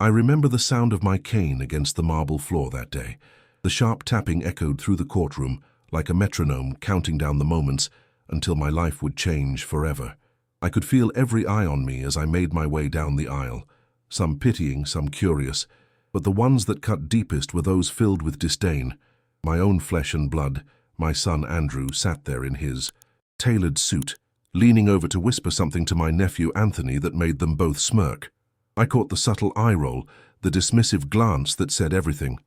I remember the sound of my cane against the marble floor that day. The sharp tapping echoed through the courtroom, like a metronome counting down the moments until my life would change forever. I could feel every eye on me as I made my way down the aisle, some pitying, some curious, but the ones that cut deepest were those filled with disdain. My own flesh and blood, my son Andrew, sat there in his tailored suit, leaning over to whisper something to my nephew Anthony that made them both smirk. I caught the subtle eye roll, the dismissive glance that said everything.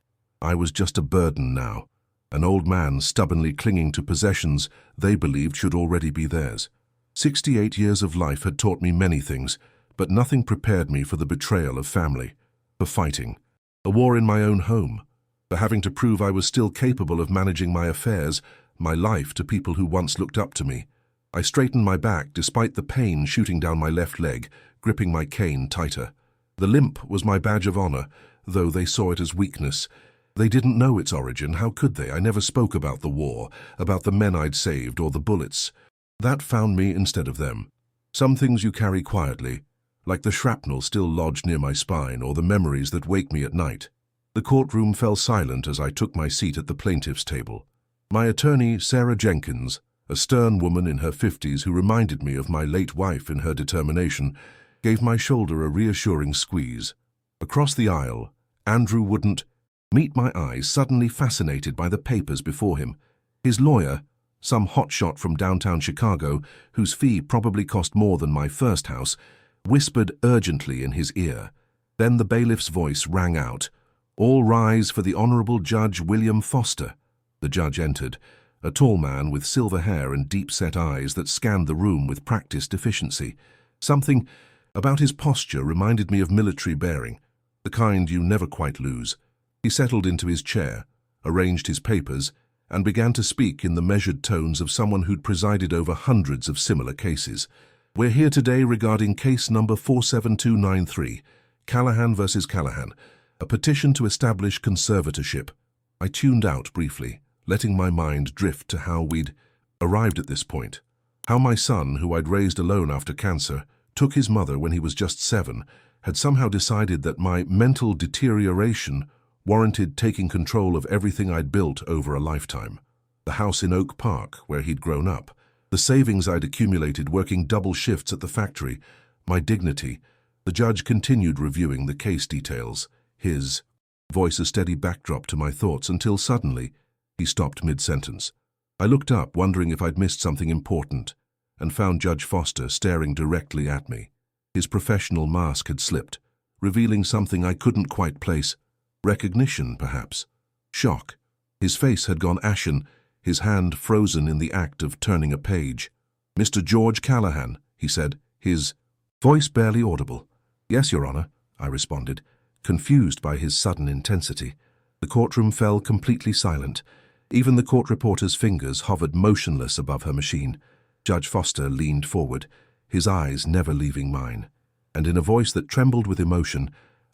I was just a burden now, an old man stubbornly clinging to possessions they believed should already be theirs. 68 years of life had taught me many things, but nothing prepared me for the betrayal of family, for fighting, a war in my own home, for having to prove I was still capable of managing my affairs, my life to people who once looked up to me. I straightened my back despite the pain shooting down my left leg, gripping my cane tighter. The limp was my badge of honor, though they saw it as weakness. They didn't know its origin, how could they? I never spoke about the war, about the men I'd saved or the bullets. That found me instead of them. Some things you carry quietly, like the shrapnel still lodged near my spine or the memories that wake me at night. The courtroom fell silent as I took my seat at the plaintiff's table. My attorney, Sarah Jenkins, a stern woman in her 50s who reminded me of my late wife in her determination, gave my shoulder a reassuring squeeze. Across the aisle, Andrew wouldn't meet my eyes, suddenly fascinated by the papers before him. His lawyer, some hotshot from downtown Chicago, whose fee probably cost more than my first house, whispered urgently in his ear. Then the bailiff's voice rang out, "All rise for the Honorable Judge William Foster." The judge entered, a tall man with silver hair and deep-set eyes that scanned the room with practiced efficiency. Something about his posture reminded me of military bearing, the kind you never quite lose. He settled into his chair, arranged his papers, and began to speak in the measured tones of someone who'd presided over hundreds of similar cases. "We're here today regarding case number 47293, Callahan versus Callahan, a petition to establish conservatorship." I tuned out briefly, letting my mind drift to how we'd arrived at this point. How my son, who I'd raised alone after cancer, took his mother when he was just 7, had somehow decided that my mental deterioration warranted taking control of everything I'd built over a lifetime. The house in Oak Park, where he'd grown up, the savings I'd accumulated working double shifts at the factory, my dignity. The judge continued reviewing the case details, his voice a steady backdrop to my thoughts, until suddenly he stopped mid-sentence. I looked up, wondering if I'd missed something important, and found Judge Foster staring directly at me. His professional mask had slipped, revealing something I couldn't quite place. Recognition, perhaps. Shock. His face had gone ashen, his hand frozen in the act of turning a page. "Mr. George Callahan," he said, his voice barely audible. "Yes, Your Honor," I responded, confused by his sudden intensity. The courtroom fell completely silent. Even the court reporter's fingers hovered motionless above her machine. Judge Foster leaned forward, his eyes never leaving mine, and in a voice that trembled with emotion,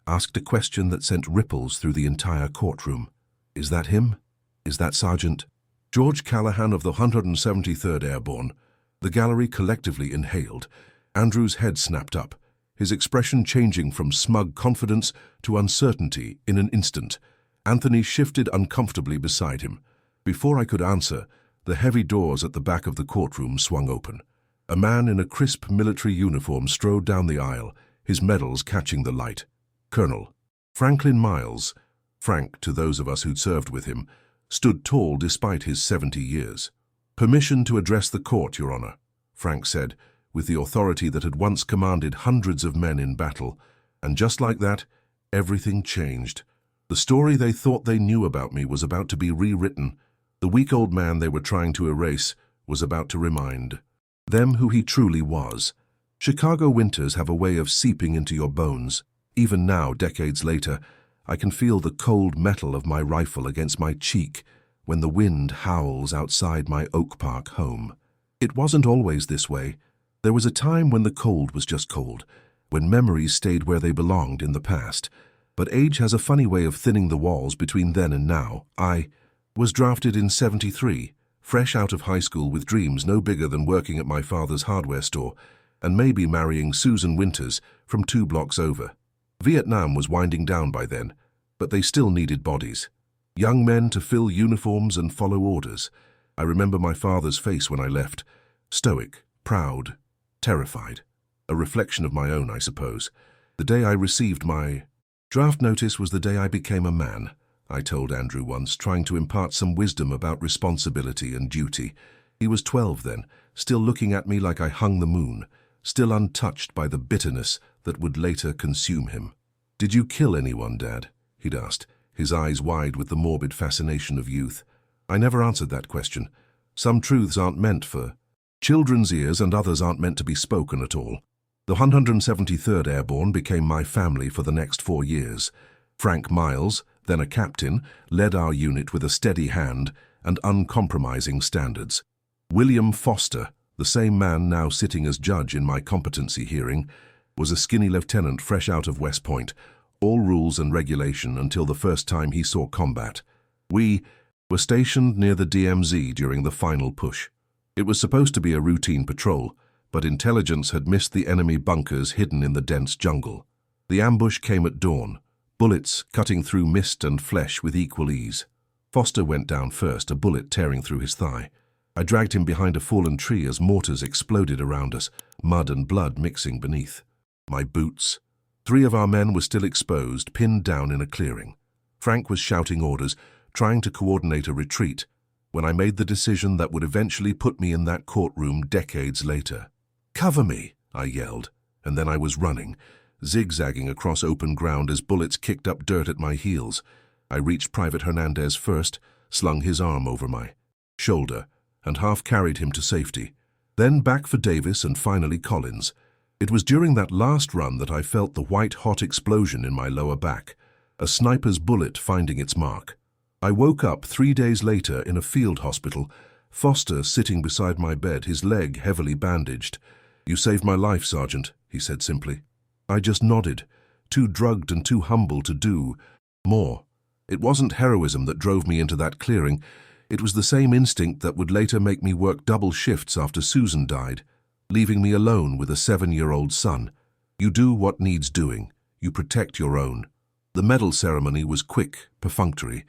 asked a question that sent ripples through the entire courtroom. "Is that him? Is that Sergeant George Callahan of the 173rd Airborne?" The gallery collectively inhaled. Andrew's head snapped up, his expression changing from smug confidence to uncertainty in an instant. Anthony shifted uncomfortably beside him. Before I could answer, the heavy doors at the back of the courtroom swung open. A man in a crisp military uniform strode down the aisle, his medals catching the light. Colonel Franklin Miles, Frank to those of us who'd served with him, stood tall despite his 70 years. "Permission to address the court, Your Honor," Frank said, with the authority that had once commanded hundreds of men in battle. And just like that, everything changed. The story they thought they knew about me was about to be rewritten. The weak old man they were trying to erase was about to remind them who he truly was. Chicago winters have a way of seeping into your bones. Even now, decades later, I can feel the cold metal of my rifle against my cheek when the wind howls outside my Oak Park home. It wasn't always this way. There was a time when the cold was just cold, when memories stayed where they belonged in the past. But age has a funny way of thinning the walls between then and now. I was drafted in 73, fresh out of high school with dreams no bigger than working at my father's hardware store and maybe marrying Susan Winters from 2 blocks over. Vietnam was winding down by then, but they still needed bodies. Young men to fill uniforms and follow orders. I remember my father's face when I left. Stoic, proud, terrified. A reflection of my own, I suppose. The day I received my draft notice was the day I became a man, I told Andrew once, trying to impart some wisdom about responsibility and duty. He was 12 then, still looking at me like I hung the moon, still untouched by the bitterness that would later consume him. "Did you kill anyone, Dad?" he'd asked, his eyes wide with the morbid fascination of youth. I never answered that question. Some truths aren't meant for children's ears and others aren't meant to be spoken at all. The 173rd Airborne became my family for the next 4 years. Frank Miles, then a captain, led our unit with a steady hand and uncompromising standards. William Foster, the same man now sitting as judge in my competency hearing, was a skinny lieutenant fresh out of West Point, all rules and regulation until the first time he saw combat. We were stationed near the DMZ during the final push. It was supposed to be a routine patrol, but intelligence had missed the enemy bunkers hidden in the dense jungle. The ambush came at dawn, bullets cutting through mist and flesh with equal ease. Foster went down first, a bullet tearing through his thigh. I dragged him behind a fallen tree as mortars exploded around us, mud and blood mixing beneath. My boots. 3 of our men were still exposed, pinned down in a clearing. Frank was shouting orders, trying to coordinate a retreat, when I made the decision that would eventually put me in that courtroom decades later. "Cover me," I yelled, and then I was running, zigzagging across open ground as bullets kicked up dirt at my heels. I reached Private Hernandez first, slung his arm over my shoulder, and half-carried him to safety. Then back for Davis and finally Collins. It was during that last run that I felt the white-hot explosion in my lower back, a sniper's bullet finding its mark. I woke up 3 days later in a field hospital, Foster sitting beside my bed, his leg heavily bandaged. "You saved my life, Sergeant," he said simply. I just nodded, too drugged and too humble to do more. It wasn't heroism that drove me into that clearing. It was the same instinct that would later make me work double shifts after Susan died, leaving me alone with a 7-year-old son. You do what needs doing. You protect your own. The medal ceremony was quick, perfunctory.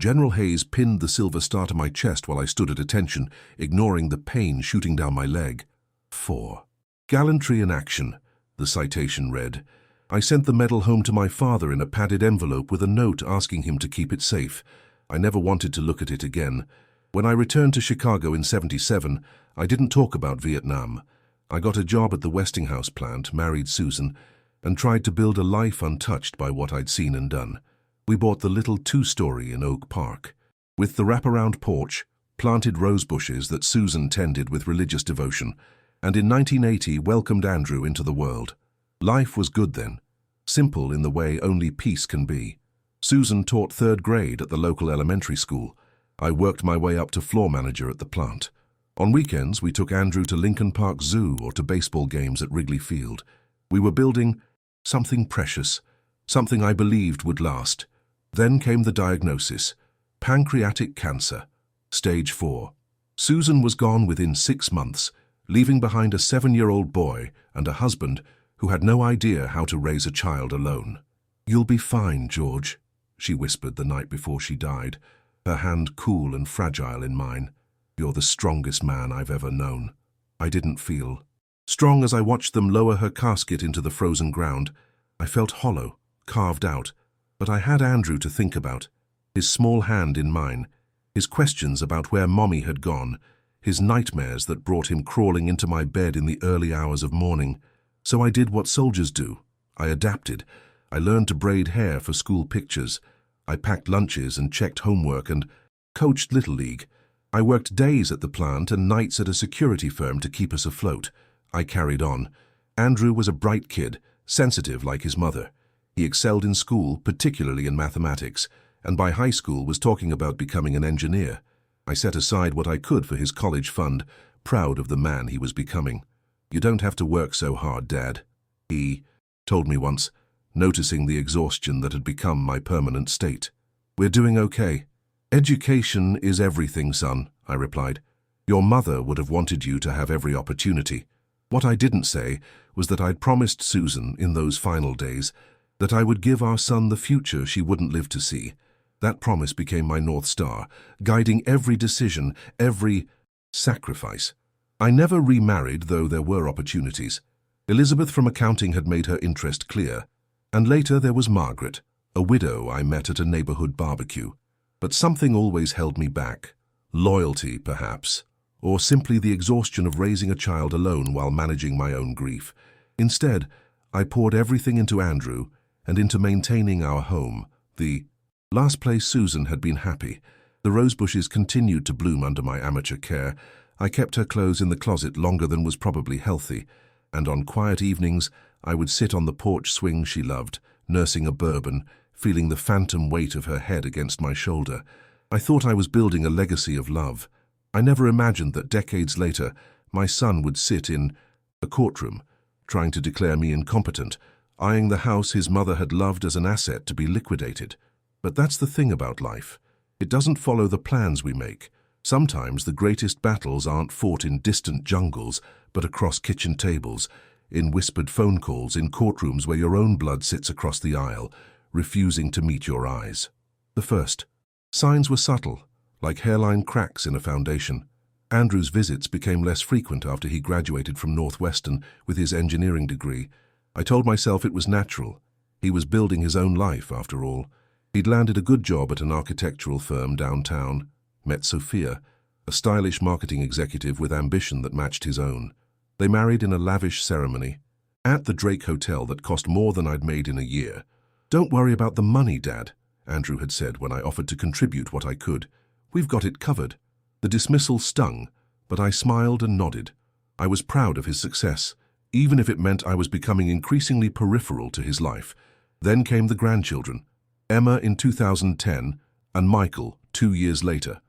General Hayes pinned the silver star to my chest while I stood at attention, ignoring the pain shooting down my leg. 4. Gallantry in action, the citation read. I sent the medal home to my father in a padded envelope with a note asking him to keep it safe. I never wanted to look at it again. When I returned to Chicago in '77, I didn't talk about Vietnam. I got a job at the Westinghouse plant, married Susan, and tried to build a life untouched by what I'd seen and done. We bought the little 2-story in Oak Park, with the wraparound porch, planted rose bushes that Susan tended with religious devotion, and in 1980 welcomed Andrew into the world. Life was good then, simple in the way only peace can be. Susan taught 3rd grade at the local elementary school. I worked my way up to floor manager at the plant. On weekends, we took Andrew to Lincoln Park Zoo or to baseball games at Wrigley Field. We were building something precious, something I believed would last. Then came the diagnosis: pancreatic cancer, stage 4. Susan was gone within 6 months, leaving behind a 7-year-old boy and a husband who had no idea how to raise a child alone. "You'll be fine, George," she whispered the night before she died, her hand cool and fragile in mine. "You're the strongest man I've ever known." I didn't feel strong as I watched them lower her casket into the frozen ground. I felt hollow, carved out. But I had Andrew to think about, his small hand in mine, his questions about where Mommy had gone, his nightmares that brought him crawling into my bed in the early hours of morning. So I did what soldiers do. I adapted. I learned to braid hair for school pictures. I packed lunches and checked homework and coached Little League. I worked days at the plant and nights at a security firm to keep us afloat. I carried on. Andrew was a bright kid, sensitive like his mother. He excelled in school, particularly in mathematics, and by high school was talking about becoming an engineer. I set aside what I could for his college fund, proud of the man he was becoming. "You don't have to work so hard, Dad," he told me once, noticing the exhaustion that had become my permanent state. "We're doing okay." "Education is everything, son," I replied. "Your mother would have wanted you to have every opportunity." What I didn't say was that I'd promised Susan in those final days that I would give our son the future she wouldn't live to see. That promise became my North Star, guiding every decision, every sacrifice. I never remarried, though there were opportunities. Elizabeth from accounting had made her interest clear. And later there was Margaret, a widow I met at a neighborhood barbecue. But something always held me back. Loyalty, perhaps, or simply the exhaustion of raising a child alone while managing my own grief. Instead, I poured everything into Andrew and into maintaining our home. The last place Susan had been happy. The rose bushes continued to bloom under my amateur care. I kept her clothes in the closet longer than was probably healthy, and on quiet evenings I would sit on the porch swing she loved, nursing a bourbon, feeling the phantom weight of her head against my shoulder. I thought I was building a legacy of love. I never imagined that decades later my son would sit in a courtroom, trying to declare me incompetent, eyeing the house his mother had loved as an asset to be liquidated. But that's the thing about life. It doesn't follow the plans we make. Sometimes the greatest battles aren't fought in distant jungles, but across kitchen tables, in whispered phone calls, in courtrooms where your own blood sits across the aisle, refusing to meet your eyes. The first signs were subtle, like hairline cracks in a foundation. Andrew's visits became less frequent after he graduated from Northwestern with his engineering degree. I told myself it was natural. He was building his own life, after all. He'd landed a good job at an architectural firm downtown, met Sophia, a stylish marketing executive with ambition that matched his own. They married in a lavish ceremony, at the Drake Hotel that cost more than I'd made in a year. "Don't worry about the money, Dad," Andrew had said when I offered to contribute what I could. "We've got it covered." The dismissal stung, but I smiled and nodded. I was proud of his success, even if it meant I was becoming increasingly peripheral to his life. Then came the grandchildren, Emma in 2010 and Michael 2 years later.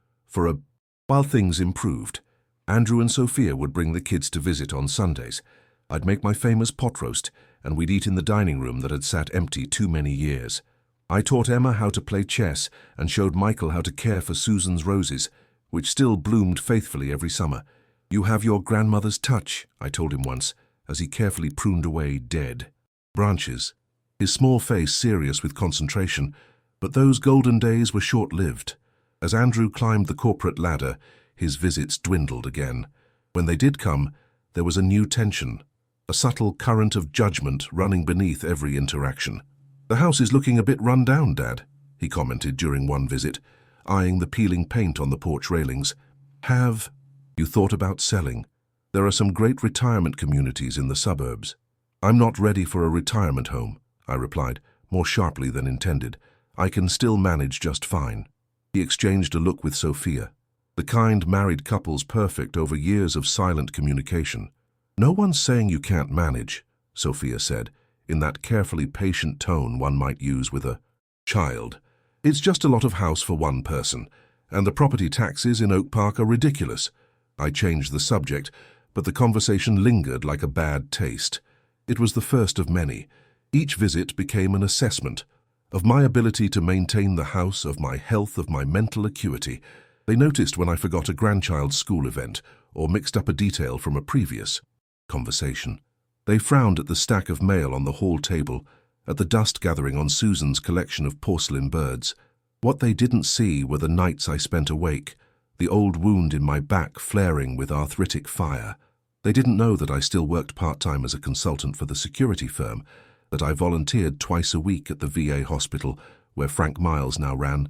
While things improved, Andrew and Sophia would bring the kids to visit on Sundays. I'd make my famous pot roast, and we'd eat in the dining room that had sat empty too many years. I taught Emma how to play chess and showed Michael how to care for Susan's roses, which still bloomed faithfully every summer. "You have your grandmother's touch," I told him once, as he carefully pruned away dead branches, his small face serious with concentration. But those golden days were short-lived. As Andrew climbed the corporate ladder, his visits dwindled again. When they did come, there was a new tension, a subtle current of judgment running beneath every interaction. "The house is looking a bit run down, Dad," he commented during one visit, eyeing the peeling paint on the porch railings. "Have you thought about selling? There are some great retirement communities in the suburbs." "I'm not ready for a retirement home," I replied, more sharply than intended. "I can still manage just fine." He exchanged a look with Sophia, the kind married couple's perfect over years of silent communication. "No one's saying you can't manage," Sophia said, in that carefully patient tone one might use with a child. "It's just a lot of house for one person, and the property taxes in Oak Park are ridiculous." I changed the subject, but the conversation lingered like a bad taste. It was the first of many. Each visit became an assessment of my ability to maintain the house, of my health, of my mental acuity. They noticed when I forgot a grandchild's school event or mixed up a detail from a previous conversation. They frowned at the stack of mail on the hall table, at the dust gathering on Susan's collection of porcelain birds. What they didn't see were the nights I spent awake, the old wound in my back flaring with arthritic fire. They didn't know that I still worked part-time as a consultant for the security firm, that I volunteered twice a week at the VA hospital, where Frank Miles now ran,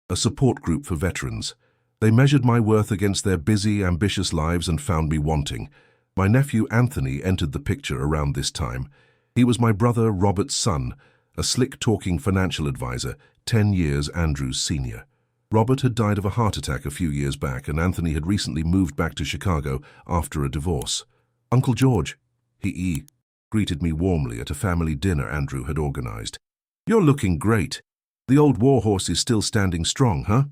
a support group for veterans. They measured my worth against their busy, ambitious lives and found me wanting. My nephew Anthony entered the picture around this time. He was my brother Robert's son, a slick-talking financial advisor, 10 years Andrew's senior. Robert had died of a heart attack a few years back, and Anthony had recently moved back to Chicago after a divorce. "Uncle George," he greeted me warmly at a family dinner Andrew had organized. "You're looking great. The old warhorse is still standing strong, huh?"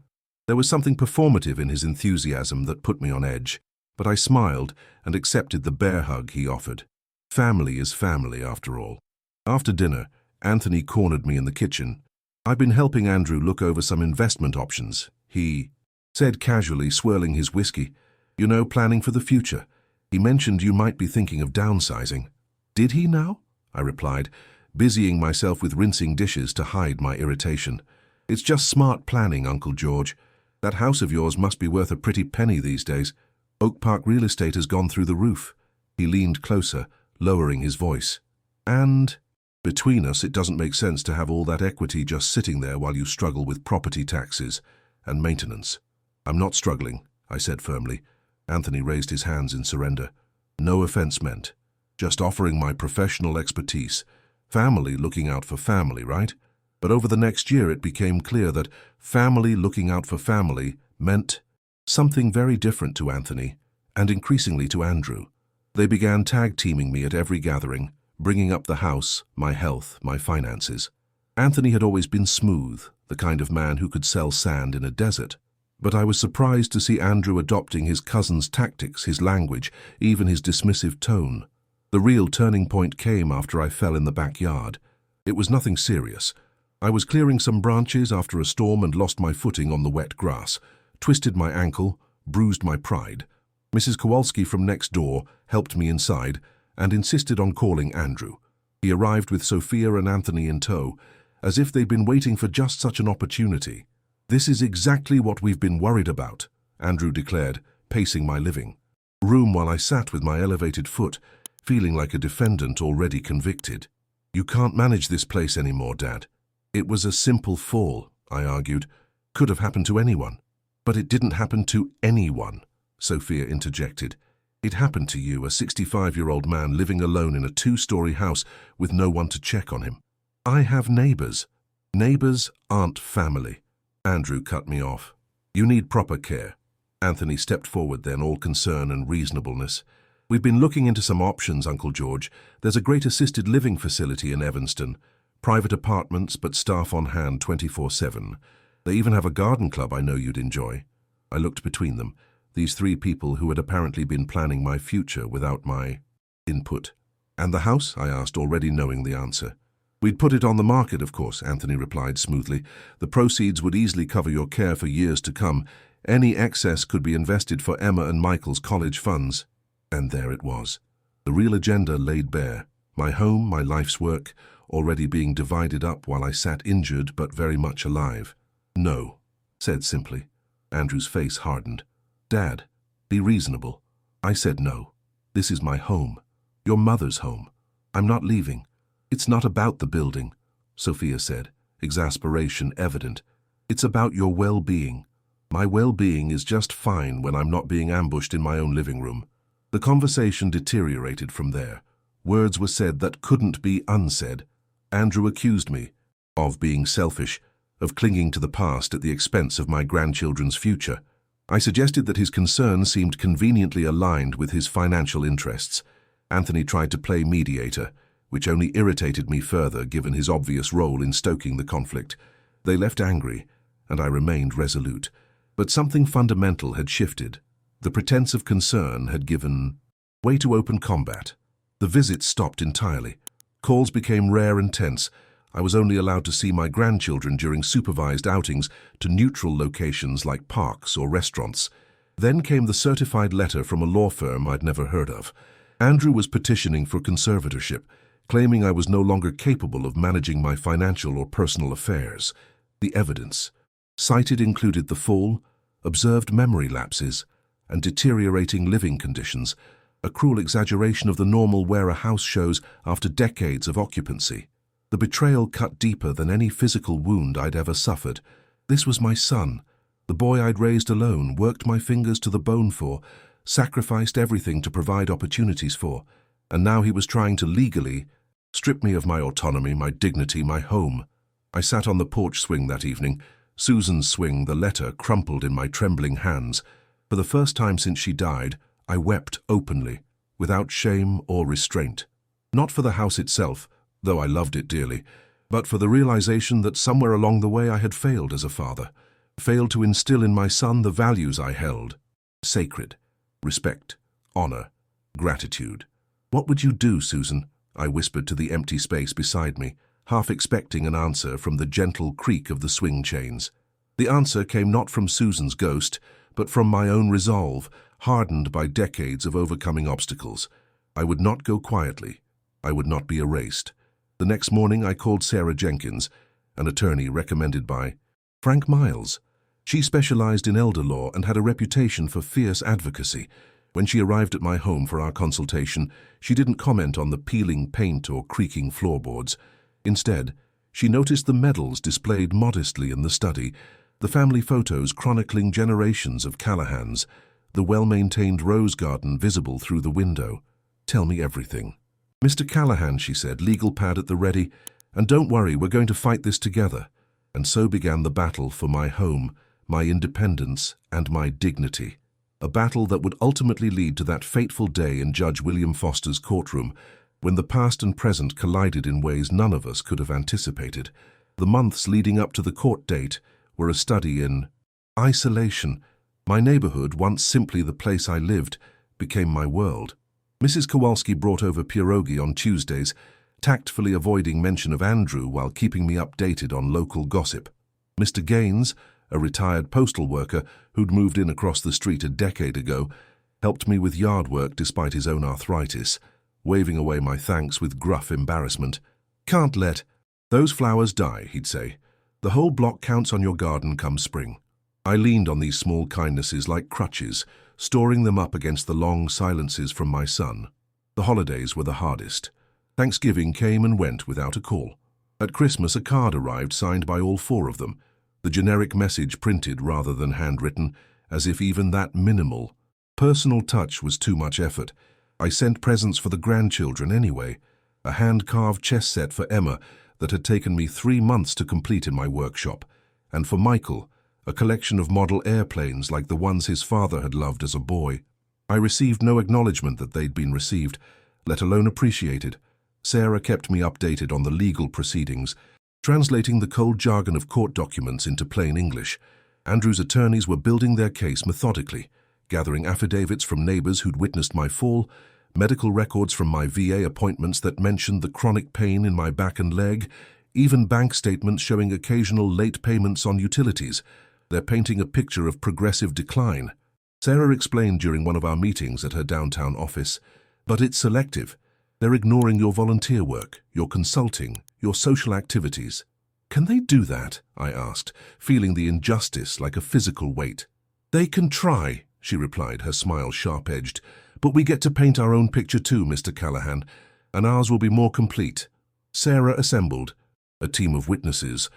There was something performative in his enthusiasm that put me on edge, but I smiled and accepted the bear hug he offered. Family is family, after all. After dinner, Anthony cornered me in the kitchen. "I've been helping Andrew look over some investment options," he said casually, swirling his whiskey. "You know, planning for the future. He mentioned you might be thinking of downsizing." "Did he now?" I replied, busying myself with rinsing dishes to hide my irritation. "It's just smart planning, Uncle George. That house of yours must be worth a pretty penny these days. Oak Park real estate has gone through the roof." He leaned closer, lowering his voice. "And between us, it doesn't make sense to have all that equity just sitting there while you struggle with property taxes and maintenance." "I'm not struggling," I said firmly. Anthony raised his hands in surrender. "No offense meant. Just offering my professional expertise. Family looking out for family, right?" But over the next year it became clear that family looking out for family meant something very different to Anthony, and increasingly to Andrew. They began tag-teaming me at every gathering, bringing up the house, my health, my finances. Anthony had always been smooth, the kind of man who could sell sand in a desert. But I was surprised to see Andrew adopting his cousin's tactics, his language, even his dismissive tone. The real turning point came after I fell in the backyard. It was nothing serious. I was clearing some branches after a storm and lost my footing on the wet grass, twisted my ankle, bruised my pride. Mrs. Kowalski from next door helped me inside and insisted on calling Andrew. He arrived with Sophia and Anthony in tow, as if they'd been waiting for just such an opportunity. "This is exactly what we've been worried about," Andrew declared, pacing my living room while I sat with my elevated foot, feeling like a defendant already convicted. "You can't manage this place anymore, Dad." "It was a simple fall," I argued. "Could have happened to anyone." "But it didn't happen to anyone," Sophia interjected. "It happened to you, a 65-year-old man living alone in a 2-story house with no one to check on him." "I have neighbors." "Neighbors aren't family." Andrew cut me off. "You need proper care." Anthony stepped forward then, all concern and reasonableness. "We've been looking into some options, Uncle George. There's a great assisted living facility in Evanston. Private apartments, but staff on hand 24/7. They even have a garden club I know you'd enjoy." I looked between them, these 3 people who had apparently been planning my future without my input. "And the house?" I asked, already knowing the answer. "We'd put it on the market, of course," Anthony replied smoothly. "The proceeds would easily cover your care for years to come. Any excess could be invested for Emma and Michael's college funds." And there it was. The real agenda laid bare. My home, my life's work, already being divided up while I sat injured but very much alive. "No," said simply. Andrew's face hardened. "Dad, be reasonable." I said no. "This is my home. Your mother's home. I'm not leaving." "It's not about the building," Sophia said, exasperation evident. "It's about your well-being. My well-being is just fine when I'm not being ambushed in my own living room." The conversation deteriorated from there. Words were said that couldn't be unsaid. Andrew accused me of being selfish, of clinging to the past at the expense of my grandchildren's future. I suggested that his concerns seemed conveniently aligned with his financial interests. Anthony tried to play mediator, which only irritated me further given his obvious role in stoking the conflict. They left angry, and I remained resolute. But something fundamental had shifted. The pretense of concern had given way to open combat. The visits stopped entirely. Calls became rare and tense. I was only allowed to see my grandchildren during supervised outings to neutral locations like parks or restaurants. Then came the certified letter from a law firm I'd never heard of. Andrew was petitioning for conservatorship, claiming I was no longer capable of managing my financial or personal affairs. The evidence cited included the fall, observed memory lapses, and deteriorating living conditions, a cruel exaggeration of the normal wear a house shows after decades of occupancy. The betrayal cut deeper than any physical wound I'd ever suffered. This was my son, the boy I'd raised alone, worked my fingers to the bone for, sacrificed everything to provide opportunities for, and now he was trying to legally strip me of my autonomy, my dignity, my home. I sat on the porch swing that evening, Susan's swing, the letter crumpled in my trembling hands. For the first time since she died, I wept openly, without shame or restraint. Not for the house itself, though I loved it dearly, but for the realization that somewhere along the way I had failed as a father, failed to instill in my son the values I held: sacred, respect, honor, gratitude. "What would you do, Susan?" I whispered to the empty space beside me, half expecting an answer from the gentle creak of the swing chains. The answer came not from Susan's ghost, but from my own resolve, hardened by decades of overcoming obstacles. I would not go quietly. I would not be erased. The next morning I called Sarah Jenkins, an attorney recommended by Frank Miles. She specialized in elder law and had a reputation for fierce advocacy. When she arrived at my home for our consultation, she didn't comment on the peeling paint or creaking floorboards. Instead, she noticed the medals displayed modestly in the study, the family photos chronicling generations of Callahans, the well-maintained rose garden visible through the window. "Tell me everything." "Mr. Callahan," she said, legal pad at the ready, "and don't worry, we're going to fight this together." And so began the battle for my home, my independence, and my dignity. A battle that would ultimately lead to that fateful day in Judge William Foster's courtroom, when the past and present collided in ways none of us could have anticipated. The months leading up to the court date were a study in isolation. My neighborhood, once simply the place I lived, became my world. Mrs. Kowalski brought over pierogi on Tuesdays, tactfully avoiding mention of Andrew while keeping me updated on local gossip. Mr. Gaines, a retired postal worker who'd moved in across the street a decade ago, helped me with yard work despite his own arthritis, waving away my thanks with gruff embarrassment. "Can't let those flowers die," he'd say. "The whole block counts on your garden come spring." I leaned on these small kindnesses like crutches, storing them up against the long silences from my son. The holidays were the hardest. Thanksgiving came and went without a call. At Christmas, a card arrived signed by all four of them, the generic message printed rather than handwritten, as if even that minimal, personal touch was too much effort. I sent presents for the grandchildren anyway, a hand-carved chess set for Emma that had taken me 3 months to complete in my workshop, and for Michael, a collection of model airplanes like the ones his father had loved as a boy. I received no acknowledgement that they'd been received, let alone appreciated. Sarah kept me updated on the legal proceedings, translating the cold jargon of court documents into plain English. Andrew's attorneys were building their case methodically, gathering affidavits from neighbors who'd witnessed my fall, medical records from my VA appointments that mentioned the chronic pain in my back and leg, even bank statements showing occasional late payments on utilities. They're painting a picture of progressive decline. Sarah explained during one of our meetings at her downtown office, "But it's selective. They're ignoring your volunteer work, your consulting, your social activities." "Can they do that?" I asked, feeling the injustice like a physical weight. "They can try," she replied, her smile sharp-edged. "But we get to paint our own picture too, Mr. Callahan, and ours will be more complete." Sarah assembled a team of witnesses,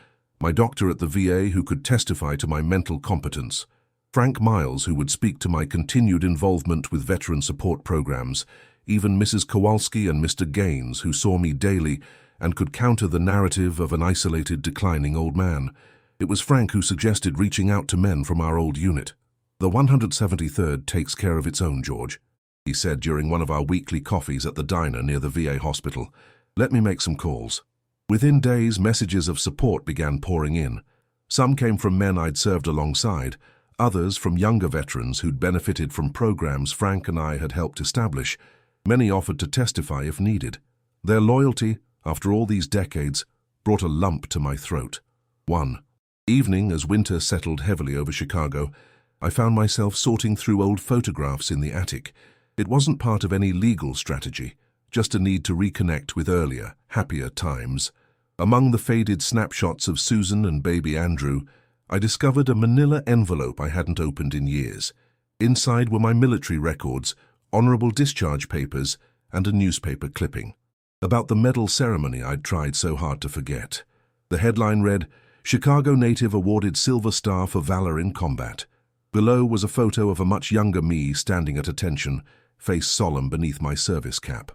my doctor at the VA who could testify to my mental competence, Frank Miles who would speak to my continued involvement with veteran support programs, even Mrs. Kowalski and Mr. Gaines who saw me daily and could counter the narrative of an isolated, declining old man. It was Frank who suggested reaching out to men from our old unit. "The 173rd takes care of its own, George," he said during one of our weekly coffees at the diner near the VA hospital. "Let me make some calls." Within days, messages of support began pouring in. Some came from men I'd served alongside, others from younger veterans who'd benefited from programs Frank and I had helped establish. Many offered to testify if needed. Their loyalty, after all these decades, brought a lump to my throat. One evening, as winter settled heavily over Chicago, I found myself sorting through old photographs in the attic. It wasn't part of any legal strategy, just a need to reconnect with earlier, happier times. Among the faded snapshots of Susan and baby Andrew, I discovered a manila envelope I hadn't opened in years. Inside were my military records, honorable discharge papers, and a newspaper clipping about the medal ceremony I'd tried so hard to forget. The headline read, "Chicago native awarded Silver Star for valor in combat." Below was a photo of a much younger me standing at attention, face solemn beneath my service cap.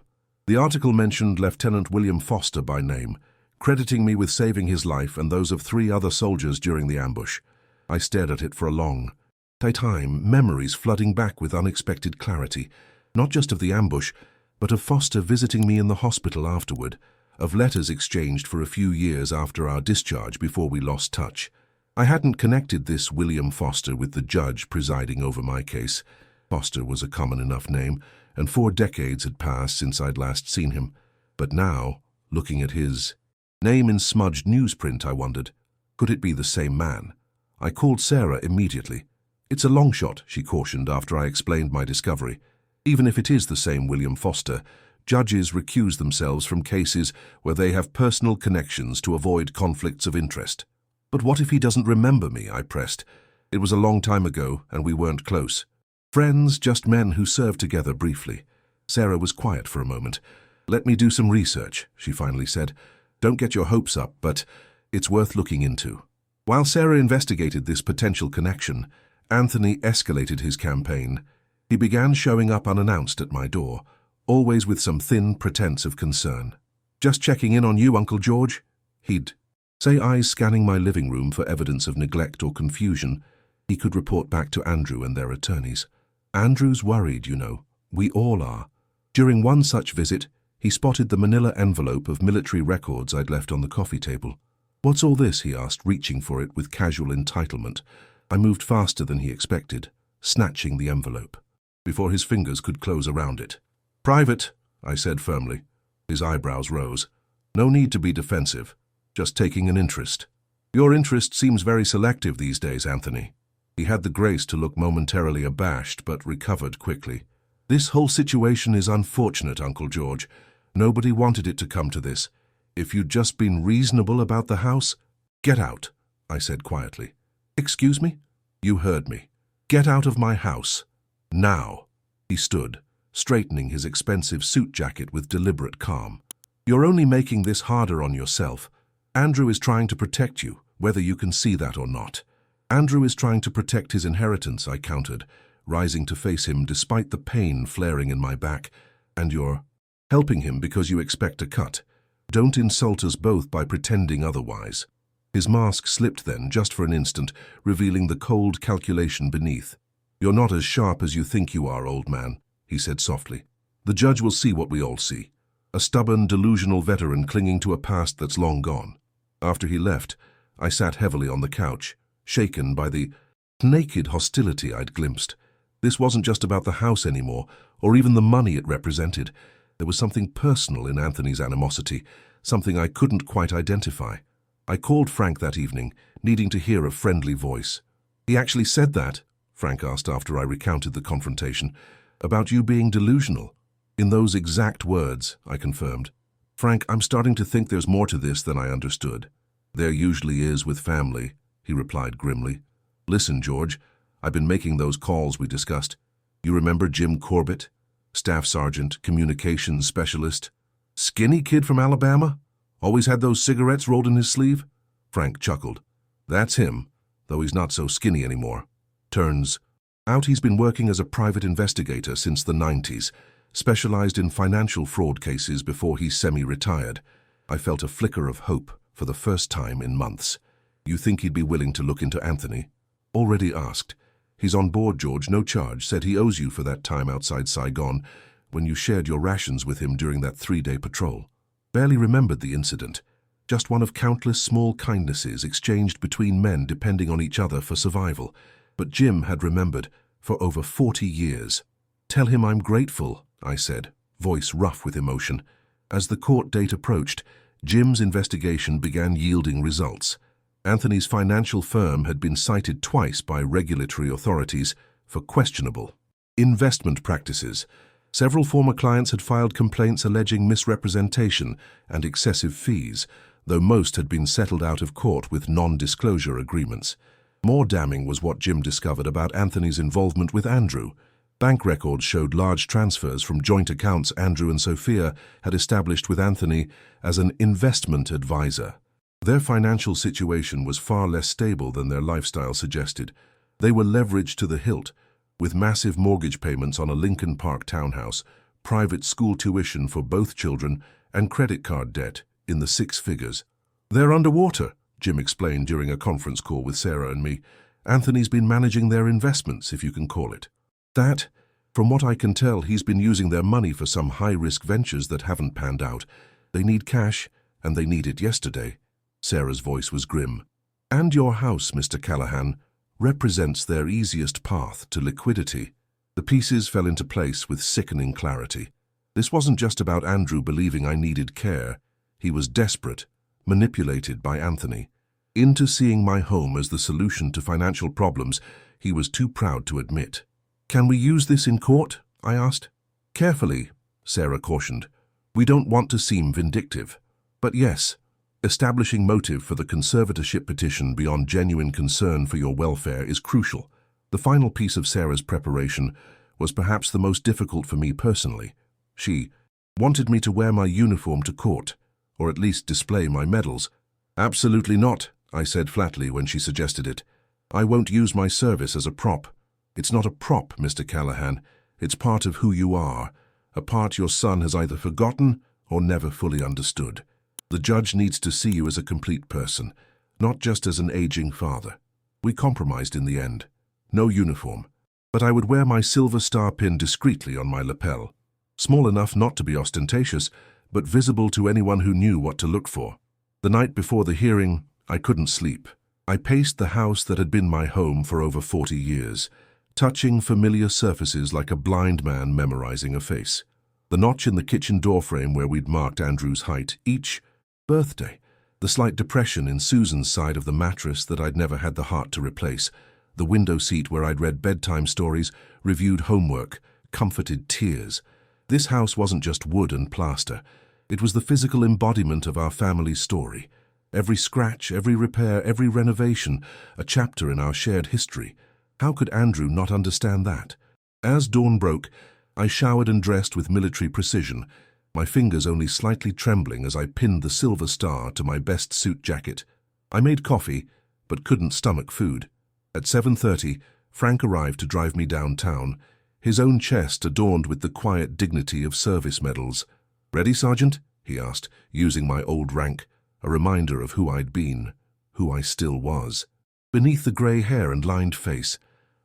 The article mentioned Lieutenant William Foster by name, crediting me with saving his life and those of 3 other soldiers during the ambush. I stared at it for a long time, memories flooding back with unexpected clarity, not just of the ambush, but of Foster visiting me in the hospital afterward, of letters exchanged for a few years after our discharge before we lost touch. I hadn't connected this William Foster with the judge presiding over my case. Foster was a common enough name, and 4 decades had passed since I'd last seen him. But now, looking at his name in smudged newsprint, I wondered, could it be the same man? I called Sarah immediately. "It's a long shot," she cautioned after I explained my discovery. "Even if it is the same William Foster, Judges recuse themselves from cases where they have personal connections to avoid conflicts of interest. But what if he doesn't remember me? I pressed. It was a long time ago, and we weren't close. Friends, just men who served together briefly. Sarah was quiet for a moment. Let me do some research, she finally said. Don't get your hopes up, but it's worth looking into. While Sarah investigated this potential connection, Anthony escalated his campaign. He began showing up unannounced at my door, always with some thin pretense of concern. Just checking in on you, Uncle George? He'd say, eyes scanning my living room for evidence of neglect or confusion. He could report back to Andrew and their attorneys. Andrew's worried, you know. We all are. During one such visit, he spotted the manila envelope of military records I'd left on the coffee table. What's all this? He asked, reaching for it with casual entitlement. I moved faster than he expected, snatching the envelope, before his fingers could close around it. Private, I said firmly. His eyebrows rose. No need to be defensive, just taking an interest. Your interest seems very selective these days, Anthony. He had the grace to look momentarily abashed, but recovered quickly. This whole situation is unfortunate, Uncle George. Nobody wanted it to come to this. If you'd just been reasonable about the house— Get out, I said quietly. Excuse me? You heard me. Get out of my house. Now. He stood, straightening his expensive suit jacket with deliberate calm. You're only making this harder on yourself. Andrew is trying to protect you, whether you can see that or not. Andrew is trying to protect his inheritance, I countered, rising to face him despite the pain flaring in my back. And you're helping him because you expect a cut. Don't insult us both by pretending otherwise. His mask slipped then, just for an instant, revealing the cold calculation beneath. You're not as sharp as you think you are, old man, he said softly. The judge will see what we all see. A stubborn, delusional veteran clinging to a past that's long gone. After he left, I sat heavily on the couch, shaken by the naked hostility I'd glimpsed. This wasn't just about the house anymore, or even the money it represented. There was something personal in Anthony's animosity, something I couldn't quite identify. I called Frank that evening, needing to hear a friendly voice. He actually said that, Frank asked after I recounted the confrontation, about you being delusional. In those exact words, I confirmed. Frank, I'm starting to think there's more to this than I understood. There usually is with family, he replied grimly. Listen, George, I've been making those calls we discussed. You remember Jim Corbett? Staff sergeant, communications specialist. Skinny kid from Alabama? Always had those cigarettes rolled in his sleeve? Frank chuckled. That's him, though he's not so skinny anymore. Turns out he's been working as a private investigator since the 90s, specialized in financial fraud cases before he semi-retired. I felt a flicker of hope for the first time in months. You think he'd be willing to look into Anthony? Already asked. He's on board, George, no charge, said he owes you for that time outside Saigon when you shared your rations with him during that 3-day patrol. Barely remembered the incident. Just one of countless small kindnesses exchanged between men depending on each other for survival. But Jim had remembered for over 40 years. Tell him I'm grateful, I said, voice rough with emotion. As the court date approached, Jim's investigation began yielding results. Anthony's financial firm had been cited twice by regulatory authorities for questionable investment practices. Several former clients had filed complaints alleging misrepresentation and excessive fees, though most had been settled out of court with non-disclosure agreements. More damning was what Jim discovered about Anthony's involvement with Andrew. Bank records showed large transfers from joint accounts Andrew and Sophia had established with Anthony as an investment advisor. Their financial situation was far less stable than their lifestyle suggested. They were leveraged to the hilt, with massive mortgage payments on a Lincoln Park townhouse, private school tuition for both children, and credit card debt in the 6 figures. They're underwater, Jim explained during a conference call with Sarah and me. Anthony's been managing their investments, if you can call it. That, from what I can tell, he's been using their money for some high-risk ventures that haven't panned out. They need cash, and they need it yesterday. Sarah's voice was grim. And your house, Mr. Callahan, represents their easiest path to liquidity. The pieces fell into place with sickening clarity. This wasn't just about Andrew believing I needed care. He was desperate, manipulated by Anthony, into seeing my home as the solution to financial problems he was too proud to admit. Can we use this in court? I asked. Carefully, Sarah cautioned. We don't want to seem vindictive. But yes, establishing motive for the conservatorship petition beyond genuine concern for your welfare is crucial. The final piece of Sarah's preparation was perhaps the most difficult for me personally. She wanted me to wear my uniform to court, or at least display my medals. Absolutely not, I said flatly when she suggested it. I won't use my service as a prop. It's not a prop, Mr. Callahan. It's part of who you are, a part your son has either forgotten or never fully understood. The judge needs to see you as a complete person, not just as an aging father. We compromised in the end. No uniform, but I would wear my silver star pin discreetly on my lapel, small enough not to be ostentatious, but visible to anyone who knew what to look for. The night before the hearing, I couldn't sleep. I paced the house that had been my home for over 40 years, touching familiar surfaces like a blind man memorizing a face. The notch in the kitchen doorframe where we'd marked Andrew's height, each birthday. The slight depression in Susan's side of the mattress that I'd never had the heart to replace. The window seat where I'd read bedtime stories, reviewed homework, comforted tears. This house wasn't just wood and plaster. It was the physical embodiment of our family's story. Every scratch, every repair, every renovation, a chapter in our shared history. How could Andrew not understand that? As dawn broke, I showered and dressed with military precision, my fingers only slightly trembling as I pinned the silver star to my best suit jacket. I made coffee, but couldn't stomach food. At 7:30, Frank arrived to drive me downtown, his own chest adorned with the quiet dignity of service medals. "Ready, Sergeant?" he asked, using my old rank, a reminder of who I'd been, who I still was. Beneath the grey hair and lined face,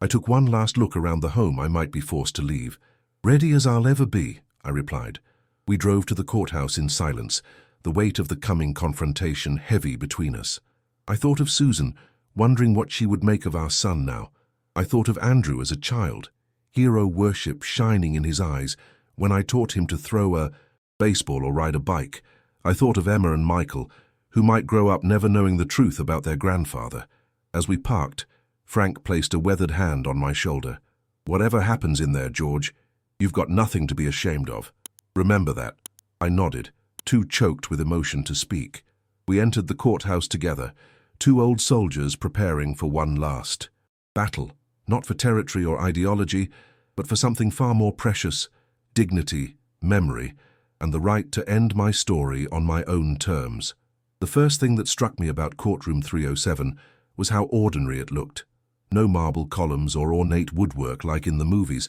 I took one last look around the home I might be forced to leave. "Ready as I'll ever be," I replied. We drove to the courthouse in silence, the weight of the coming confrontation heavy between us. I thought of Susan, wondering what she would make of our son now. I thought of Andrew as a child, hero worship shining in his eyes when I taught him to throw a baseball or ride a bike. I thought of Emma and Michael, who might grow up never knowing the truth about their grandfather. As we parked, Frank placed a weathered hand on my shoulder. "Whatever happens in there, George, you've got nothing to be ashamed of. Remember that." I nodded, too choked with emotion to speak. We entered the courthouse together, two old soldiers preparing for one last battle, not for territory or ideology, but for something far more precious: dignity, memory, and the right to end my story on my own terms. The first thing that struck me about courtroom 307 was how ordinary it looked. No marble columns or ornate woodwork like in the movies,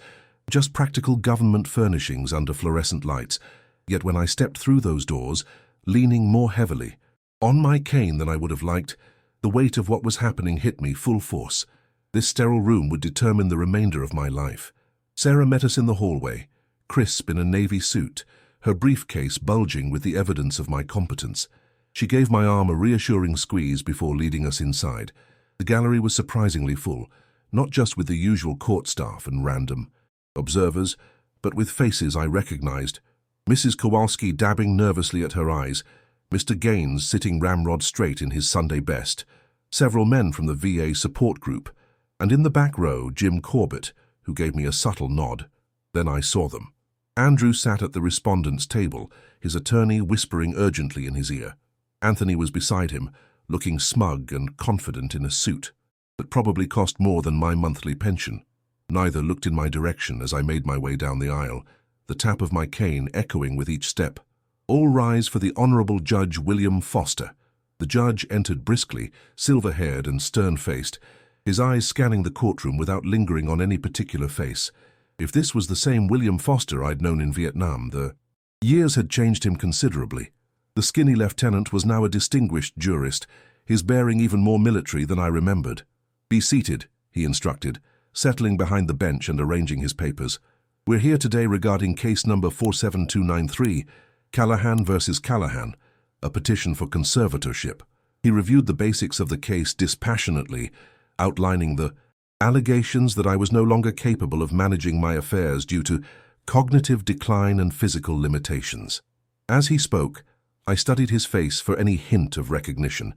just practical government furnishings under fluorescent lights. Yet when I stepped through those doors, leaning more heavily on my cane than I would have liked, the weight of what was happening hit me full force. This sterile room would determine the remainder of my life. Sarah met us in the hallway, crisp in a navy suit, her briefcase bulging with the evidence of my competence. She gave my arm a reassuring squeeze before leading us inside. The gallery was surprisingly full, not just with the usual court staff and random observers, but with faces I recognized. Mrs. Kowalski dabbing nervously at her eyes, Mr. Gaines sitting ramrod straight in his Sunday best, several men from the VA support group, and in the back row, Jim Corbett, who gave me a subtle nod. Then I saw them. Andrew sat at the respondent's table, his attorney whispering urgently in his ear. Anthony was beside him, looking smug and confident in a suit that probably cost more than my monthly pension. Neither looked in my direction as I made my way down the aisle, the tap of my cane echoing with each step. "All rise for the Honorable Judge William Foster." The judge entered briskly, silver-haired and stern-faced, his eyes scanning the courtroom without lingering on any particular face. If this was the same William Foster I'd known in Vietnam, the years had changed him considerably. The skinny lieutenant was now a distinguished jurist, his bearing even more military than I remembered. "Be seated," he instructed, settling behind the bench and arranging his papers. "We're here today regarding case number 47293, Callahan versus Callahan, a petition for conservatorship." He reviewed the basics of the case dispassionately, outlining the allegations that I was no longer capable of managing my affairs due to cognitive decline and physical limitations. As he spoke, I studied his face for any hint of recognition,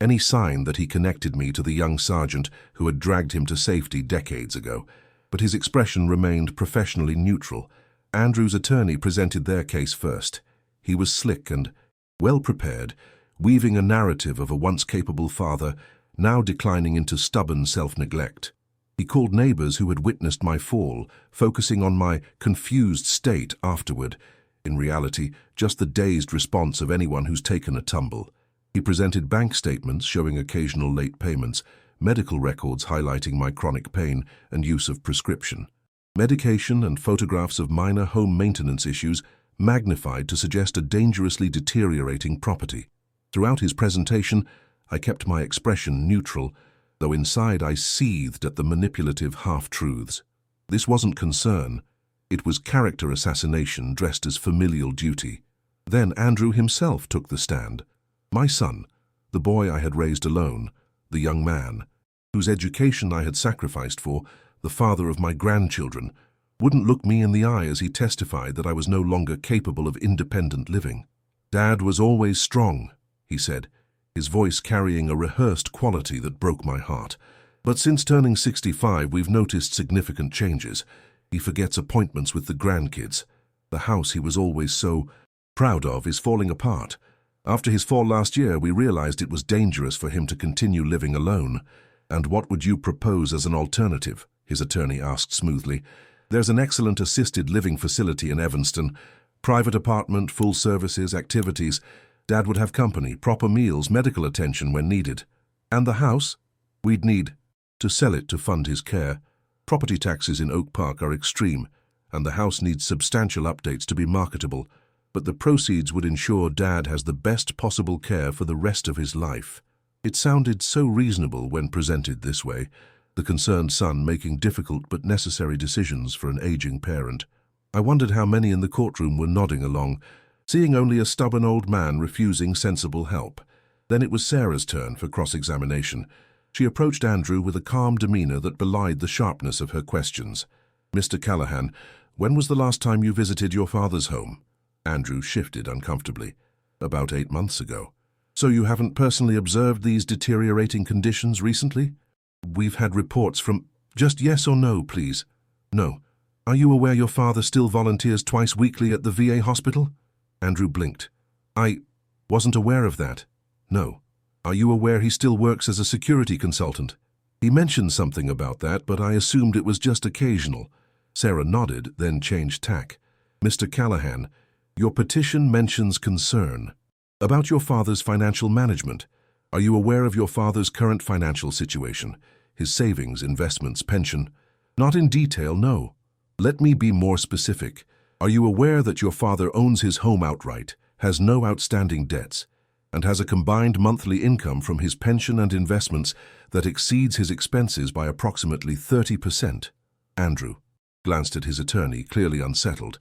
any sign that he connected me to the young sergeant who had dragged him to safety decades ago. But his expression remained professionally neutral. Andrew's attorney presented their case first. He was slick and well-prepared, weaving a narrative of a once capable father, now declining into stubborn self-neglect. He called neighbors who had witnessed my fall, focusing on my confused state afterward, in reality, just the dazed response of anyone who's taken a tumble. He presented bank statements showing occasional late payments, medical records highlighting my chronic pain and use of prescription, medication and photographs of minor home maintenance issues magnified to suggest a dangerously deteriorating property. Throughout his presentation, I kept my expression neutral, though inside I seethed at the manipulative half-truths. This wasn't concern. It was character assassination dressed as familial duty. Then Andrew himself took the stand. My son, the boy I had raised alone, the young man, whose education I had sacrificed for, the father of my grandchildren, wouldn't look me in the eye as he testified that I was no longer capable of independent living. "Dad was always strong," he said, his voice carrying a rehearsed quality that broke my heart. "But since turning 65, we've noticed significant changes. He forgets appointments with the grandkids. The house he was always so proud of is falling apart. After his fall last year, we realized it was dangerous for him to continue living alone. And what would you propose as an alternative?" his attorney asked smoothly. "There's an excellent assisted living facility in Evanston. Private apartment, full services, activities. Dad would have company, proper meals, medical attention when needed. And the house? We'd need to sell it to fund his care. Property taxes in Oak Park are extreme, and the house needs substantial updates to be marketable. But the proceeds would ensure Dad has the best possible care for the rest of his life." It sounded so reasonable when presented this way, the concerned son making difficult but necessary decisions for an aging parent. I wondered how many in the courtroom were nodding along, seeing only a stubborn old man refusing sensible help. Then it was Sarah's turn for cross-examination. She approached Andrew with a calm demeanor that belied the sharpness of her questions. "Mr. Callahan, when was the last time you visited your father's home?" Andrew shifted uncomfortably. "About 8 months ago." "So you haven't personally observed these deteriorating conditions recently?" "We've had reports from—" "Just yes or no, please." "No. Are you aware your father still volunteers twice weekly at the VA hospital?" Andrew blinked. "I wasn't aware of that." "No. Are you aware he still works as a security consultant?" "He mentioned something about that, but I assumed it was just occasional." Sarah nodded, then changed tack. "Mr. Callahan, your petition mentions concern about your father's financial management. Are you aware of your father's current financial situation, his savings, investments, pension?" "Not in detail, no." "Let me be more specific. Are you aware that your father owns his home outright, has no outstanding debts, and has a combined monthly income from his pension and investments that exceeds his expenses by approximately 30%? Andrew glanced at his attorney, clearly unsettled.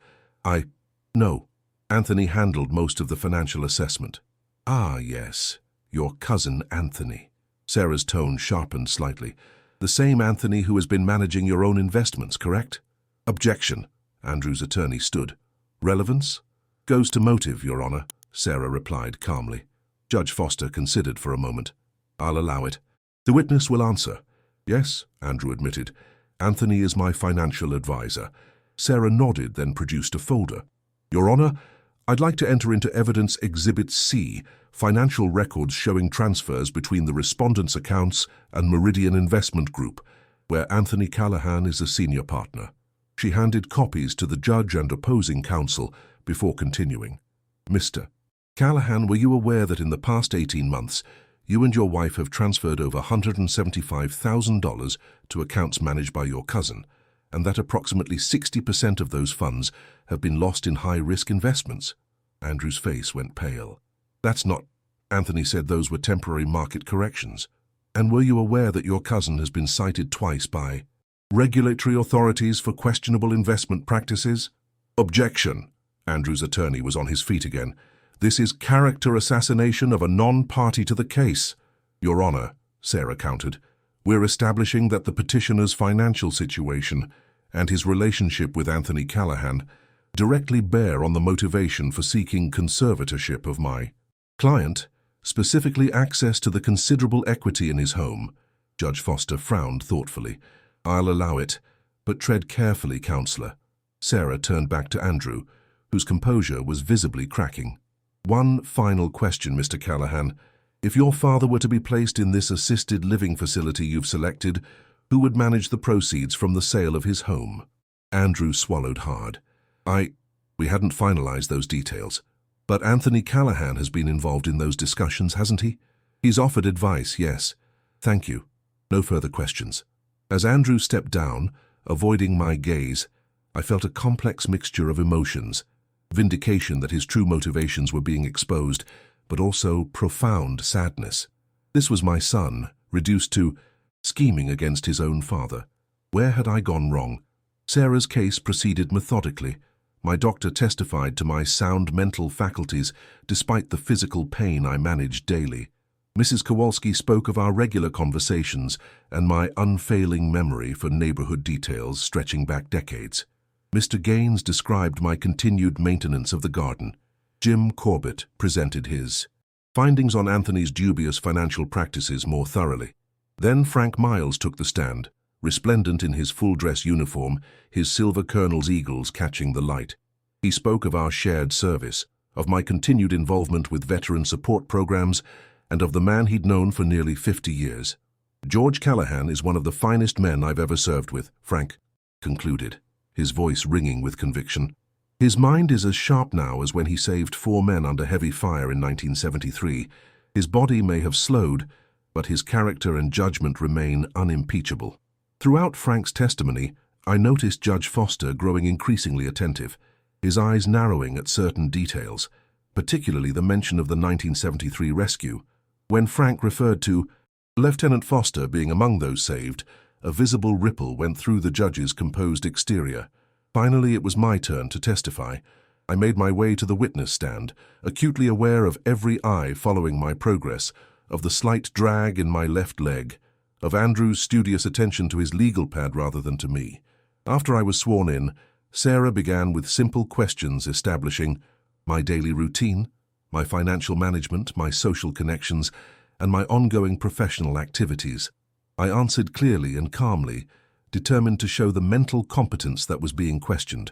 No. Anthony handled most of the financial assessment." "Ah, yes. Your cousin Anthony." Sarah's tone sharpened slightly. "The same Anthony who has been managing your own investments, correct?" "Objection." Andrew's attorney stood. "Relevance?" "Goes to motive, Your Honor," Sarah replied calmly. Judge Foster considered for a moment. "I'll allow it. The witness will answer." "Yes," Andrew admitted. "Anthony is my financial advisor." Sarah nodded, then produced a folder. "Your Honor, I'd like to enter into evidence Exhibit C, financial records showing transfers between the respondent's accounts and Meridian Investment Group, where Anthony Callahan is a senior partner." She handed copies to the judge and opposing counsel before continuing. "Mr. Callahan, were you aware that in the past 18 months, you and your wife have transferred over $175,000 to accounts managed by your cousin, and that approximately 60% of those funds have been lost in high-risk investments?" Andrew's face went pale. "That's not—" Anthony said those were temporary market corrections. "And were you aware that your cousin has been cited twice by regulatory authorities for questionable investment practices?" "Objection." Andrew's attorney was on his feet again. "This is character assassination of a non-party to the case." "Your Honor," Sarah countered, "we're establishing that the petitioner's financial situation and his relationship with Anthony Callahan directly bear on the motivation for seeking conservatorship of my client, specifically access to the considerable equity in his home." Judge Foster frowned thoughtfully. "I'll allow it, but tread carefully, Counselor." Sarah turned back to Andrew, whose composure was visibly cracking. "One final question, Mr. Callahan. If your father were to be placed in this assisted living facility you've selected, who would manage the proceeds from the sale of his home?" Andrew swallowed hard. We hadn't finalized those details. But Anthony Callahan has been involved in those discussions, hasn't he? He's offered advice, yes. Thank you. No further questions. As Andrew stepped down, avoiding my gaze, I felt a complex mixture of emotions. Vindication that his true motivations were being exposed, but also profound sadness. This was my son, reduced to scheming against his own father. Where had I gone wrong? Sarah's case proceeded methodically. My doctor testified to my sound mental faculties despite the physical pain I managed daily. Mrs. Kowalski spoke of our regular conversations and my unfailing memory for neighborhood details stretching back decades. Mr. Gaines described my continued maintenance of the garden. Jim Corbett presented his findings on Anthony's dubious financial practices more thoroughly. Then Frank Miles took the stand, resplendent in his full-dress uniform, his silver colonel's eagles catching the light. He spoke of our shared service, of my continued involvement with veteran support programs, and of the man he'd known for nearly 50 years. "George Callahan is one of the finest men I've ever served with," Frank concluded, his voice ringing with conviction. "His mind is as sharp now as when he saved 4 men under heavy fire in 1973. His body may have slowed, but his character and judgment remain unimpeachable." Throughout Frank's testimony, I noticed Judge Foster growing increasingly attentive, his eyes narrowing at certain details, particularly the mention of the 1973 rescue. When Frank referred to Lieutenant Foster being among those saved, a visible ripple went through the judge's composed exterior. Finally, it was my turn to testify. I made my way to the witness stand, acutely aware of every eye following my progress, of the slight drag in my left leg, of Andrew's studious attention to his legal pad rather than to me. After I was sworn in, Sarah began with simple questions establishing my daily routine, my financial management, my social connections, and my ongoing professional activities. I answered clearly and calmly, determined to show the mental competence that was being questioned.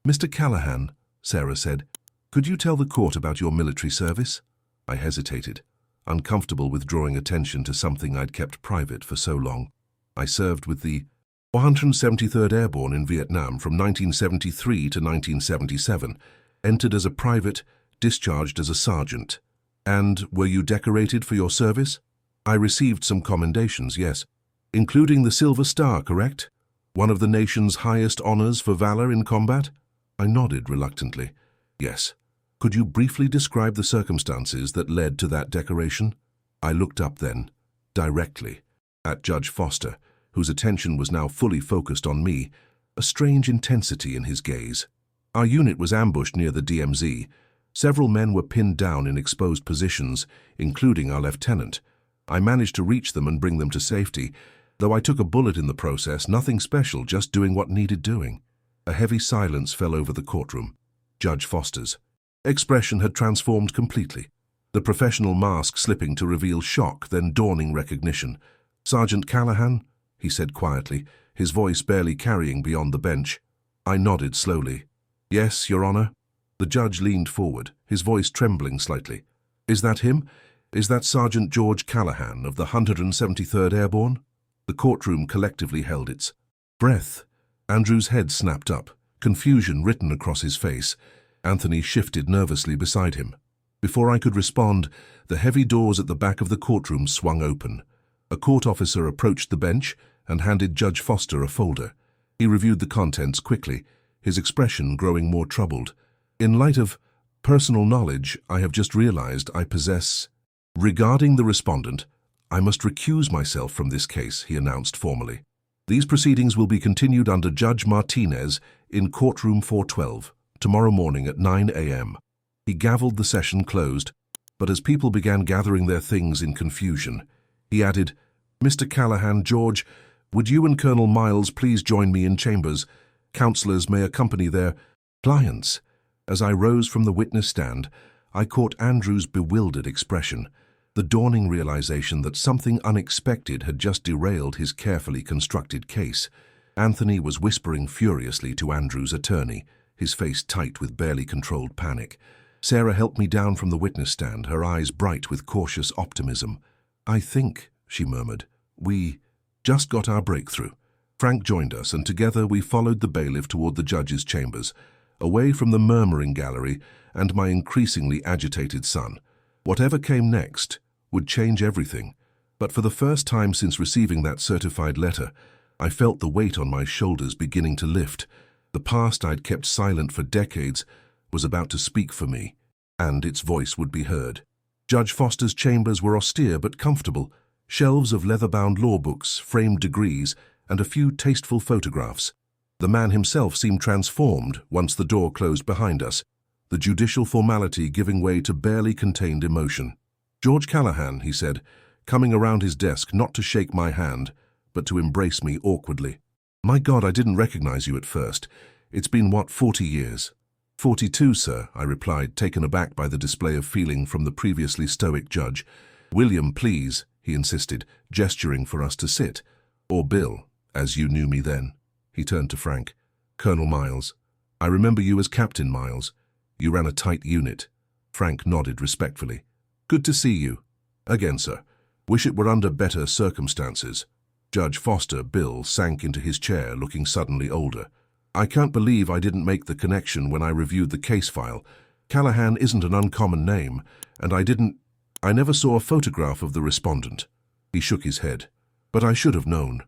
"Mr. Callahan," Sarah said, "could you tell the court about your military service?" I hesitated, uncomfortable with drawing attention to something I'd kept private for so long. "I served with the 173rd Airborne in Vietnam from 1973 to 1977, entered as a private, discharged as a sergeant." "And were you decorated for your service?" "I received some commendations, yes. Including the Silver Star, correct? One of the nation's highest honors for valor in combat?" I nodded reluctantly. "Yes. Could you briefly describe the circumstances that led to that decoration?" I looked up then, directly, at Judge Foster, whose attention was now fully focused on me, a strange intensity in his gaze. "Our unit was ambushed near the DMZ. Several men were pinned down in exposed positions, including our lieutenant. I managed to reach them and bring them to safety, though I took a bullet in the process, nothing special, just doing what needed doing." A heavy silence fell over the courtroom. Judge Foster's expression had transformed completely, the professional mask slipping to reveal shock, then dawning recognition. "Sergeant Callahan?" he said quietly, his voice barely carrying beyond the bench. I nodded slowly. "Yes, Your Honor." The judge leaned forward, his voice trembling slightly. "Is that him? Is that Sergeant George Callahan of the 173rd Airborne?" The courtroom collectively held its breath. Andrew's head snapped up, confusion written across his face. Anthony shifted nervously beside him. Before I could respond, the heavy doors at the back of the courtroom swung open. A court officer approached the bench and handed Judge Foster a folder. He reviewed the contents quickly, his expression growing more troubled. "In light of personal knowledge I have just realized I possess regarding the respondent, I must recuse myself from this case," he announced formally. "These proceedings will be continued under Judge Martinez in courtroom 412, tomorrow morning at 9 a.m. He gavelled the session closed, but as people began gathering their things in confusion, he added, "Mr. Callahan, George, would you and Colonel Miles please join me in chambers? Counselors may accompany their clients." As I rose from the witness stand, I caught Andrew's bewildered expression, the dawning realization that something unexpected had just derailed his carefully constructed case. Anthony was whispering furiously to Andrew's attorney, his face tight with barely controlled panic. Sarah helped me down from the witness stand, her eyes bright with cautious optimism. "I think," she murmured, "we just got our breakthrough." Frank joined us, and together we followed the bailiff toward the judge's chambers, away from the murmuring gallery and my increasingly agitated son. Whatever came next would change everything, but for the first time since receiving that certified letter, I felt the weight on my shoulders beginning to lift. The past I'd kept silent for decades was about to speak for me, and its voice would be heard. Judge Foster's chambers were austere but comfortable, shelves of leather-bound law books, framed degrees, and a few tasteful photographs. The man himself seemed transformed once the door closed behind us, the judicial formality giving way to barely contained emotion. "George Callahan," he said, coming around his desk not to shake my hand, but to embrace me awkwardly. "My God, I didn't recognize you at first. It's been, 40 years? 42, sir," I replied, taken aback by the display of feeling from the previously stoic judge. "William, please," he insisted, gesturing for us to sit. "Or Bill, as you knew me then." He turned to Frank. "Colonel Miles. I remember you as Captain Miles. You ran a tight unit." Frank nodded respectfully. "Good to see you." "Again, sir. Wish it were under better circumstances." Judge Foster, Bill, sank into his chair, looking suddenly older. "I can't believe I didn't make the connection when I reviewed the case file. Callahan isn't an uncommon name, and I never saw a photograph of the respondent." He shook his head. "But I should have known.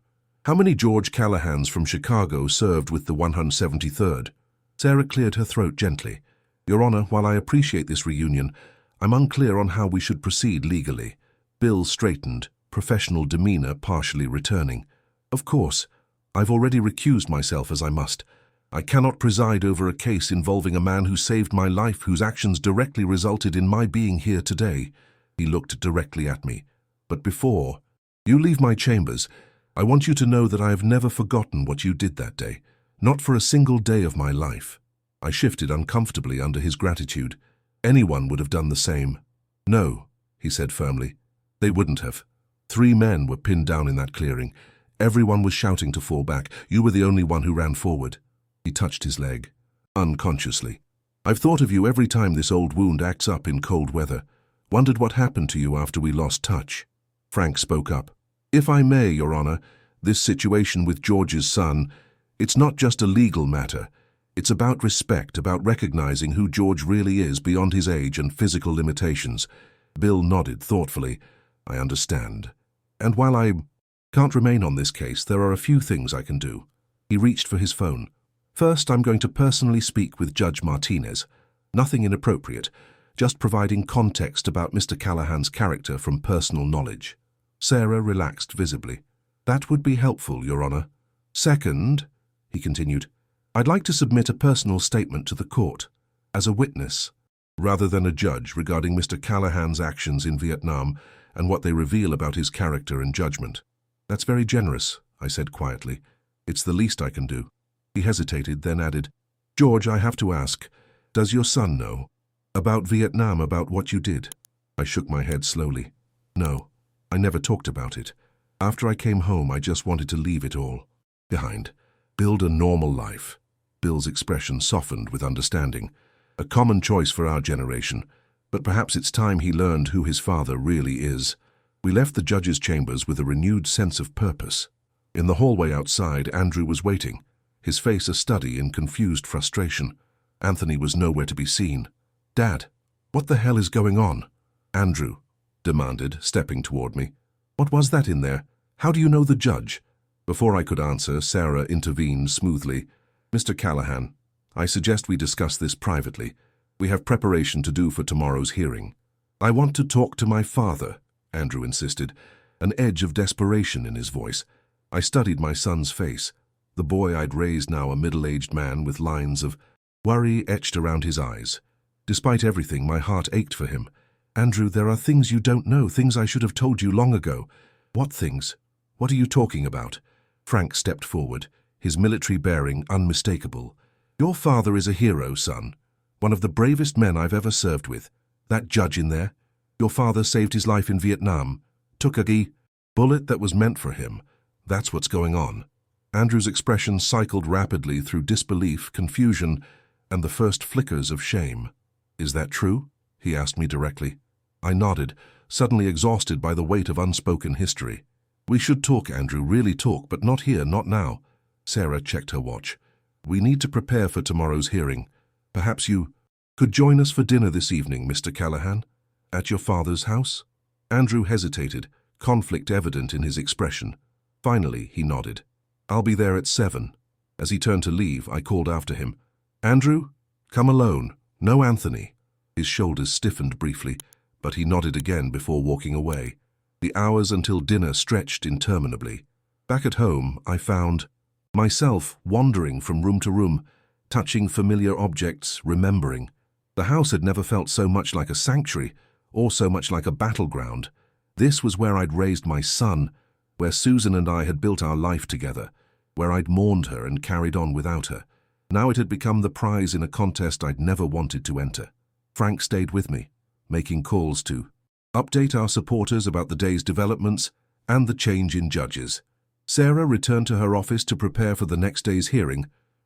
How many George Callahans from Chicago served with the 173rd? Sarah cleared her throat gently. "Your Honor, while I appreciate this reunion, I'm unclear on how we should proceed legally." Bill straightened, professional demeanor partially returning. "Of course, I've already recused myself as I must. I cannot preside over a case involving a man who saved my life, whose actions directly resulted in my being here today." He looked directly at me. "But before you leave my chambers, I want you to know that I have never forgotten what you did that day. Not for a single day of my life." I shifted uncomfortably under his gratitude. "Anyone would have done the same." "No," he said firmly. "They wouldn't have. 3 men were pinned down in that clearing. Everyone was shouting to fall back. You were the only one who ran forward." He touched his leg, unconsciously. "I've thought of you every time this old wound acts up in cold weather. Wondered what happened to you after we lost touch." Frank spoke up. "If I may, Your Honor, this situation with George's son, it's not just a legal matter. It's about respect, about recognizing who George really is beyond his age and physical limitations." Bill nodded thoughtfully. "I understand. And while I can't remain on this case, there are a few things I can do." He reached for his phone. "First, I'm going to personally speak with Judge Martinez. Nothing inappropriate, just providing context about Mr. Callahan's character from personal knowledge." Sarah relaxed visibly. "That would be helpful, Your Honor." "Second," he continued, "I'd like to submit a personal statement to the court, as a witness, rather than a judge, regarding Mr. Callahan's actions in Vietnam and what they reveal about his character and judgment." "That's very generous," I said quietly. "It's the least I can do." He hesitated, then added, "George, I have to ask, does your son know about Vietnam, about what you did?" I shook my head slowly. "No, I never talked about it. After I came home, I just wanted to leave it all behind. Build a normal life." Bill's expression softened with understanding. "A common choice for our generation, but perhaps it's time he learned who his father really is." We left the judge's chambers with a renewed sense of purpose. In the hallway outside, Andrew was waiting, his face a study in confused frustration. Anthony was nowhere to be seen. "Dad, what the hell is going on?" Andrew demanded, stepping toward me. "What was that in there? How do you know the judge?" Before I could answer, Sarah intervened smoothly. "Mr. Callahan, I suggest we discuss this privately. We have preparation to do for tomorrow's hearing." "I want to talk to my father," Andrew insisted, an edge of desperation in his voice. I studied my son's face, the boy I'd raised, now a middle-aged man with lines of worry etched around his eyes. Despite everything, my heart ached for him. "Andrew, there are things you don't know, things I should have told you long ago." "What things? What are you talking about?" Frank stepped forward, his military bearing unmistakable. "Your father is a hero, son. One of the bravest men I've ever served with. That judge in there? Your father saved his life in Vietnam. Took a bullet that was meant for him. That's what's going on." Andrew's expression cycled rapidly through disbelief, confusion, and the first flickers of shame. "Is that true?" he asked me directly. I nodded, suddenly exhausted by the weight of unspoken history. "We should talk, Andrew, really talk, but not here, not now." Sarah checked her watch. "We need to prepare for tomorrow's hearing. Perhaps you could join us for dinner this evening, Mr. Callahan? At your father's house?" Andrew hesitated, conflict evident in his expression. Finally, he nodded. "I'll be there at 7. As he turned to leave, I called after him. "Andrew, come alone. No Anthony." His shoulders stiffened briefly, but he nodded again before walking away. The hours until dinner stretched interminably. Back at home, I found myself wandering from room to room, touching familiar objects, remembering. The house had never felt so much like a sanctuary, or so much like a battleground. This was where I'd raised my son, where Susan and I had built our life together, where I'd mourned her and carried on without her. Now it had become the prize in a contest I'd never wanted to enter. Frank stayed with me, making calls to update our supporters about the day's developments and the change in judges. Sarah returned to her office to prepare for the next day's hearing,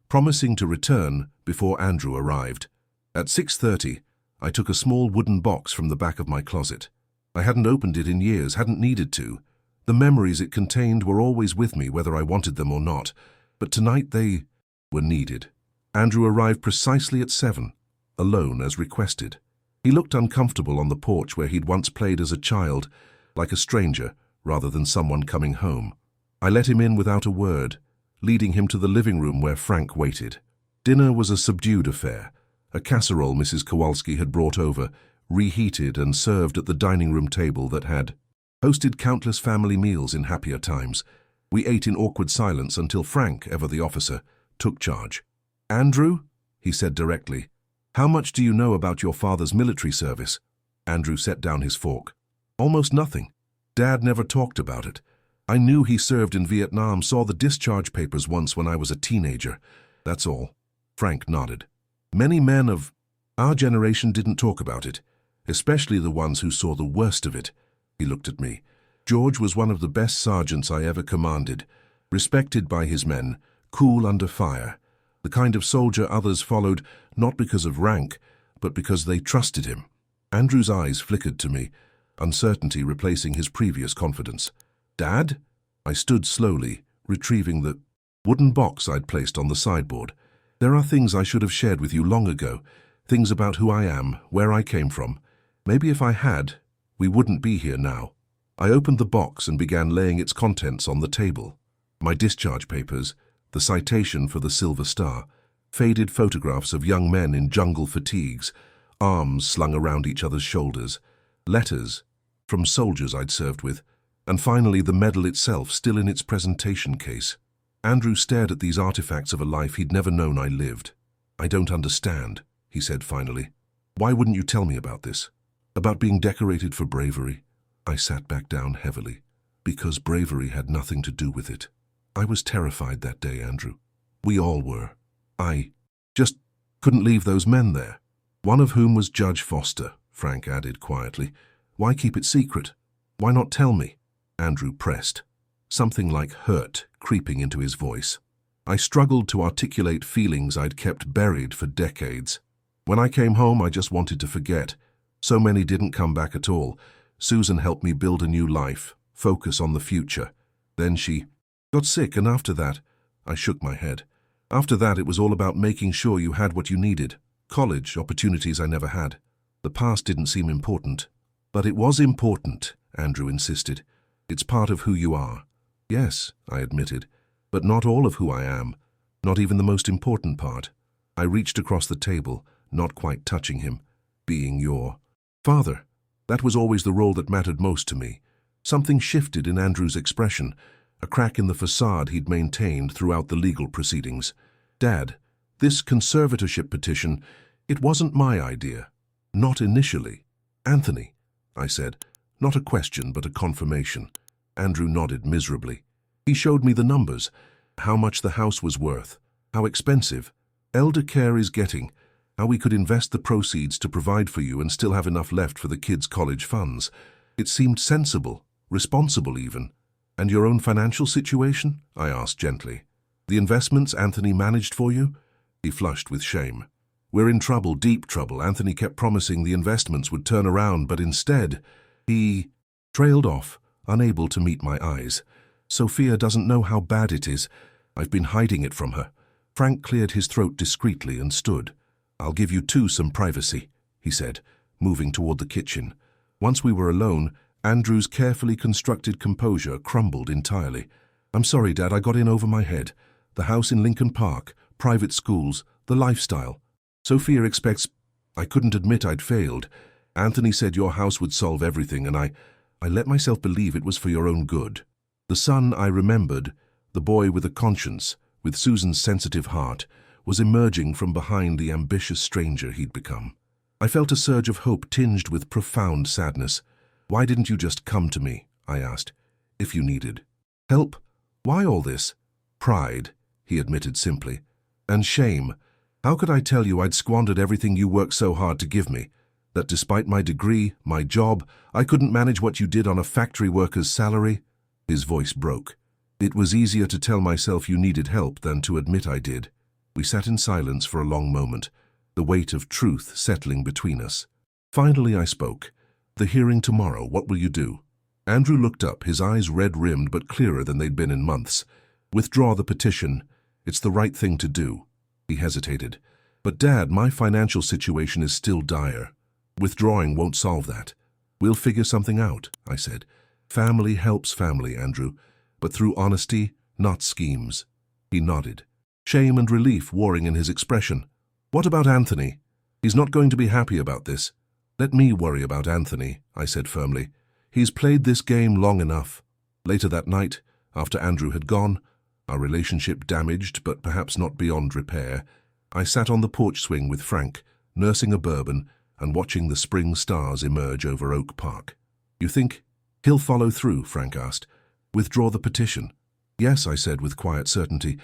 promising to return before Andrew arrived. At 6:30, I took a small wooden box from the back of my closet. I hadn't opened it in years, hadn't needed to. The memories it contained were always with me, whether I wanted them or not, but tonight they were needed. Andrew arrived precisely at 7, alone as requested. He looked uncomfortable on the porch where he'd once played as a child, like a stranger rather than someone coming home. I let him in without a word, leading him to the living room where Frank waited. Dinner was a subdued affair. A casserole Mrs. Kowalski had brought over, reheated and served at the dining room table that had hosted countless family meals in happier times. We ate in awkward silence until Frank, ever the officer, took charge. "Andrew," he said directly, "how much do you know about your father's military service?" Andrew set down his fork. "Almost nothing. Dad never talked about it. I knew he served in Vietnam, saw the discharge papers once when I was a teenager. That's all." Frank nodded. "Many men of our generation didn't talk about it, especially the ones who saw the worst of it." He looked at me. "George was one of the best sergeants I ever commanded, respected by his men, cool under fire, the kind of soldier others followed not because of rank, but because they trusted him." Andrew's eyes flickered to me, uncertainty replacing his previous confidence. "Dad?" I stood slowly, retrieving the wooden box I'd placed on the sideboard. "There are things I should have shared with you long ago, things about who I am, where I came from. Maybe if I had, we wouldn't be here now." I opened the box and began laying its contents on the table. My discharge papers, the citation for the Silver Star, faded photographs of young men in jungle fatigues, arms slung around each other's shoulders, letters from soldiers I'd served with, and finally the medal itself still in its presentation case. Andrew stared at these artifacts of a life he'd never known I lived. "I don't understand," he said finally. "Why wouldn't you tell me about this? About being decorated for bravery?" I sat back down heavily. "Because bravery had nothing to do with it. I was terrified that day, Andrew. We all were. I just couldn't leave those men there." "One of whom was Judge Foster," Frank added quietly. "Why keep it secret? Why not tell me?" Andrew pressed, something like hurt creeping into his voice. I struggled to articulate feelings I'd kept buried for decades. When I came home, I just wanted to forget. So many didn't come back at all. Susan helped me build a new life, focus on the future. Then she got sick, and after that, I shook my head. After that, it was all about making sure you had what you needed. College, opportunities I never had. The past didn't seem important. "But it was important," Andrew insisted. "It's part of who you are." "Yes," I admitted, "but not all of who I am, not even the most important part." I reached across the table, not quite touching him. "Being your father. That was always the role that mattered most to me." Something shifted in Andrew's expression, a crack in the facade he'd maintained throughout the legal proceedings. "Dad, this conservatorship petition, it wasn't my idea. Not initially." "Anthony," I said, not a question but a confirmation. Andrew nodded miserably. He showed me the numbers, how much the house was worth, how expensive elder care is getting, how we could invest the proceeds to provide for you and still have enough left for the kids' college funds. It seemed sensible, responsible even. "And your own financial situation?" I asked gently. "The investments Anthony managed for you?" He flushed with shame. We're in trouble, deep trouble. Anthony kept promising the investments would turn around, but instead, he trailed off, unable to meet my eyes. Sophia doesn't know how bad it is. I've been hiding it from her. Frank cleared his throat discreetly and stood. I'll give you two some privacy, he said, moving toward the kitchen. Once we were alone, Andrew's carefully constructed composure crumbled entirely. I'm sorry, Dad, I got in over my head. The house in Lincoln Park, private schools, the lifestyle. Sophia expects... I couldn't admit I'd failed. Anthony said your house would solve everything, and I let myself believe it was for your own good. The son I remembered, the boy with a conscience, with Susan's sensitive heart, was emerging from behind the ambitious stranger he'd become. I felt a surge of hope tinged with profound sadness. Why didn't you just come to me? I asked. If you needed help? Why all this? Pride, he admitted simply. And shame. How could I tell you I'd squandered everything you worked so hard to give me? That despite my degree, my job, I couldn't manage what you did on a factory worker's salary? His voice broke. It was easier to tell myself you needed help than to admit I did. We sat in silence for a long moment, the weight of truth settling between us. Finally I spoke. The hearing tomorrow, what will you do? Andrew looked up, his eyes red-rimmed but clearer than they'd been in months. Withdraw the petition. It's the right thing to do. He hesitated. But Dad, my financial situation is still dire. Withdrawing won't solve that. We'll figure something out, I said. Family helps family, Andrew, but through honesty, not schemes. He nodded. Shame and relief warring in his expression. What about Anthony? He's not going to be happy about this. Let me worry about Anthony, I said firmly. He's played this game long enough. Later that night, after Andrew had gone, our relationship damaged but perhaps not beyond repair, I sat on the porch swing with Frank, nursing a bourbon and watching the spring stars emerge over Oak Park. You think he'll follow through? Frank asked. Withdraw the petition? Yes, I said with quiet certainty.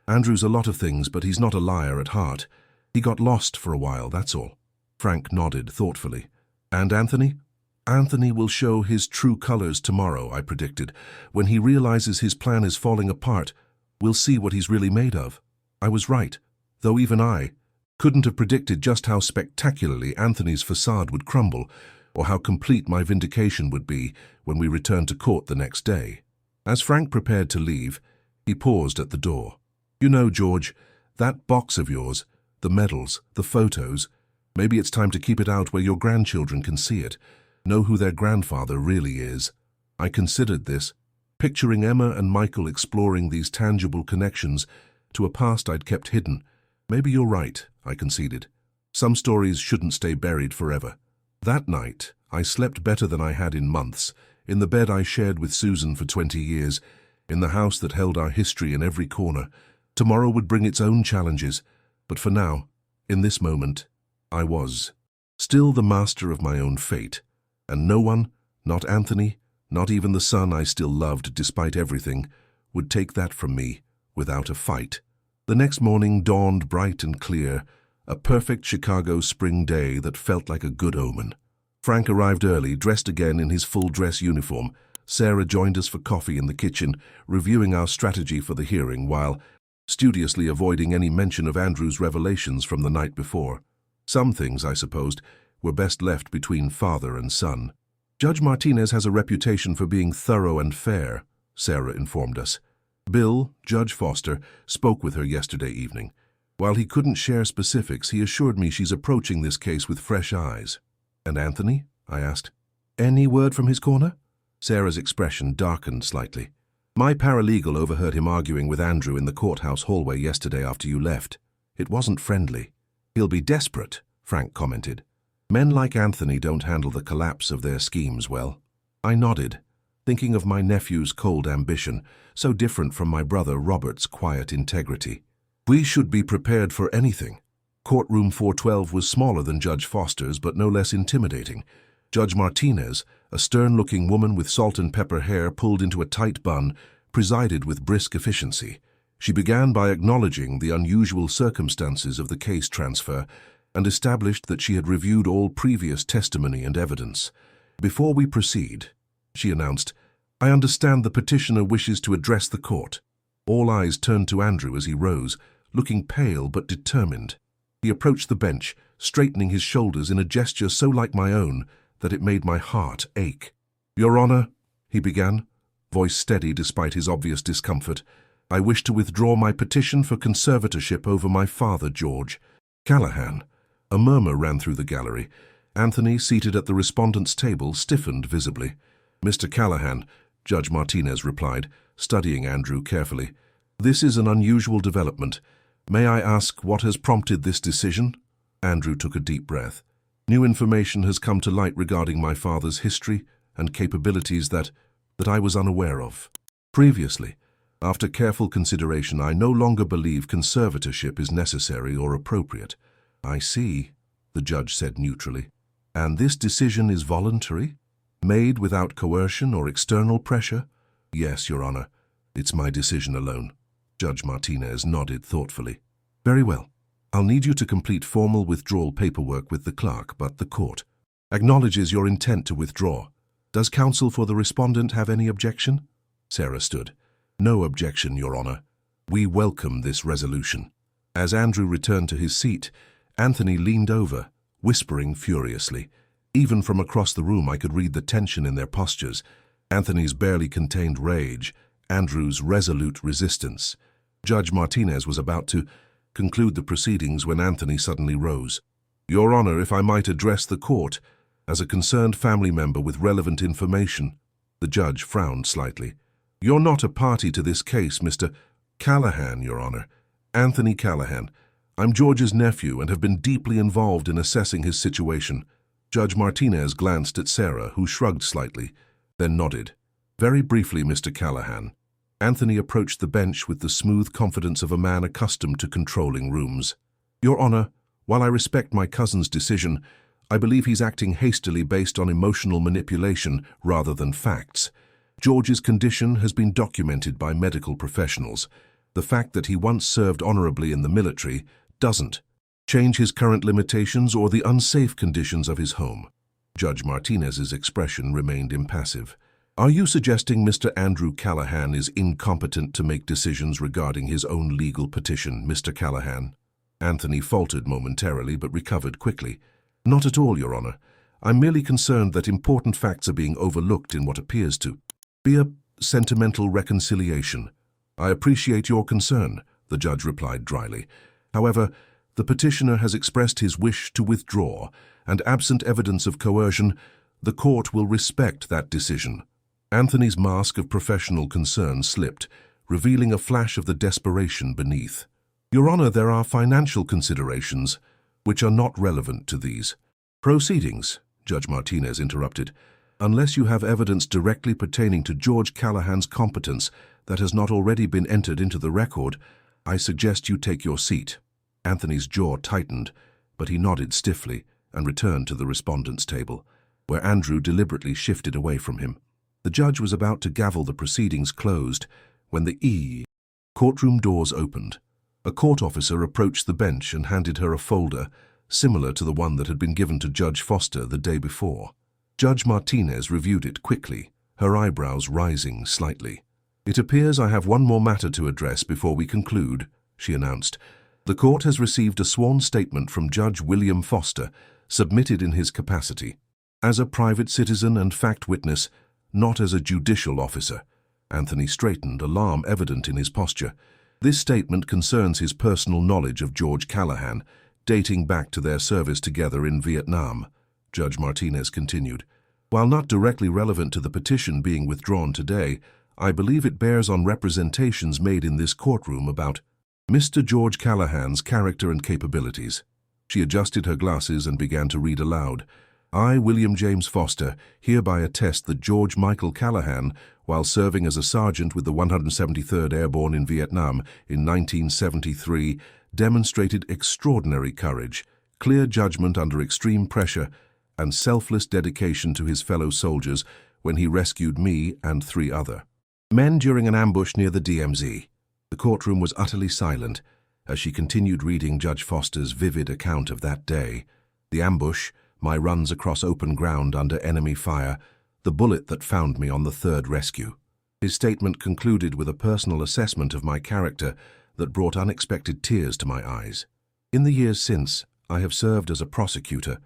Andrew's a lot of things, but he's not a liar at heart. He got lost for a while, that's all. Frank nodded thoughtfully. And Anthony? Anthony will show his true colors tomorrow, I predicted. When he realizes his plan is falling apart, we'll see what he's really made of. I was right, though even I couldn't have predicted just how spectacularly Anthony's facade would crumble, or how complete my vindication would be when we returned to court the next day. As Frank prepared to leave, he paused at the door. You know, George, that box of yours, the medals, the photos, maybe it's time to keep it out where your grandchildren can see it, know who their grandfather really is. I considered this, picturing Emma and Michael exploring these tangible connections to a past I'd kept hidden. Maybe you're right, I conceded. Some stories shouldn't stay buried forever. That night, I slept better than I had in months, in the bed I shared with Susan for 20 years, in the house that held our history in every corner. Tomorrow would bring its own challenges, but for now, in this moment, I was still the master of my own fate, and no one, not Anthony, not even the son I still loved despite everything, would take that from me without a fight. The next morning dawned bright and clear, a perfect Chicago spring day that felt like a good omen. Frank arrived early, dressed again in his full-dress uniform. Sarah joined us for coffee in the kitchen, reviewing our strategy for the hearing while studiously avoiding any mention of Andrew's revelations from the night before. Some things, I supposed, were best left between father and son. Judge Martinez has a reputation for being thorough and fair, Sarah informed us. Bill, Judge Foster, spoke with her yesterday evening. While he couldn't share specifics, he assured me she's approaching this case with fresh eyes. And Anthony? I asked. Any word from his corner? Sarah's expression darkened slightly. My paralegal overheard him arguing with Andrew in the courthouse hallway yesterday after you left. It wasn't friendly. He'll be desperate, Frank commented. Men like Anthony don't handle the collapse of their schemes well. I nodded, thinking of my nephew's cold ambition, so different from my brother Robert's quiet integrity. We should be prepared for anything. Courtroom 412 was smaller than Judge Foster's, but no less intimidating. Judge Martinez, a stern-looking woman with salt-and-pepper hair pulled into a tight bun, presided with brisk efficiency. She began by acknowledging the unusual circumstances of the case transfer and established that she had reviewed all previous testimony and evidence. Before we proceed, she announced, I understand the petitioner wishes to address the court. All eyes turned to Andrew as he rose, looking pale but determined. He approached the bench, straightening his shoulders in a gesture so like my own that it made my heart ache. "Your Honor," he began, voice steady despite his obvious discomfort, "I wish to withdraw my petition for conservatorship over my father, George Callahan." A murmur ran through the gallery. Anthony, seated at the respondent's table, stiffened visibly. "Mr. Callahan," Judge Martinez replied, studying Andrew carefully, "this is an unusual development. May I ask what has prompted this decision?" Andrew took a deep breath. "New information has come to light regarding my father's history and capabilities that I was unaware of. Previously, after careful consideration, I no longer believe conservatorship is necessary or appropriate." "I see," the judge said neutrally. "And this decision is voluntary? Made without coercion or external pressure?" "Yes, Your Honor. It's my decision alone." Judge Martinez nodded thoughtfully. "Very well. I'll need you to complete formal withdrawal paperwork with the clerk, but the court acknowledges your intent to withdraw. Does counsel for the respondent have any objection?" Sarah stood. "No objection, Your Honor. We welcome this resolution." As Andrew returned to his seat, Anthony leaned over, whispering furiously. Even from across the room I could read the tension in their postures. Anthony's barely contained rage, Andrew's resolute resistance. Judge Martinez was about to conclude the proceedings when Anthony suddenly rose. "Your Honor, if I might address the court, as a concerned family member with relevant information." The judge frowned slightly. "You're not a party to this case, Mr. Callahan, Your Honor. Anthony Callahan. I'm George's nephew and have been deeply involved in assessing his situation." Judge Martinez glanced at Sarah, who shrugged slightly, then nodded. "Very briefly, Mr. Callahan." Anthony approached the bench with the smooth confidence of a man accustomed to controlling rooms. "Your Honor, while I respect my cousin's decision, I believe he's acting hastily based on emotional manipulation rather than facts. George's condition has been documented by medical professionals. The fact that he once served honorably in the military doesn't change his current limitations or the unsafe conditions of his home." Judge Martinez's expression remained impassive. "Are you suggesting Mr. Andrew Callahan is incompetent to make decisions regarding his own legal petition, Mr. Callahan?" Anthony faltered momentarily but recovered quickly. "Not at all, Your Honor. I'm merely concerned that important facts are being overlooked in what appears to be a sentimental reconciliation." "I appreciate your concern," the judge replied dryly. "However, the petitioner has expressed his wish to withdraw, and absent evidence of coercion, the court will respect that decision." Anthony's mask of professional concern slipped, revealing a flash of the desperation beneath. "Your Honor, there are financial considerations which are not relevant to these proceedings," Judge Martinez interrupted. "Unless you have evidence directly pertaining to George Callahan's competence that has not already been entered into the record, I suggest you take your seat." Anthony's jaw tightened, but he nodded stiffly and returned to the respondent's table, where Andrew deliberately shifted away from him. The judge was about to gavel the proceedings closed when the courtroom doors opened. A court officer approached the bench and handed her a folder similar to the one that had been given to Judge Foster the day before. Judge Martinez reviewed it quickly, her eyebrows rising slightly. "It appears I have one more matter to address before we conclude," she announced. "The court has received a sworn statement from Judge William Foster, submitted in his capacity as a private citizen and fact witness, not as a judicial officer." Anthony straightened, alarm evident in his posture. "This statement concerns his personal knowledge of George Callahan, dating back to their service together in Vietnam," Judge Martinez continued. "While not directly relevant to the petition being withdrawn today, I believe it bears on representations made in this courtroom about Mr. George Callahan's character and capabilities." She adjusted her glasses and began to read aloud. "I, William James Foster, hereby attest that George Michael Callahan, while serving as a sergeant with the 173rd Airborne in Vietnam in 1973, demonstrated extraordinary courage, clear judgment under extreme pressure, and selfless dedication to his fellow soldiers when he rescued me and 3 other men during an ambush near the DMZ." The courtroom was utterly silent as she continued reading Judge Foster's vivid account of that day. The ambush, my runs across open ground under enemy fire, the bullet that found me on the 3rd rescue. His statement concluded with a personal assessment of my character that brought unexpected tears to my eyes. In the years since, I have served as a prosecutor,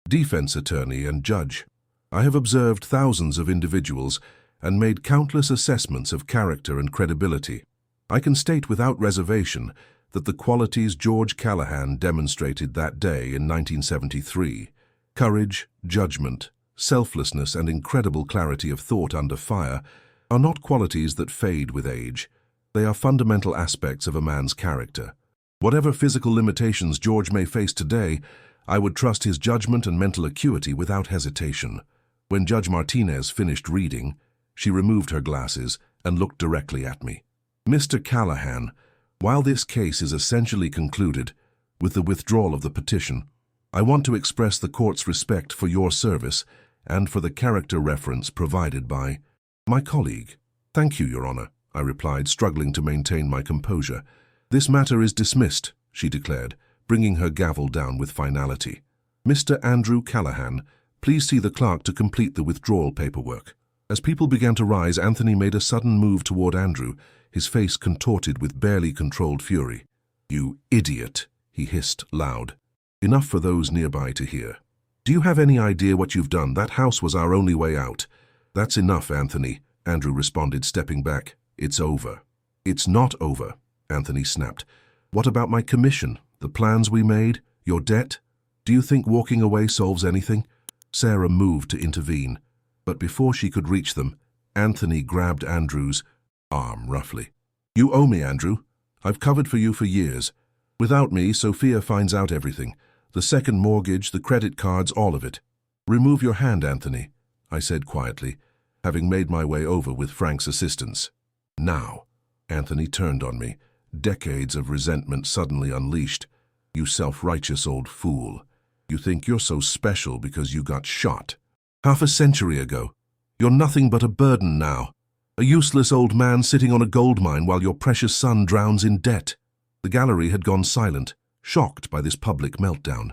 defense attorney, and judge. I have observed thousands of individuals and made countless assessments of character and credibility. I can state without reservation that the qualities George Callahan demonstrated that day in 1973, courage, judgment, selflessness, and incredible clarity of thought under fire, are not qualities that fade with age. They are fundamental aspects of a man's character. Whatever physical limitations George may face today, I would trust his judgment and mental acuity without hesitation. When Judge Martinez finished reading, she removed her glasses and looked directly at me. Mr. Callahan, while this case is essentially concluded with the withdrawal of the petition, I want to express the court's respect for your service and for the character reference provided by my colleague. Thank you, Your Honor, I replied, struggling to maintain my composure. This matter is dismissed, she declared, bringing her gavel down with finality. Mr. Andrew Callahan, please see the clerk to complete the withdrawal paperwork. As people began to rise, Anthony made a sudden move toward Andrew, his face contorted with barely controlled fury. "You idiot," he hissed loud. Enough for those nearby to hear. "Do you have any idea what you've done? That house was our only way out." "That's enough, Anthony," Andrew responded, stepping back. "It's over." "It's not over," Anthony snapped. "What about my commission, the plans we made, your debt? Do you think walking away solves anything?" Sarah moved to intervene, but before she could reach them, Anthony grabbed Andrew's arm roughly. "You owe me, Andrew. I've covered for you for years. Without me, Sophia finds out everything. The second mortgage, the credit cards, all of it." "Remove your hand, Anthony," I said quietly, having made my way over with Frank's assistance. "Now." Anthony turned on me, decades of resentment suddenly unleashed. "You self-righteous old fool. You think you're so special because you got shot. Half a century ago. You're nothing but a burden now. A useless old man sitting on a gold mine while your precious son drowns in debt." The gallery had gone silent, shocked by this public meltdown.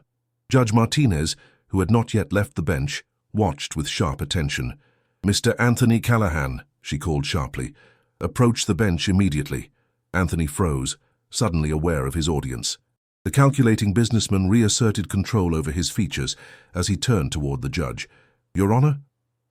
Judge Martinez, who had not yet left the bench, watched with sharp attention. "Mr. Anthony Callahan," she called sharply, "approach the bench immediately." Anthony froze, suddenly aware of his audience. The calculating businessman reasserted control over his features as he turned toward the judge. "Your Honor,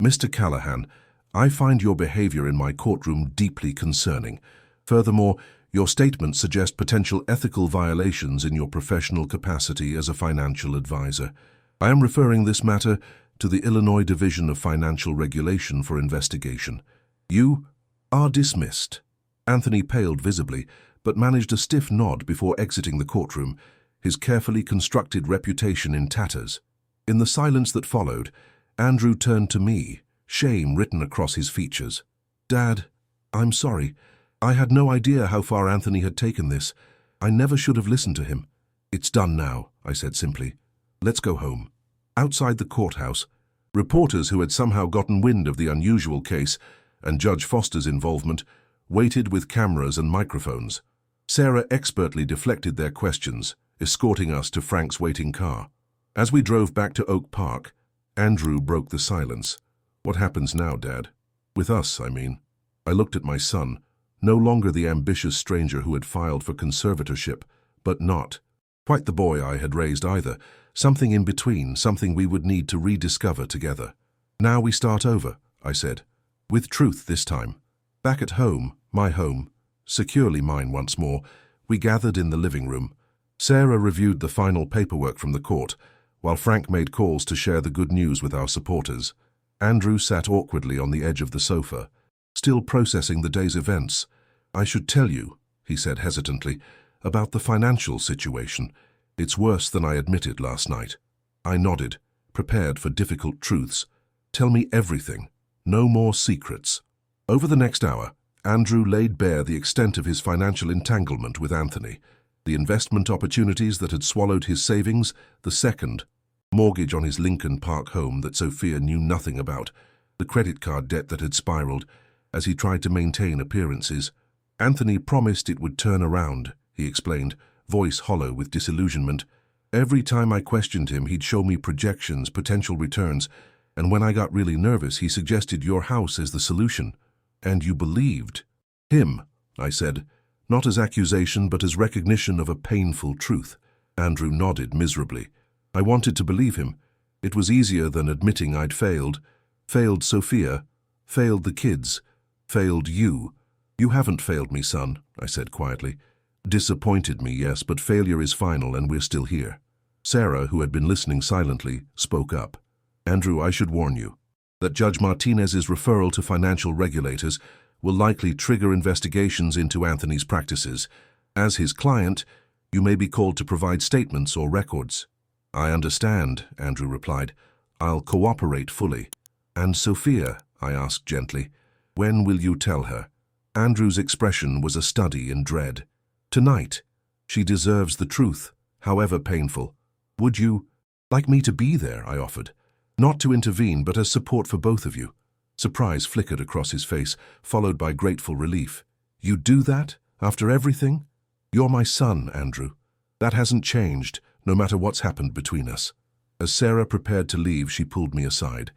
Mr. Callahan, I find your behavior in my courtroom deeply concerning. Furthermore, your statements suggest potential ethical violations in your professional capacity as a financial advisor. I am referring this matter to the Illinois Division of Financial Regulation for investigation. You are dismissed." Anthony paled visibly, but managed a stiff nod before exiting the courtroom, his carefully constructed reputation in tatters. In the silence that followed, Andrew turned to me, shame written across his features. "Dad, I'm sorry. I had no idea how far Anthony had taken this. I never should have listened to him." "It's done now," I said simply. "Let's go home." Outside the courthouse, reporters who had somehow gotten wind of the unusual case and Judge Foster's involvement waited with cameras and microphones. Sarah expertly deflected their questions, escorting us to Frank's waiting car. As we drove back to Oak Park, Andrew broke the silence. "What happens now, Dad? With us, I mean." I looked at my son, no longer the ambitious stranger who had filed for conservatorship, but not quite the boy I had raised either, something in between, something we would need to rediscover together. "Now we start over," I said, with truth this time. Back at home, my home, securely mine once more, we gathered in the living room. Sarah reviewed the final paperwork from the court, while Frank made calls to share the good news with our supporters. Andrew sat awkwardly on the edge of the sofa, still processing the day's events. "I should tell you," he said hesitantly, "about the financial situation. It's worse than I admitted last night." I nodded, prepared for difficult truths. "Tell me everything. No more secrets." Over the next hour, Andrew laid bare the extent of his financial entanglement with Anthony, the investment opportunities that had swallowed his savings, the second mortgage on his Lincoln Park home that Sophia knew nothing about, the credit card debt that had spiraled as he tried to maintain appearances. "Anthony promised it would turn around," he explained, voice hollow with disillusionment. "Every time I questioned him, he'd show me projections, potential returns, and when I got really nervous, he suggested your house as the solution. And you believed." "Him," I said, not as accusation but as recognition of a painful truth. Andrew nodded miserably. I wanted to believe him. It was easier than admitting I'd failed. Failed Sophia, failed the kids, failed you. You haven't failed me, son, I said quietly. Disappointed me, yes, but failure is final and we're still here. Sarah, who had been listening silently, spoke up. Andrew, I should warn you that Judge Martinez's referral to financial regulators will likely trigger investigations into Anthony's practices. As his client, you may be called to provide statements or records. I understand, Andrew replied. I'll cooperate fully. And Sophia, I asked gently, when will you tell her? Andrew's expression was a study in dread. Tonight. She deserves the truth, however painful. Would you like me to be there? I offered. Not to intervene, but as support for both of you. Surprise flickered across his face, followed by grateful relief. You'd do that? After everything? You're my son, Andrew. That hasn't changed, no matter what's happened between us. As Sarah prepared to leave, she pulled me aside.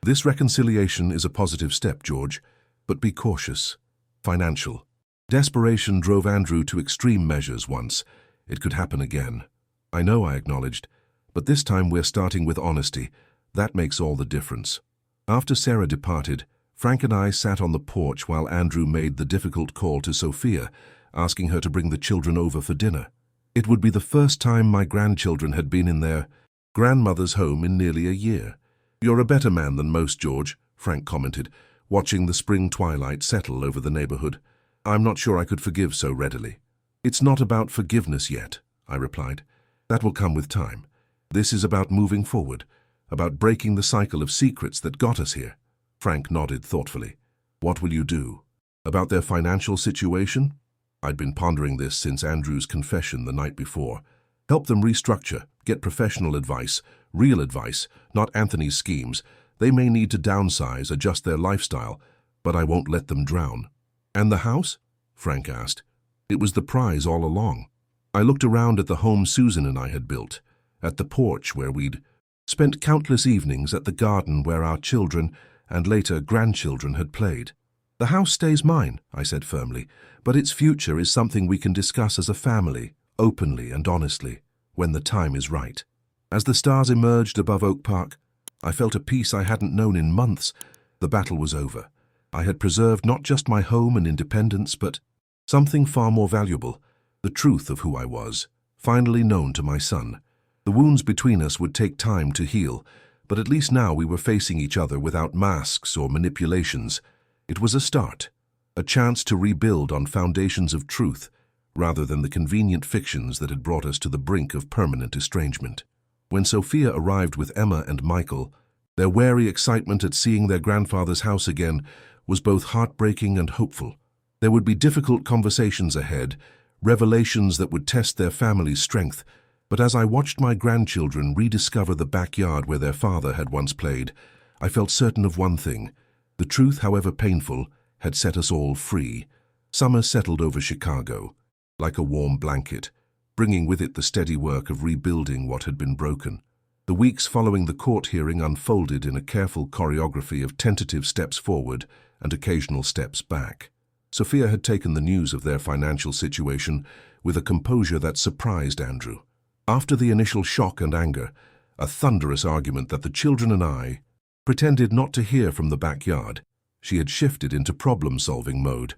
This reconciliation is a positive step, George, but be cautious. Financial. Desperation drove Andrew to extreme measures once. It could happen again. I know, I acknowledged, but this time we're starting with honesty. That makes all the difference. After Sarah departed, Frank and I sat on the porch while Andrew made the difficult call to Sophia, asking her to bring the children over for dinner. It would be the first time my grandchildren had been in their grandmother's home in nearly a year. You're a better man than most, George, Frank commented, watching the spring twilight settle over the neighborhood. I'm not sure I could forgive so readily. It's not about forgiveness yet, I replied. That will come with time. This is about moving forward, about breaking the cycle of secrets that got us here. Frank nodded thoughtfully. What will you do? About their financial situation? I'd been pondering this since Andrew's confession the night before. Help them restructure, get professional advice, real advice, not Anthony's schemes. They may need to downsize, adjust their lifestyle, but I won't let them drown. And the house? Frank asked. It was the prize all along. I looked around at the home Susan and I had built, at the porch where we'd spent countless evenings, at the garden where our children and later grandchildren had played. The house stays mine, I said firmly, but its future is something we can discuss as a family, openly and honestly, when the time is right. As the stars emerged above Oak Park, I felt a peace I hadn't known in months. The battle was over. I had preserved not just my home and independence, but something far more valuable, the truth of who I was, finally known to my son. The wounds between us would take time to heal, but at least now we were facing each other without masks or manipulations. It was a start, a chance to rebuild on foundations of truth, rather than the convenient fictions that had brought us to the brink of permanent estrangement. When Sophia arrived with Emma and Michael, their wary excitement at seeing their grandfather's house again was both heartbreaking and hopeful. There would be difficult conversations ahead, revelations that would test their family's strength, but as I watched my grandchildren rediscover the backyard where their father had once played, I felt certain of one thing. The truth, however painful, had set us all free. Summer settled over Chicago, like a warm blanket, bringing with it the steady work of rebuilding what had been broken. The weeks following the court hearing unfolded in a careful choreography of tentative steps forward and occasional steps back. Sophia had taken the news of their financial situation with a composure that surprised Andrew. After the initial shock and anger, a thunderous argument that the children and I pretended not to hear from the backyard, she had shifted into problem-solving mode.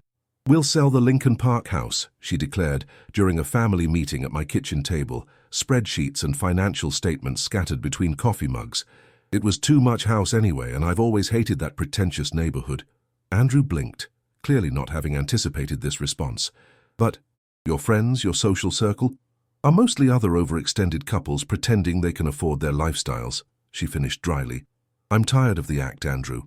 "We'll sell the Lincoln Park house," she declared during a family meeting at my kitchen table, spreadsheets and financial statements scattered between coffee mugs. It was too much house anyway, and I've always hated that pretentious neighborhood. Andrew blinked, clearly not having anticipated this response. "But your friends, your social circle, are mostly other overextended couples pretending they can afford their lifestyles," she finished dryly. "I'm tired of the act, Andrew.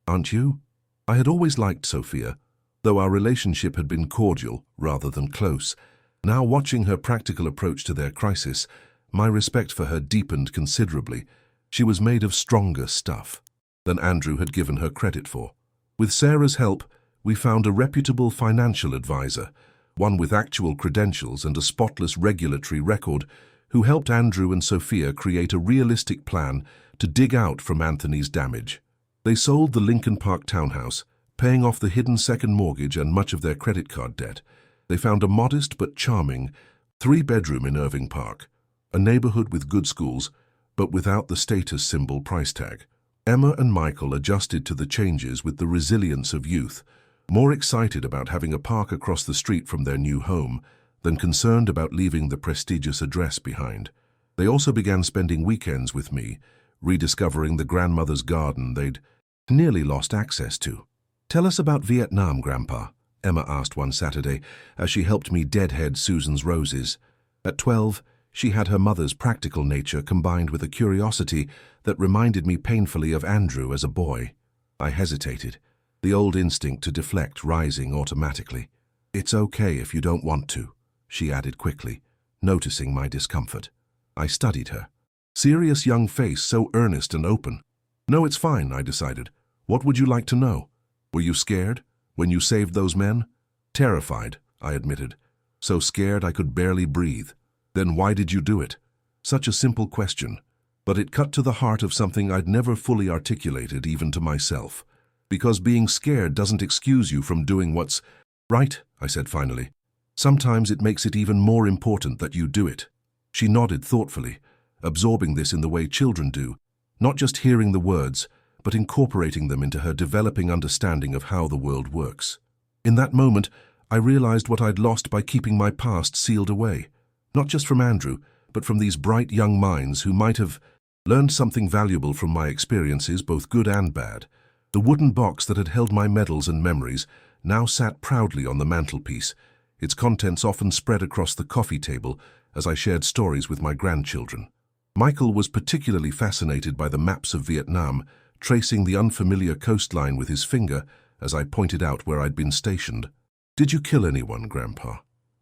Aren't you?" I had always liked Sophia, though our relationship had been cordial rather than close. Now, watching her practical approach to their crisis, my respect for her deepened considerably. She was made of stronger stuff than Andrew had given her credit for. With Sarah's help, we found a reputable financial advisor, one with actual credentials and a spotless regulatory record, who helped Andrew and Sophia create a realistic plan to dig out from Anthony's damage. They sold the Lincoln Park townhouse, paying off the hidden second mortgage and much of their credit card debt. They found a modest but charming 3-bedroom in Irving Park, A neighborhood with good schools, but without the status symbol price tag. Emma and Michael adjusted to the changes with the resilience of youth, more excited about having a park across the street from their new home than concerned about leaving the prestigious address behind. They also began spending weekends with me, rediscovering the grandmother's garden they'd nearly lost access to. "Tell us about Vietnam, Grandpa," Emma asked one Saturday as she helped me deadhead Susan's roses. At 12, she had her mother's practical nature combined with a curiosity that reminded me painfully of Andrew as a boy. I hesitated, the old instinct to deflect rising automatically. "It's okay if you don't want to," she added quickly, noticing my discomfort. I studied her. Serious young face, so earnest and open. "No, it's fine," I decided. "What would you like to know? Were you scared when you saved those men?" "Terrified," I admitted. "So scared I could barely breathe." "Then why did you do it?" Such a simple question, but it cut to the heart of something I'd never fully articulated even to myself. "Because being scared doesn't excuse you from doing what's right," I said finally. "Sometimes it makes it even more important that you do it." She nodded thoughtfully, absorbing this in the way children do, not just hearing the words, but incorporating them into her developing understanding of how the world works. In that moment, I realized what I'd lost by keeping my past sealed away, not just from Andrew, but from these bright young minds who might have learned something valuable from my experiences, both good and bad. The wooden box that had held my medals and memories now sat proudly on the mantelpiece, its contents often spread across the coffee table as I shared stories with my grandchildren. Michael was particularly fascinated by the maps of Vietnam, tracing the unfamiliar coastline with his finger as I pointed out where I'd been stationed. "Did you kill anyone, Grandpa?"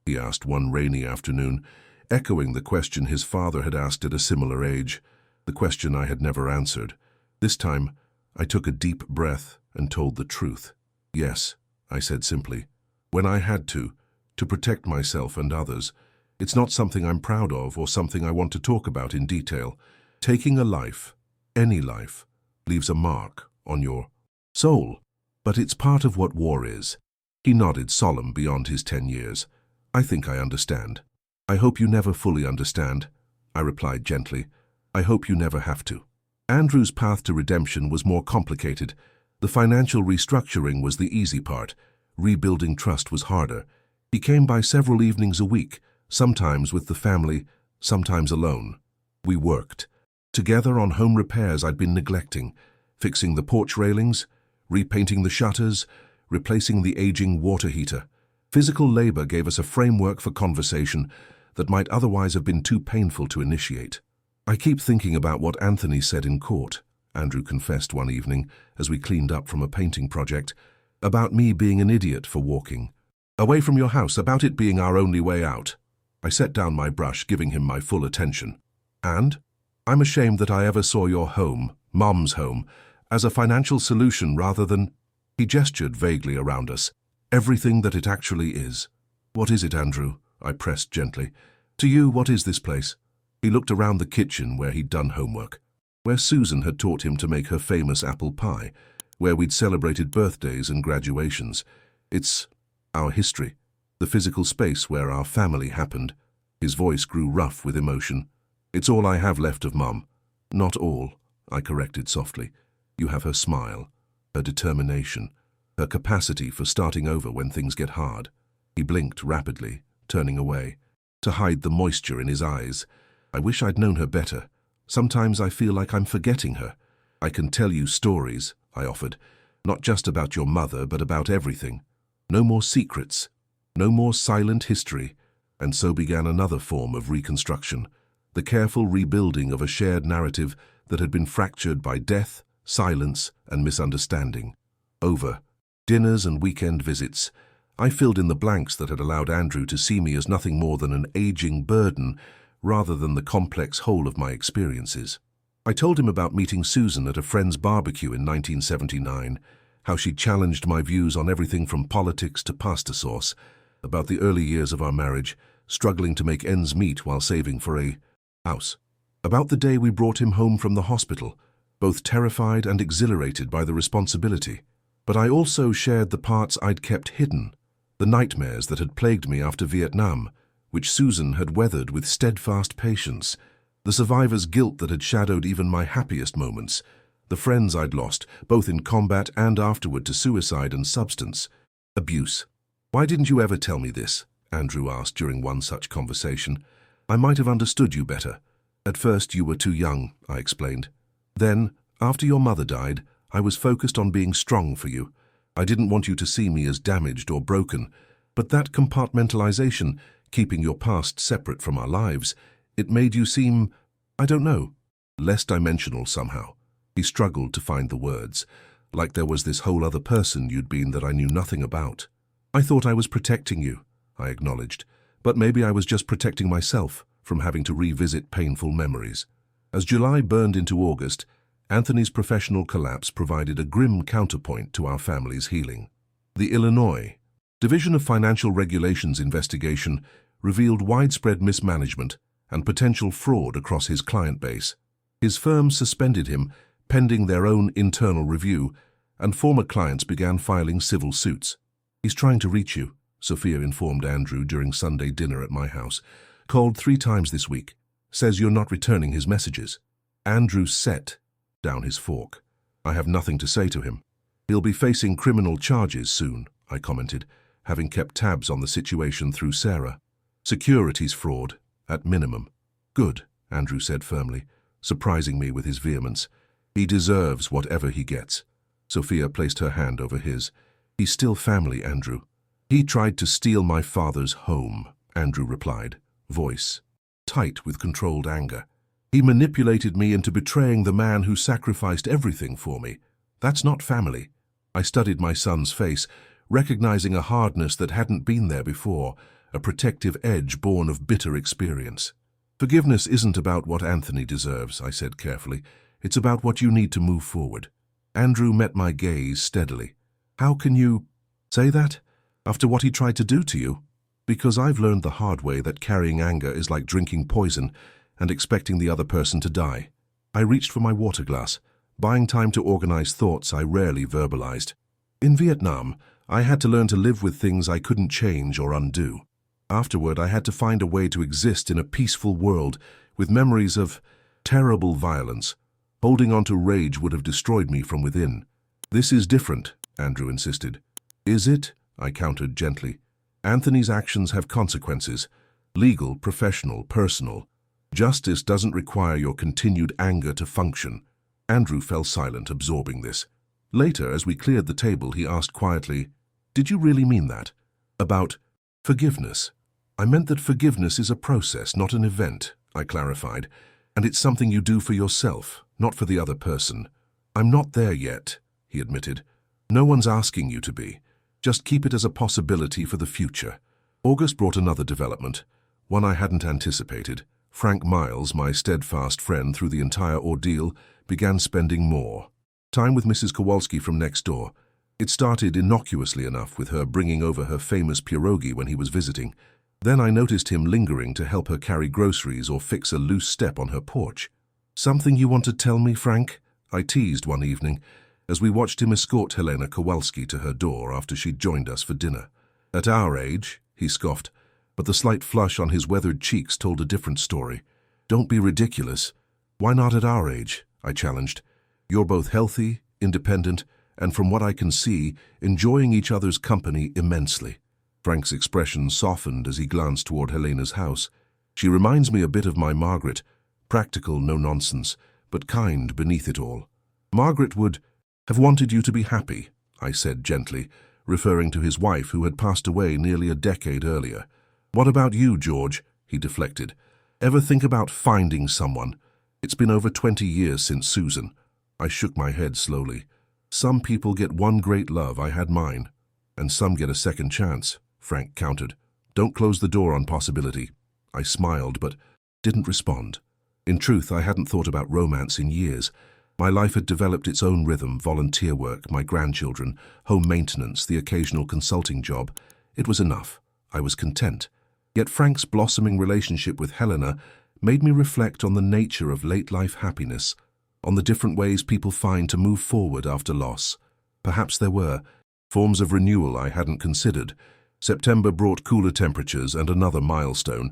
he asked one rainy afternoon, echoing the question his father had asked at a similar age, the question I had never answered. This time, I took a deep breath and told the truth. "Yes," I said simply, "when I had to protect myself and others. It's not something I'm proud of or something I want to talk about in detail. Taking a life, any life, leaves a mark on your soul, but it's part of what war is." He nodded, solemn beyond his 10 years. "I think I understand." "I hope you never fully understand," I replied gently. "I hope you never have to." Andrew's path to redemption was more complicated. The financial restructuring was the easy part. Rebuilding trust was harder. He came by several evenings a week, sometimes with the family, sometimes alone. We worked together on home repairs I'd been neglecting, fixing the porch railings, repainting the shutters, replacing the aging water heater. Physical labor gave us a framework for conversation that might otherwise have been too painful to initiate. "I keep thinking about what Anthony said in court," Andrew confessed one evening as we cleaned up from a painting project, "about me being an idiot for walking away from your house, about it being our only way out." I set down my brush, giving him my full attention. "And? I'm ashamed that I ever saw your home, Mom's home, as a financial solution rather than—" He gestured vaguely around us. "Everything that it actually is." "What is it, Andrew?" I pressed gently. "To you, what is this place?" He looked around the kitchen where he'd done homework, where Susan had taught him to make her famous apple pie, where we'd celebrated birthdays and graduations. "It's our history, the physical space where our family happened." His voice grew rough with emotion. "It's all I have left of Mum." "Not all," I corrected softly. "You have her smile, her determination, her capacity for starting over when things get hard." He blinked rapidly, turning away, to hide the moisture in his eyes. "I wish I'd known her better. Sometimes I feel like I'm forgetting her." "I can tell you stories," I offered, "not just about your mother, but about everything. No more secrets, no more silent history." And so began another form of reconstruction, the careful rebuilding of a shared narrative that had been fractured by death, silence, and misunderstanding. Over dinners and weekend visits, I filled in the blanks that had allowed Andrew to see me as nothing more than an aging burden rather than the complex whole of my experiences. I told him about meeting Susan at a friend's barbecue in 1979, how she challenged my views on everything from politics to pasta sauce, about the early years of our marriage, struggling to make ends meet while saving for a house, about the day we brought him home from the hospital, both terrified and exhilarated by the responsibility. But I also shared the parts I'd kept hidden, the nightmares that had plagued me after Vietnam, which Susan had weathered with steadfast patience, the survivor's guilt that had shadowed even my happiest moments, the friends I'd lost, both in combat and afterward to suicide and substance abuse. "Why didn't you ever tell me this?" Andrew asked during one such conversation. "I might have understood you better." "At first you were too young," I explained. "Then, after your mother died, I was focused on being strong for you. I didn't want you to see me as damaged or broken. But that compartmentalization, keeping your past separate from our lives, it made you seem, I don't know, less dimensional somehow." He struggled to find the words, like there was this whole other person you'd been that I knew nothing about. "I thought I was protecting you," I acknowledged, "but maybe I was just protecting myself from having to revisit painful memories." As July burned into August, Anthony's professional collapse provided a grim counterpoint to our family's healing. The Illinois Division of Financial Regulations investigation revealed widespread mismanagement and potential fraud across his client base. His firm suspended him pending their own internal review, and former clients began filing civil suits. "He's trying to reach you," Sophia informed Andrew during Sunday dinner at my house. "Called 3 times this week. Says you're not returning his messages." Andrew set down his fork. "I have nothing to say to him. He'll be facing criminal charges soon," I commented, having kept tabs on the situation through Sarah. "Securities fraud, at minimum." "Good," Andrew said firmly, surprising me with his vehemence. "He deserves whatever he gets." Sophia placed her hand over his. "He's still family, Andrew." "He tried to steal my father's home," Andrew replied, voice tight with controlled anger. "He manipulated me into betraying the man who sacrificed everything for me. That's not family." I studied my son's face, recognizing a hardness that hadn't been there before, a protective edge born of bitter experience. "Forgiveness isn't about what Anthony deserves," I said carefully. "It's about what you need to move forward." Andrew met my gaze steadily. "How can you say that? After what he tried to do to you?" "Because I've learned the hard way that carrying anger is like drinking poison and expecting the other person to die." I reached for my water glass, buying time to organize thoughts I rarely verbalized. "In Vietnam, I had to learn to live with things I couldn't change or undo. Afterward, I had to find a way to exist in a peaceful world with memories of terrible violence. Holding on to rage would have destroyed me from within." "This is different," Andrew insisted. "Is it?" I countered gently. "Anthony's actions have consequences. Legal, professional, personal. Justice doesn't require your continued anger to function." Andrew fell silent, absorbing this. Later, as we cleared the table, he asked quietly, "Did you really mean that? About forgiveness?" "I meant that forgiveness is a process, not an event," I clarified, "and it's something you do for yourself, not for the other person." "I'm not there yet," he admitted. "No one's asking you to be. Just keep it as a possibility for the future." August brought another development, one I hadn't anticipated. Frank Miles, my steadfast friend through the entire ordeal, began spending more time with Mrs. Kowalski from next door. It started innocuously enough with her bringing over her famous pierogi when he was visiting. Then I noticed him lingering to help her carry groceries or fix a loose step on her porch. "Something you want to tell me, Frank?" I teased one evening, as we watched him escort Helena Kowalski to her door after she'd joined us for dinner. "At our age," he scoffed, but the slight flush on his weathered cheeks told a different story. "Don't be ridiculous." "Why not at our age?" I challenged. "You're both healthy, independent, and from what I can see, enjoying each other's company immensely." Frank's expression softened as he glanced toward Helena's house. "She reminds me a bit of my Margaret, practical, no nonsense, but kind beneath it all." "Margaret would have wanted you to be happy," I said gently, referring to his wife who had passed away nearly a decade earlier. "What about you, George?" he deflected. "Ever think about finding someone? It's been over 20 years since Susan." I shook my head slowly. "Some people get one great love, I had mine, and some get a second chance," Frank countered. "Don't close the door on possibility." I smiled, but didn't respond. In truth, I hadn't thought about romance in years. My life had developed its own rhythm: volunteer work, my grandchildren, home maintenance, the occasional consulting job. It was enough. I was content. Yet Frank's blossoming relationship with Helena made me reflect on the nature of late-life happiness, on the different ways people find to move forward after loss. Perhaps there were forms of renewal I hadn't considered, September brought cooler temperatures and another milestone,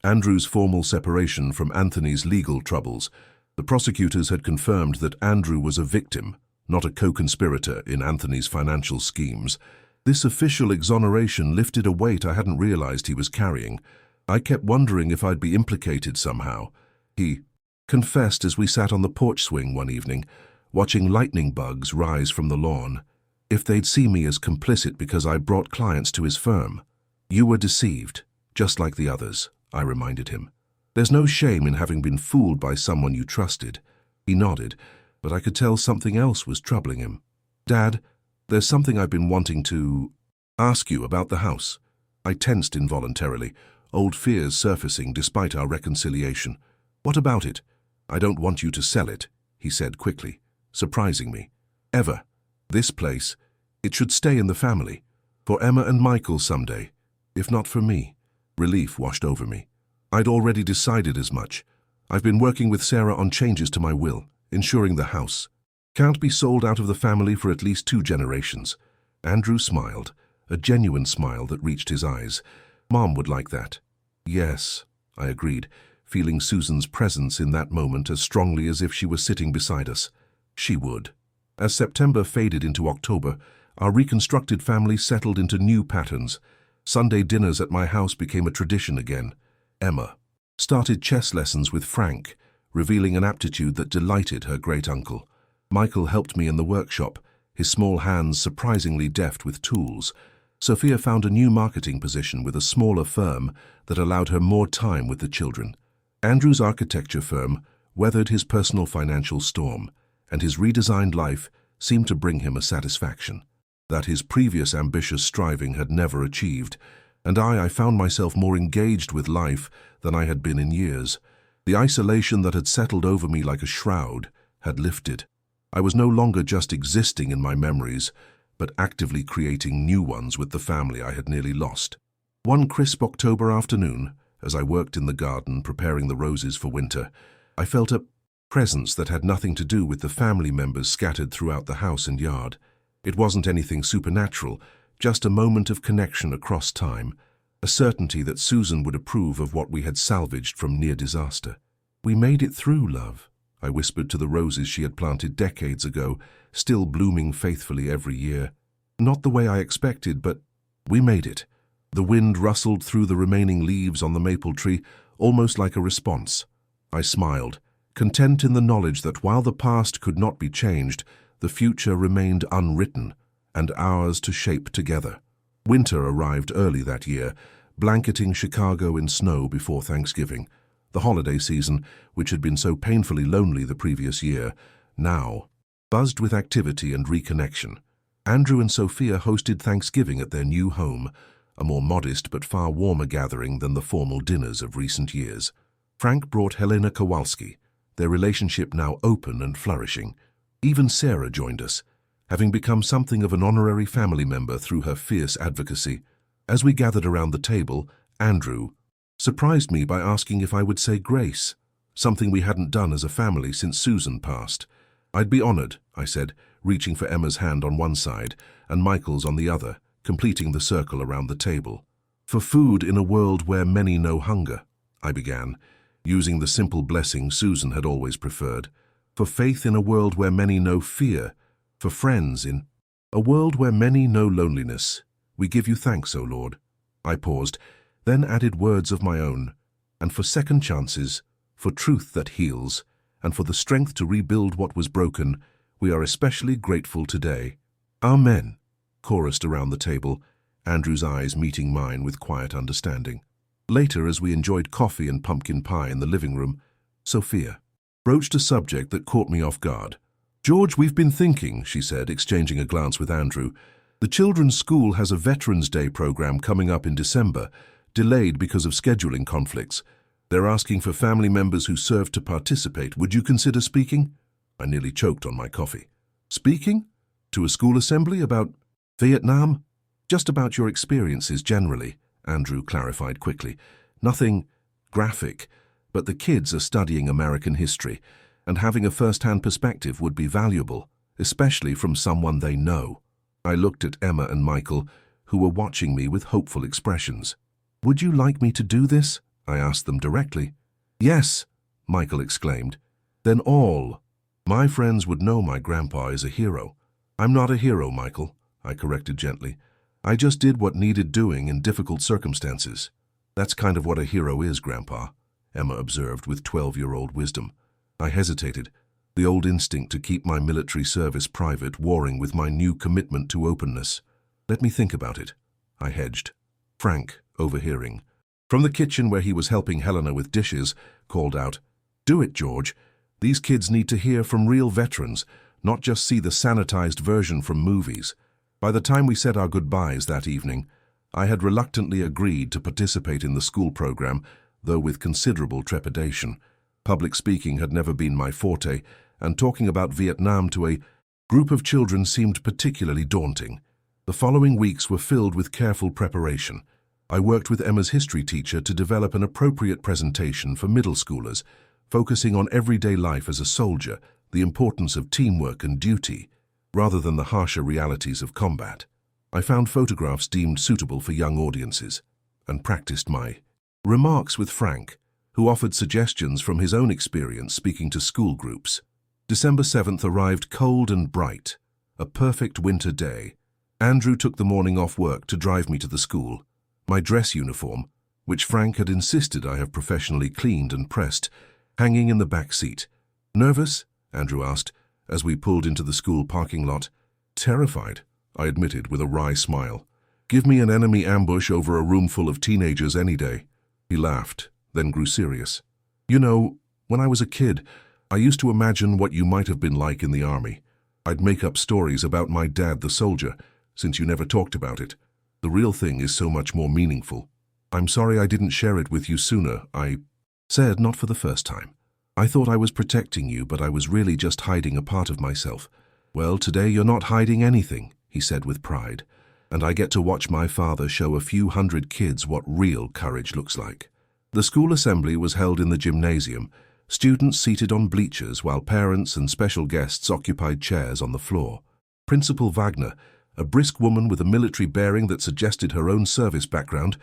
Andrew's formal separation from Anthony's legal troubles. The prosecutors had confirmed that Andrew was a victim, not a co-conspirator in Anthony's financial schemes. This official exoneration lifted a weight I hadn't realized he was carrying. I kept wondering if I'd be implicated somehow. He confessed as we sat on the porch swing one evening, watching lightning bugs rise from the lawn. If they'd see me as complicit because I brought clients to his firm. You were deceived, just like the others, I reminded him. There's no shame in having been fooled by someone you trusted. He nodded, but I could tell something else was troubling him. Dad, there's something I've been wanting to ask you about the house. I tensed involuntarily, old fears surfacing despite our reconciliation. What about it? I don't want you to sell it, he said quickly, surprising me. Ever. This place, it should stay in the family. For Emma and Michael someday, if not for me. Relief washed over me. I'd already decided as much. I've been working with Sarah on changes to my will, ensuring the house can't be sold out of the family for at least 2 generations. Andrew smiled, a genuine smile that reached his eyes. Mom would like that. Yes, I agreed, feeling Susan's presence in that moment as strongly as if she was sitting beside us. She would. As September faded into October, our reconstructed family settled into new patterns. Sunday dinners at my house became a tradition again. Emma started chess lessons with Frank, revealing an aptitude that delighted her great-uncle. Michael helped me in the workshop, his small hands surprisingly deft with tools. Sophia found a new marketing position with a smaller firm that allowed her more time with the children. Andrew's architecture firm weathered his personal financial storm, and his redesigned life seemed to bring him a satisfaction that his previous ambitious striving had never achieved, and I found myself more engaged with life than I had been in years. The isolation that had settled over me like a shroud had lifted. I was no longer just existing in my memories, but actively creating new ones with the family I had nearly lost. One crisp October afternoon, as I worked in the garden preparing the roses for winter, I felt a presence that had nothing to do with the family members scattered throughout the house and yard. It wasn't anything supernatural, just a moment of connection across time, a certainty that Susan would approve of what we had salvaged from near disaster. We made it through, love, I whispered to the roses she had planted decades ago, still blooming faithfully every year. Not the way I expected, but we made it. The wind rustled through the remaining leaves on the maple tree, almost like a response. I smiled, content in the knowledge that while the past could not be changed, the future remained unwritten, and ours to shape together. Winter arrived early that year, blanketing Chicago in snow before Thanksgiving. The holiday season, which had been so painfully lonely the previous year, now buzzed with activity and reconnection. Andrew and Sophia hosted Thanksgiving at their new home, a more modest but far warmer gathering than the formal dinners of recent years. Frank brought Helena Kowalski, their relationship now open and flourishing. Even Sarah joined us, having become something of an honorary family member through her fierce advocacy. As we gathered around the table, Andrew surprised me by asking if I would say grace, something we hadn't done as a family since Susan passed. I'd be honored, I said, reaching for Emma's hand on one side and Michael's on the other, completing the circle around the table. For food in a world where many know hunger, I began, using the simple blessing Susan had always preferred. For faith in a world where many know fear, for friends in a world where many know loneliness. We give you thanks, O Lord. I paused, then added words of my own, and for second chances, for truth that heals, and for the strength to rebuild what was broken, we are especially grateful today. Amen, chorused around the table, Andrew's eyes meeting mine with quiet understanding. Later, as we enjoyed coffee and pumpkin pie in the living room, Sophia broached a subject that caught me off guard. George, we've been thinking, she said, exchanging a glance with Andrew. The children's school has a Veterans Day program coming up in December, delayed because of scheduling conflicts. They're asking for family members who served to participate. Would you consider speaking? I nearly choked on my coffee. Speaking? To a school assembly about Vietnam? Just about your experiences generally, Andrew clarified quickly. Nothing graphic, but the kids are studying American history, and having a first-hand perspective would be valuable, especially from someone they know. I looked at Emma and Michael, who were watching me with hopeful expressions. "Would you like me to do this?" I asked them directly. "Yes," Michael exclaimed. "Then all my friends would know my grandpa is a hero." "I'm not a hero, Michael," I corrected gently. "I just did what needed doing in difficult circumstances." "That's kind of what a hero is, Grandpa," Emma observed with 12-year-old wisdom. I hesitated, the old instinct to keep my military service private warring with my new commitment to openness. "Let me think about it," I hedged. Frank, overhearing, from the kitchen where he was helping Helena with dishes, called out, "Do it, George. These kids need to hear from real veterans, not just see the sanitized version from movies." By the time we said our goodbyes that evening, I had reluctantly agreed to participate in the school program, though with considerable trepidation. Public speaking had never been my forte, and talking about Vietnam to a group of children seemed particularly daunting. The following weeks were filled with careful preparation. I worked with Emma's history teacher to develop an appropriate presentation for middle schoolers, focusing on everyday life as a soldier, the importance of teamwork and duty, rather than the harsher realities of combat. I found photographs deemed suitable for young audiences, and practiced my remarks with Frank, who offered suggestions from his own experience speaking to school groups. December 7th arrived cold and bright, a perfect winter day. Andrew took the morning off work to drive me to the school. My dress uniform, which Frank had insisted I have professionally cleaned and pressed, hanging in the back seat. "Nervous?" Andrew asked, as we pulled into the school parking lot. "Terrified," I admitted with a wry smile. "Give me an enemy ambush over a room full of teenagers any day." He laughed, then grew serious. "You know, when I was a kid, I used to imagine what you might have been like in the army. I'd make up stories about my dad, the soldier, since you never talked about it. The real thing is so much more meaningful. I'm sorry I didn't share it with you sooner," I said, not for the first time. "I thought I was protecting you, but I was really just hiding a part of myself." "Well, today you're not hiding anything," he said with pride, "and I get to watch my father show a few hundred kids what real courage looks like." The school assembly was held in the gymnasium, students seated on bleachers while parents and special guests occupied chairs on the floor. Principal Wagner, a brisk woman with a military bearing that suggested her own service background,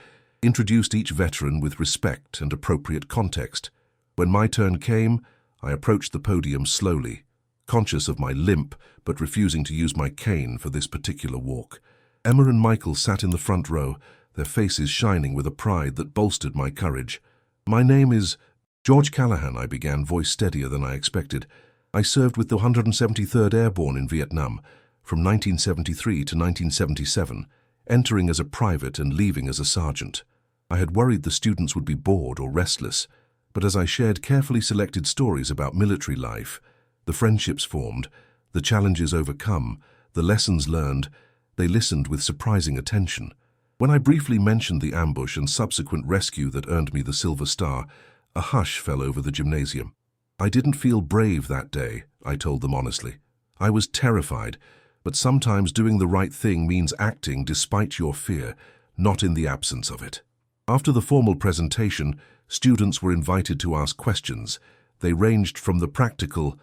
introduced each veteran with respect and appropriate context. When my turn came, I approached the podium slowly, conscious of my limp but refusing to use my cane for this particular walk. Emma and Michael sat in the front row, their faces shining with a pride that bolstered my courage. "My name is George Callahan," I began, voice steadier than I expected. "I served with the 173rd Airborne in Vietnam, from 1973 to 1977, entering as a private and leaving as a sergeant. I had worried the students would be bored or restless, but as I shared carefully selected stories about military life, the friendships formed, the challenges overcome, the lessons learned, they listened with surprising attention. When I briefly mentioned the ambush and subsequent rescue that earned me the Silver Star, a hush fell over the gymnasium. I didn't feel brave that day, I told them honestly. I was terrified, but sometimes doing the right thing means acting despite your fear, not in the absence of it. After the formal presentation, students were invited to ask questions. They ranged from the practical,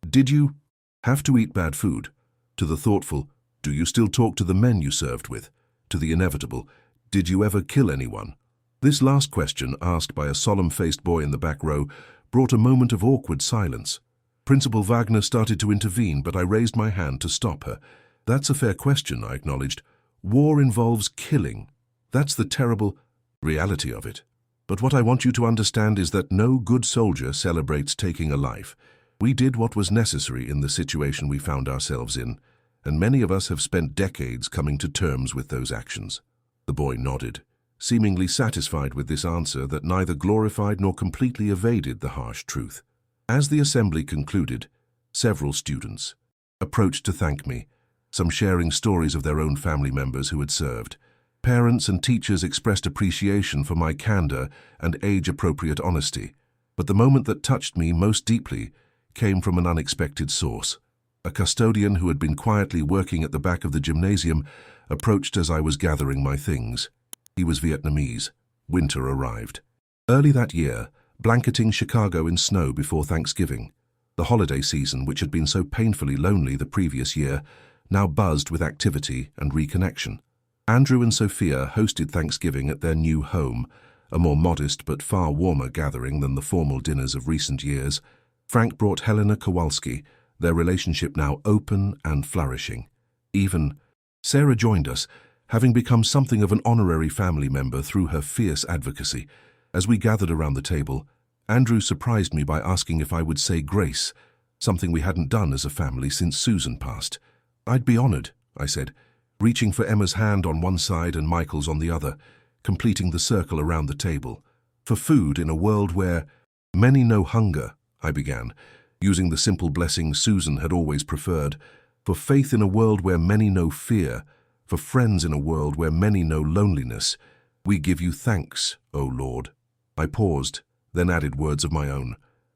"Did you have to eat bad food?" to the thoughtful, "Do you still talk to the men you served with?" to the inevitable, "Did you ever kill anyone?" This last question, asked by a solemn-faced boy in the back row, brought a moment of awkward silence. Principal Wagner started to intervene, but I raised my hand to stop her. "That's a fair question," I acknowledged. "War involves killing. That's the terrible reality of it. But what I want you to understand is that no good soldier celebrates taking a life. We did what was necessary in the situation we found ourselves in, and many of us have spent decades coming to terms with those actions." The boy nodded, seemingly satisfied with this answer that neither glorified nor completely evaded the harsh truth. As the assembly concluded, several students approached to thank me, some sharing stories of their own family members who had served. Parents and teachers expressed appreciation for my candor and age-appropriate honesty, but the moment that touched me most deeply came from an unexpected source. A custodian who had been quietly working at the back of the gymnasium approached as I was gathering my things. He was Vietnamese. Winter arrived. Early that year, blanketing Chicago in snow before Thanksgiving, the holiday season, which had been so painfully lonely the previous year, now buzzed with activity and reconnection. Andrew and Sophia hosted Thanksgiving at their new home, a more modest but far warmer gathering than the formal dinners of recent years. Frank brought Helena Kowalski, their relationship now open and flourishing. Even Sarah joined us, having become something of an honorary family member through her fierce advocacy. As we gathered around the table, Andrew surprised me by asking if I would say grace, something we hadn't done as a family since Susan passed. "I'd be honored," I said, reaching for Emma's hand on one side and Michael's on the other, completing the circle around the table. "For food in a world where many know hunger," I began, using the simple blessing Susan had always preferred. "For faith in a world where many know fear, for friends in a world where many know loneliness, we give you thanks, O Lord." I paused, then added words of my own.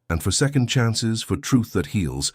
"And for second chances, for truth that heals,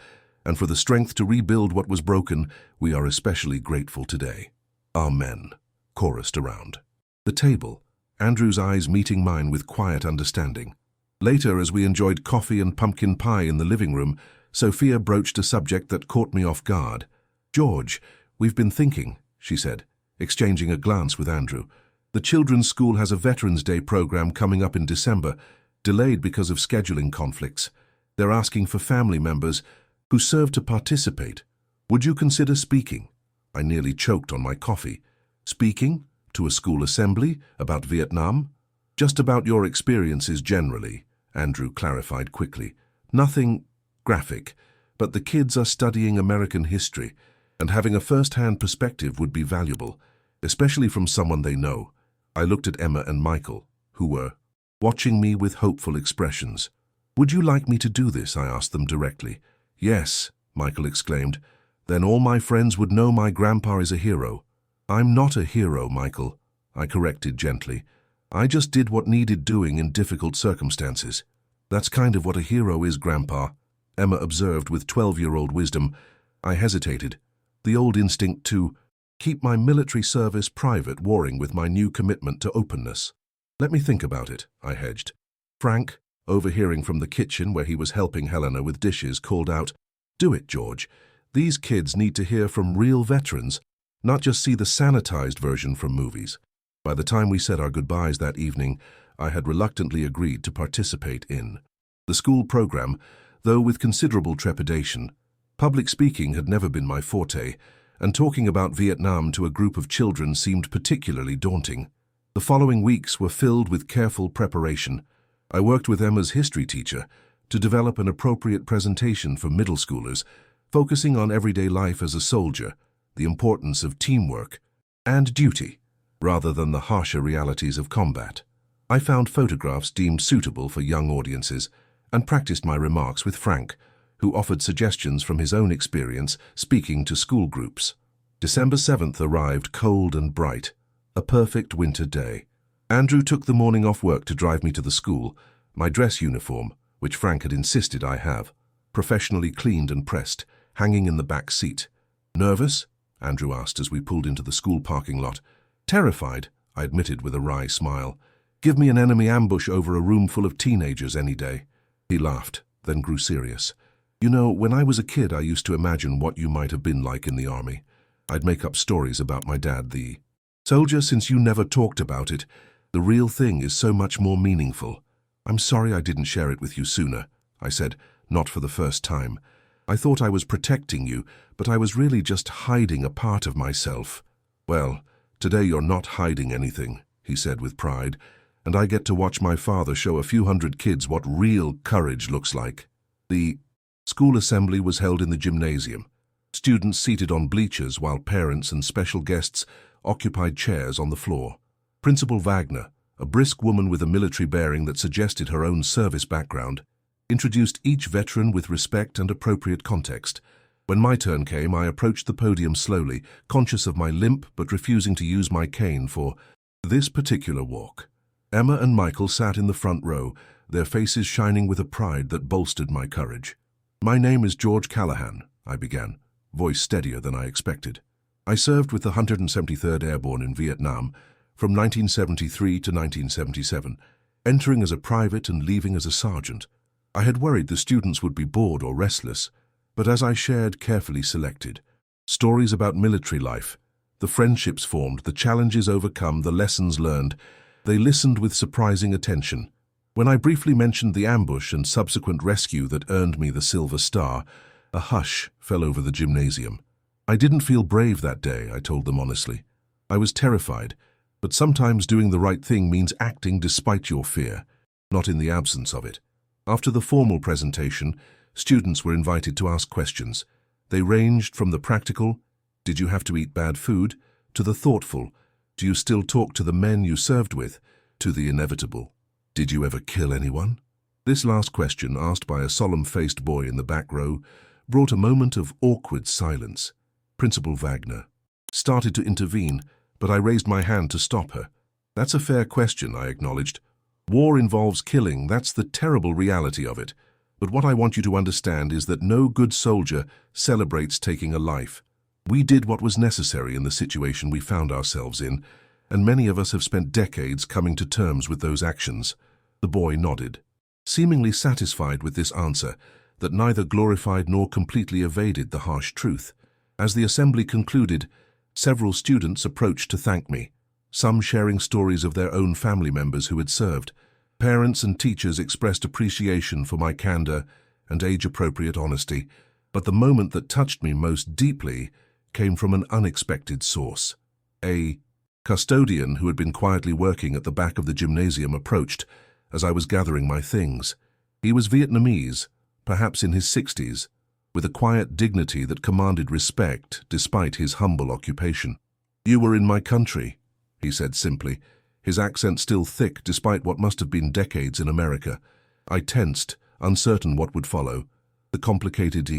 and for the strength to rebuild what was broken, we are especially grateful today. Amen," chorused around the table, Andrew's eyes meeting mine with quiet understanding. Later, as we enjoyed coffee and pumpkin pie in the living room, Sophia broached a subject that caught me off guard. "George, we've been thinking," she said, exchanging a glance with Andrew. "The children's school has a Veterans Day program coming up in December, delayed because of scheduling conflicts. They're asking for family members who serve to participate. Would you consider speaking?" I nearly choked on my coffee. "Speaking? To a school assembly? About Vietnam?" "Just about your experiences generally," Andrew clarified quickly. "Nothing graphic, but the kids are studying American history, and having a first-hand perspective would be valuable, especially from someone they know." I looked at Emma and Michael, who were watching me with hopeful expressions. "Would you like me to do this?" I asked them directly. "Yes," Michael exclaimed. "Then all my friends would know my grandpa is a hero." "I'm not a hero, Michael," I corrected gently. "I just did what needed doing in difficult circumstances." "That's kind of what a hero is, Grandpa," Emma observed with 12-year-old wisdom. I hesitated, the old instinct to keep my military service private warring with my new commitment to openness. "Let me think about it," I hedged. Frank, overhearing from the kitchen where he was helping Helena with dishes, called out, "Do it, George. These kids need to hear from real veterans, not just see the sanitized version from movies." By the time we said our goodbyes that evening, I had reluctantly agreed to participate in the school program, though with considerable trepidation. Public speaking had never been my forte, and talking about Vietnam to a group of children seemed particularly daunting. The following weeks were filled with careful preparation. I worked with Emma's history teacher to develop an appropriate presentation for middle schoolers, focusing on everyday life as a soldier, the importance of teamwork and duty, rather than the harsher realities of combat. I found photographs deemed suitable for young audiences and practiced my remarks with Frank, who offered suggestions from his own experience speaking to school groups. December 7th arrived cold and bright, a perfect winter day. Andrew took the morning off work to drive me to the school, my dress uniform, which Frank had insisted I have, professionally cleaned and pressed, hanging in the back seat. "Nervous?" Andrew asked as we pulled into the school parking lot. "Terrified," I admitted with a wry smile. "Give me an enemy ambush over a room full of teenagers any day." He laughed, then grew serious. "You know, when I was a kid, I used to imagine what you might have been like in the army. I'd make up stories about my dad, the soldier. Since you never talked about it, the real thing is so much more meaningful. I'm sorry I didn't share it with you sooner," I said, not for the first time. "I thought I was protecting you, but I was really just hiding a part of myself." "Well, today you're not hiding anything," he said with pride, "and I get to watch my father show a few hundred kids what real courage looks like." The school assembly was held in the gymnasium, students seated on bleachers while parents and special guests occupied chairs on the floor. Principal Wagner, a brisk woman with a military bearing that suggested her own service background, introduced each veteran with respect and appropriate context. When my turn came, I approached the podium slowly, conscious of my limp but refusing to use my cane for this particular walk. Emma and Michael sat in the front row, their faces shining with a pride that bolstered my courage. "My name is George Callahan," I began, voice steadier than I expected. "I served with the 173rd Airborne in Vietnam from 1973 to 1977, entering as a private and leaving as a sergeant. I had worried the students would be bored or restless, but as I shared carefully selected stories about military life, The friendships formed, the challenges overcome, the lessons learned. They listened with surprising attention. When I briefly mentioned the ambush and subsequent rescue that earned me the Silver Star, a hush fell over the gymnasium. I didn't feel brave that day, I told them honestly. I was terrified, but sometimes doing the right thing means acting despite your fear, not in the absence of it. After the formal presentation, students were invited to ask questions. They ranged from the practical, "Did you have to eat bad food?" to the thoughtful, "Do you still talk to the men you served with?" to the inevitable, "Did you ever kill anyone?" This last question, asked by a solemn-faced boy in the back row, brought a moment of awkward silence. Principal Wagner started to intervene, but I raised my hand to stop her. "That's a fair question," I acknowledged. "War involves killing, that's the terrible reality of it. But what I want you to understand is that no good soldier celebrates taking a life. We did what was necessary in the situation we found ourselves in, and many of us have spent decades coming to terms with those actions." The boy nodded, seemingly satisfied with this answer that neither glorified nor completely evaded the harsh truth. As the assembly concluded, several students approached to thank me, some sharing stories of their own family members who had served. Parents and teachers expressed appreciation for my candor and age-appropriate honesty, but the moment that touched me most deeply came from an unexpected source. A custodian who had been quietly working at the back of the gymnasium approached as I was gathering my things. He was Vietnamese, perhaps in his 60s, with a quiet dignity that commanded respect despite his humble occupation. "You were in my country," he said simply, his accent still thick despite what must have been decades in America. I tensed, uncertain what would follow. The complicated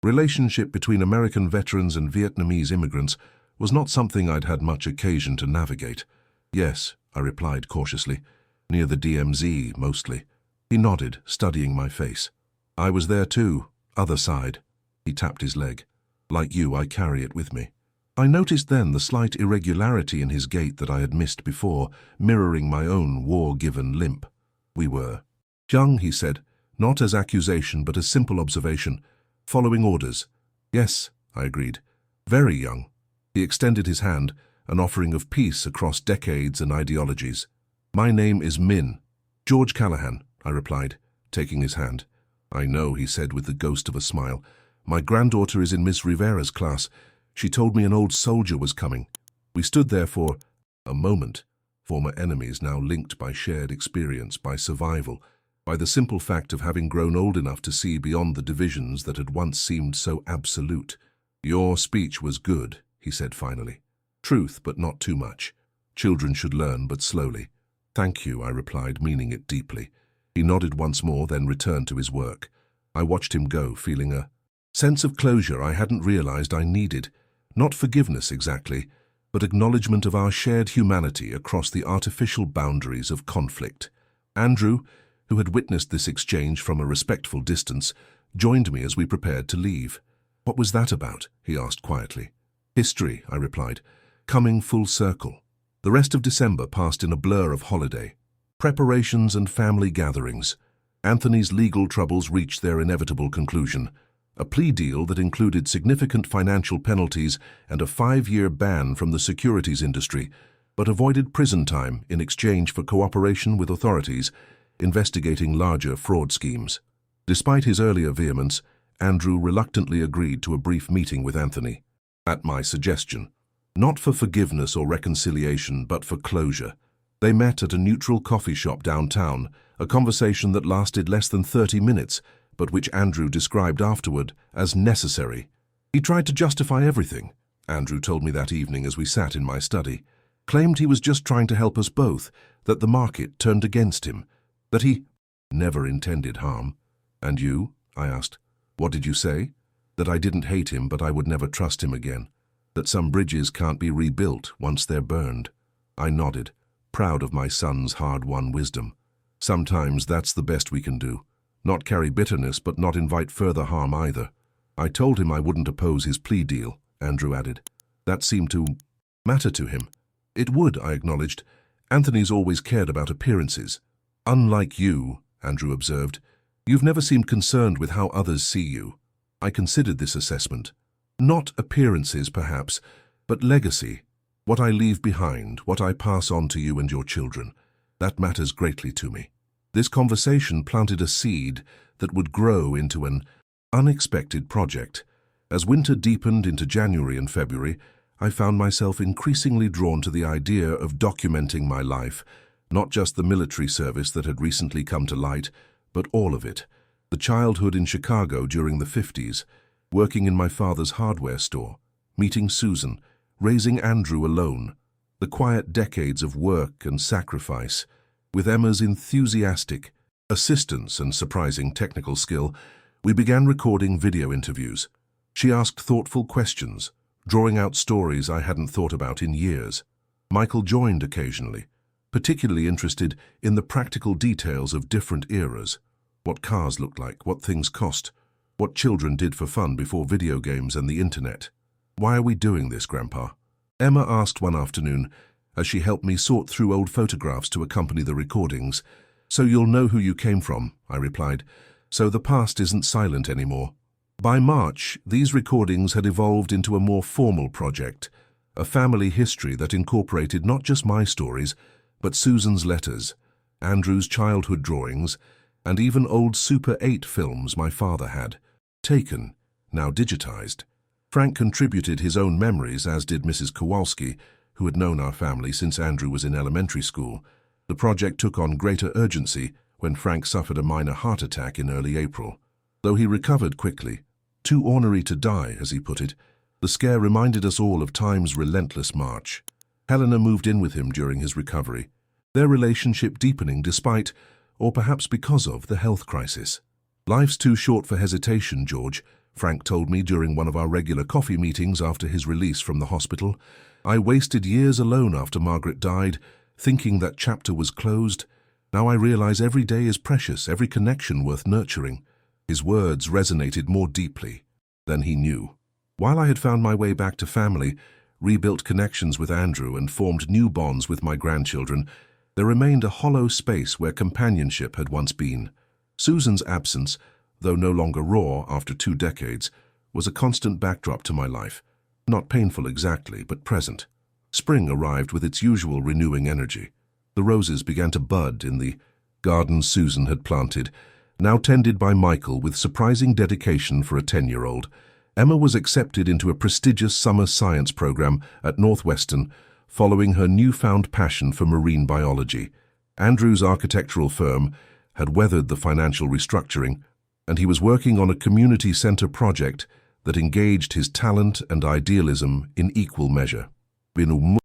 relationship between American veterans and Vietnamese immigrants was not something I'd had much occasion to navigate. "Yes," I replied cautiously, "near the DMZ, mostly." He nodded, studying my face. "I was there too, other side." He tapped his leg. "Like you, I carry it with me." I noticed then the slight irregularity in his gait that I had missed before, mirroring my own war-given limp. "We were young," he said, not as accusation but as simple observation, "following orders." "Yes," I agreed, "very young." He extended his hand, an offering of peace across decades and ideologies. "My name is Min. George Callahan," I replied, taking his hand. "I know," he said with the ghost of a smile. "My granddaughter is in Miss Rivera's class. She told me an old soldier was coming." We stood there for a moment, former enemies now linked by shared experience, by survival, by the simple fact of having grown old enough to see beyond the divisions that had once seemed so absolute. "Your speech was good," he said finally. "Truth, but not too much. Children should learn, but slowly." "Thank you," I replied, meaning it deeply. He nodded once more, then returned to his work. I watched him go, feeling a sense of closure I hadn't realized I needed. Not forgiveness exactly, but acknowledgement of our shared humanity across the artificial boundaries of conflict. Andrew, who had witnessed this exchange from a respectful distance, joined me as we prepared to leave. "What was that about?" he asked quietly. "History," I replied, "coming full circle." The rest of December passed in a blur of holiday, preparations and family gatherings. Anthony's legal troubles reached their inevitable conclusion. A plea deal that included significant financial penalties and a 5-year ban from the securities industry, but avoided prison time in exchange for cooperation with authorities investigating larger fraud schemes. Despite his earlier vehemence, Andrew reluctantly agreed to a brief meeting with Anthony, at my suggestion. Not for forgiveness or reconciliation, but for closure. They met at a neutral coffee shop downtown, a conversation that lasted less than 30 minutes, but which Andrew described afterward as necessary. He tried to justify everything, Andrew told me that evening as we sat in my study. Claimed he was just trying to help us both, that the market turned against him, that he never intended harm. "And you?" I asked. "What did you say?" "That I didn't hate him, but I would never trust him again. That some bridges can't be rebuilt once they're burned." I nodded, proud of my son's hard-won wisdom. "Sometimes that's the best we can do. Not carry bitterness, but not invite further harm either." I told him I wouldn't oppose his plea deal, Andrew added. That seemed to matter to him. "It would," I acknowledged. "Anthony's always cared about appearances." "Unlike you," Andrew observed, "you've never seemed concerned with how others see you." I considered this assessment. Not appearances, perhaps, But legacy, what I leave behind, what I pass on to you and your children, that matters greatly to me. This conversation planted a seed that would grow into an unexpected project. As winter deepened into January and February, I found myself increasingly drawn to the idea of documenting my life, not just the military service that had recently come to light, but all of it. The childhood in Chicago during the 50s, working in my father's hardware store, meeting Susan, raising Andrew alone, the quiet decades of work and sacrifice. With Emma's enthusiastic assistance and surprising technical skill, we began recording video interviews. She asked thoughtful questions, drawing out stories I hadn't thought about in years. Michael joined occasionally, particularly interested in the practical details of different eras. What cars looked like, what things cost, what children did for fun before video games and the internet. "Why are we doing this, Grandpa?" Emma asked one afternoon, as she helped me sort through old photographs to accompany the recordings. "So you'll know who you came from," I replied, "so the past isn't silent anymore." By March, these recordings had evolved into a more formal project, a family history that incorporated not just my stories, but Susan's letters, Andrew's childhood drawings, and even old Super 8 films my father had, taken, now digitized. Frank contributed his own memories, as did Mrs. Kowalski, who had known our family since Andrew was in elementary school. The project took on greater urgency when Frank suffered a minor heart attack in early April. Though he recovered quickly, too ornery to die, as he put it, the scare reminded us all of time's relentless march. Helena moved in with him during his recovery, their relationship deepening despite, or perhaps because of, the health crisis. "Life's too short for hesitation, George," Frank told me during one of our regular coffee meetings after his release from the hospital. "I wasted years alone after Margaret died, thinking that chapter was closed. Now I realize every day is precious, every connection worth nurturing." His words resonated more deeply than he knew. While I had found my way back to family, rebuilt connections with Andrew, and formed new bonds with my grandchildren, there remained a hollow space where companionship had once been. Susan's absence, though no longer raw after 2 decades, was a constant backdrop to my life. Not painful exactly, but present. Spring arrived with its usual renewing energy. The roses began to bud in the garden Susan had planted, now tended by Michael with surprising dedication for a 10-year-old. Emma was accepted into a prestigious summer science program at Northwestern, following her newfound passion for marine biology. Andrew's architectural firm had weathered the financial restructuring, and he was working on a community center project that engaged his talent and idealism in equal measure. In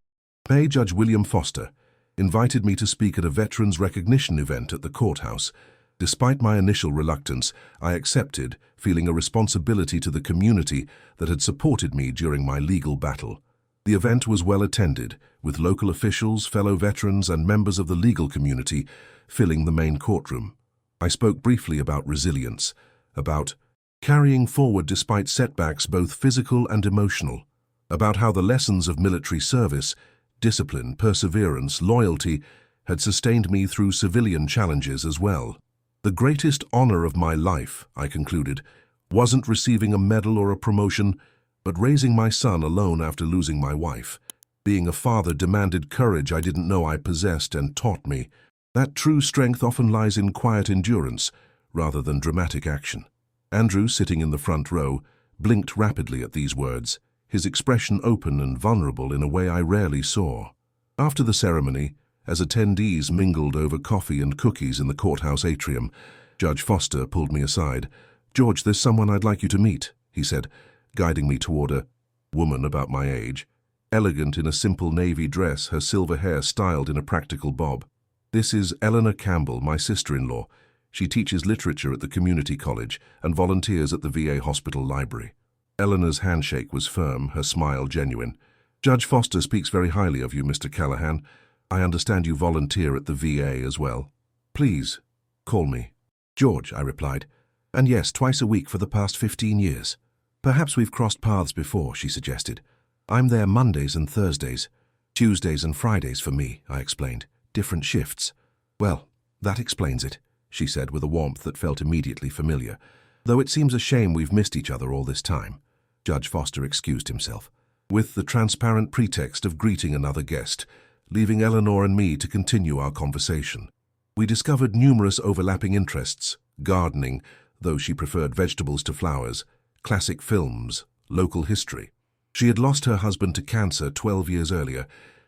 May, Judge William Foster invited me to speak at a veterans recognition event at the courthouse. Despite my initial reluctance, I accepted, feeling a responsibility to the community that had supported me during my legal battle. The event was well attended, with local officials, fellow veterans, and members of the legal community filling the main courtroom. I spoke briefly about resilience, about carrying forward despite setbacks both physical and emotional, about how the lessons of military service, discipline, perseverance, loyalty, had sustained me through civilian challenges as well. "The greatest honor of my life," I concluded, "wasn't receiving a medal or a promotion, but raising my son alone after losing my wife. Being a father demanded courage I didn't know I possessed and taught me that true strength often lies in quiet endurance rather than dramatic action." Andrew, sitting in the front row, blinked rapidly at these words, his expression open and vulnerable in a way I rarely saw. After the ceremony, as attendees mingled over coffee and cookies in the courthouse atrium, Judge Foster pulled me aside. "George, there's someone I'd like you to meet," he said, guiding me toward a woman about my age, elegant in a simple navy dress, her silver hair styled in a practical bob. "This is Eleanor Campbell, my sister-in-law. She teaches literature at the community college and volunteers at the VA hospital library." Eleanor's handshake was firm, her smile genuine. "Judge Foster speaks very highly of you, Mr. Callahan. I understand you volunteer at the VA as well. Please, call me George," I replied. "And yes, twice a week for the past 15 years. Perhaps we've crossed paths before," she suggested. "I'm there Mondays and Thursdays. Tuesdays and Fridays for me," I explained. "Different shifts." "Well, that explains it," she said with a warmth that felt immediately familiar. "Though it seems a shame we've missed each other all this time." Judge Foster excused himself. with the transparent pretext of greeting another guest, leaving Eleanor and me to continue our conversation. We discovered numerous overlapping interests: gardening, though she preferred vegetables to flowers, classic films, local history. She had lost her husband to cancer 12 years earlier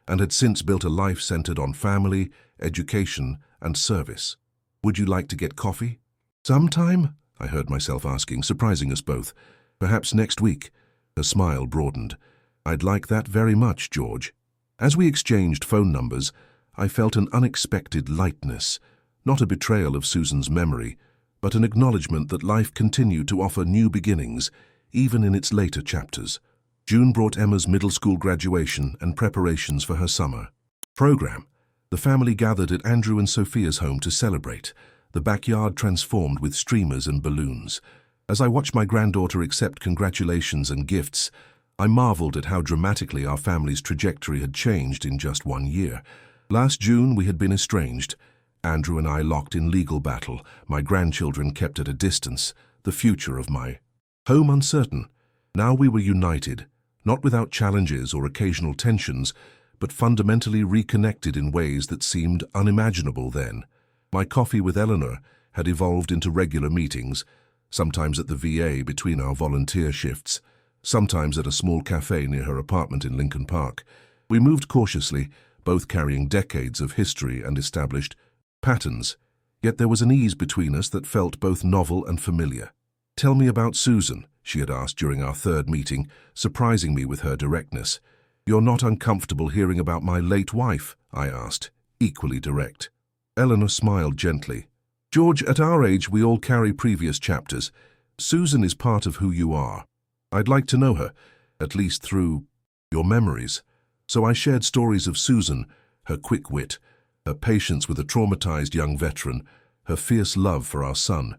and had since built a life centered on family, education, and service. "Would you like to get coffee?" "Sometime?" I heard myself asking, surprising us both. "Perhaps next week." Her smile broadened. "I'd like that very much, George." As we exchanged phone numbers, I felt an unexpected lightness, not a betrayal of Susan's memory, but an acknowledgement that life continued to offer new beginnings, even in its later chapters. June brought Emma's middle school graduation and preparations for her summer program. The family gathered at Andrew and Sophia's home to celebrate, the backyard transformed with streamers and balloons. As I watched my granddaughter accept congratulations and gifts, I marveled at how dramatically our family's trajectory had changed in just 1 year. Last June we had been estranged, Andrew and I locked in legal battle, my grandchildren kept at a distance, the future of my home uncertain. Now we were united, not without challenges or occasional tensions, but fundamentally reconnected in ways that seemed unimaginable then. My coffee with Eleanor had evolved into regular meetings, sometimes at the VA between our volunteer shifts, sometimes at a small cafe near her apartment in Lincoln Park. We moved cautiously, both carrying decades of history and established patterns, yet there was an ease between us that felt both novel and familiar. "Tell me about Susan," she had asked during our third meeting, surprising me with her directness. "You're not uncomfortable hearing about my late wife?" I asked, equally direct. Eleanor smiled gently. "George, at our age we all carry previous chapters. Susan is part of who you are. I'd like to know her, at least through your memories." So I shared stories of Susan, her quick wit, her patience with a traumatized young veteran, her fierce love for our son.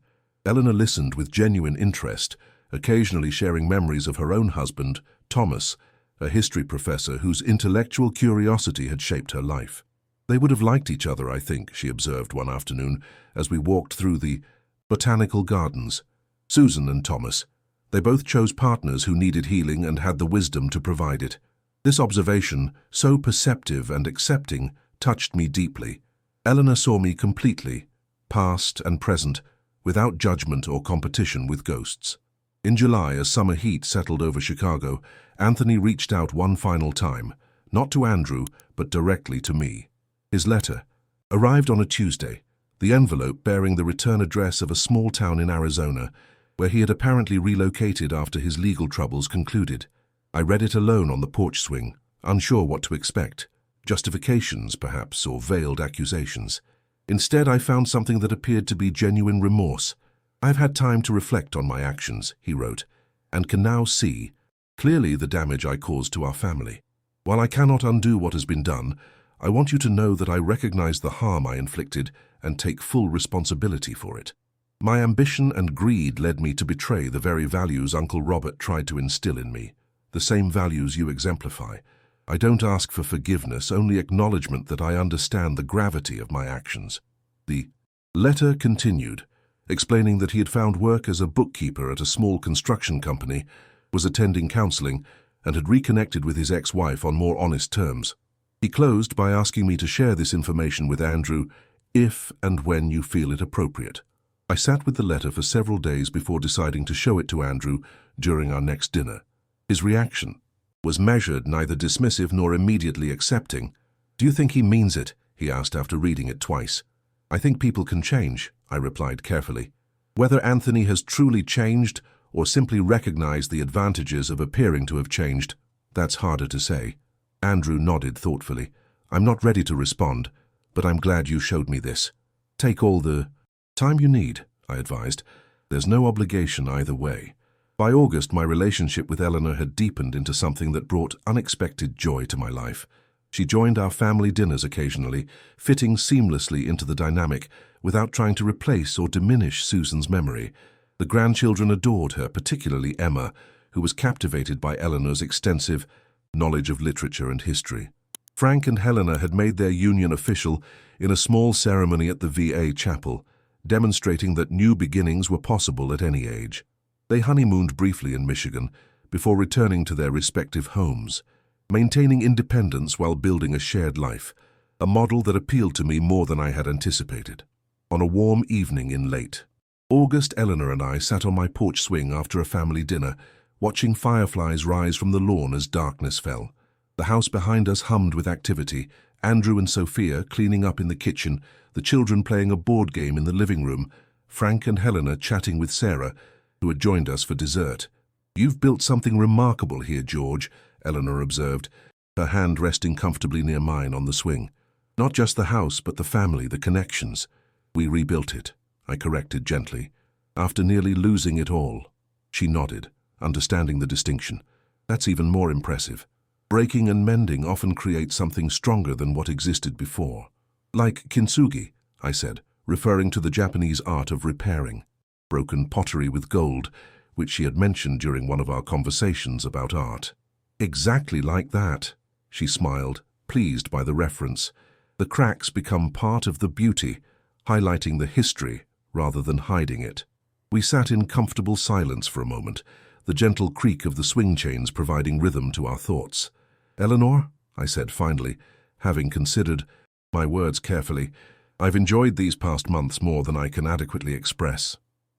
Eleanor listened with genuine interest, occasionally sharing memories of her own husband, Thomas, a history professor whose intellectual curiosity had shaped her life. "They would have liked each other, I think," she observed one afternoon as we walked through the botanical gardens. Susan and Thomas. They both chose partners who needed healing and had the wisdom to provide it. This observation, so perceptive and accepting, touched me deeply. Eleanor saw me completely, past and present, without judgment or competition with ghosts. In July, as summer heat settled over Chicago, Anthony reached out one final time, not to Andrew, but directly to me. His letter arrived on a Tuesday, the envelope bearing the return address of a small town in Arizona, where he had apparently relocated after his legal troubles concluded. I read it alone on the porch swing, unsure what to expect. Justifications, perhaps, or veiled accusations. Instead, I found something that appeared to be genuine remorse. "I've had time to reflect on my actions," he wrote, "and can now see clearly the damage I caused to our family. While I cannot undo what has been done, I want you to know that I recognize the harm I inflicted and take full responsibility for it. My ambition and greed led me to betray the very values Uncle Robert tried to instill in me, the same values you exemplify. I don't ask for forgiveness, only acknowledgement that I understand the gravity of my actions." The letter continued, explaining that he had found work as a bookkeeper at a small construction company, was attending counseling, and had reconnected with his ex-wife on more honest terms. He closed by asking me to share this information with Andrew if and when you feel it appropriate. I sat with the letter for several days before deciding to show it to Andrew during our next dinner. His reaction was measured, neither dismissive nor immediately accepting. "Do you think he means it?" he asked after reading it twice. "I think people can change," I replied carefully. Whether Anthony has truly changed or simply recognized the advantages of appearing to have changed, that's harder to say. Andrew nodded thoughtfully. "I'm not ready to respond, but I'm glad you showed me this. Take all the time you need," I advised. "There's no obligation either way." By August, my relationship with Eleanor had deepened into something that brought unexpected joy to my life. She joined our family dinners occasionally, fitting seamlessly into the dynamic without trying to replace or diminish Susan's memory. The grandchildren adored her, particularly Emma, who was captivated by Eleanor's extensive knowledge of literature and history. Frank and Helena had made their union official in a small ceremony at the VA chapel, demonstrating that new beginnings were possible at any age. They honeymooned briefly in Michigan, before returning to their respective homes, maintaining independence while building a shared life, a model that appealed to me more than I had anticipated. On a warm evening in late August, Eleanor and I sat on my porch swing after a family dinner, watching fireflies rise from the lawn as darkness fell. The house behind us hummed with activity, Andrew and Sophia cleaning up in the kitchen, the children playing a board game in the living room, Frank and Helena chatting with Sarah, who had joined us for dessert. "You've built something remarkable here, George," Eleanor observed, her hand resting comfortably near mine on the swing. "Not just the house, but the family, the connections." "We rebuilt it," I corrected gently, "after nearly losing it all." She nodded, understanding the distinction. "That's even more impressive. Breaking and mending often create something stronger than what existed before." "Like kintsugi," I said, referring to the Japanese art of repairing. Broken pottery with gold, which she had mentioned during one of our conversations about art. "Exactly like that," she smiled, pleased by the reference. "The cracks become part of the beauty, highlighting the history rather than hiding it." We sat in comfortable silence for a moment, the gentle creak of the swing chains providing rhythm to our thoughts. "Eleanor," I said finally, having considered my words carefully, "I've enjoyed these past months more than I can adequately express."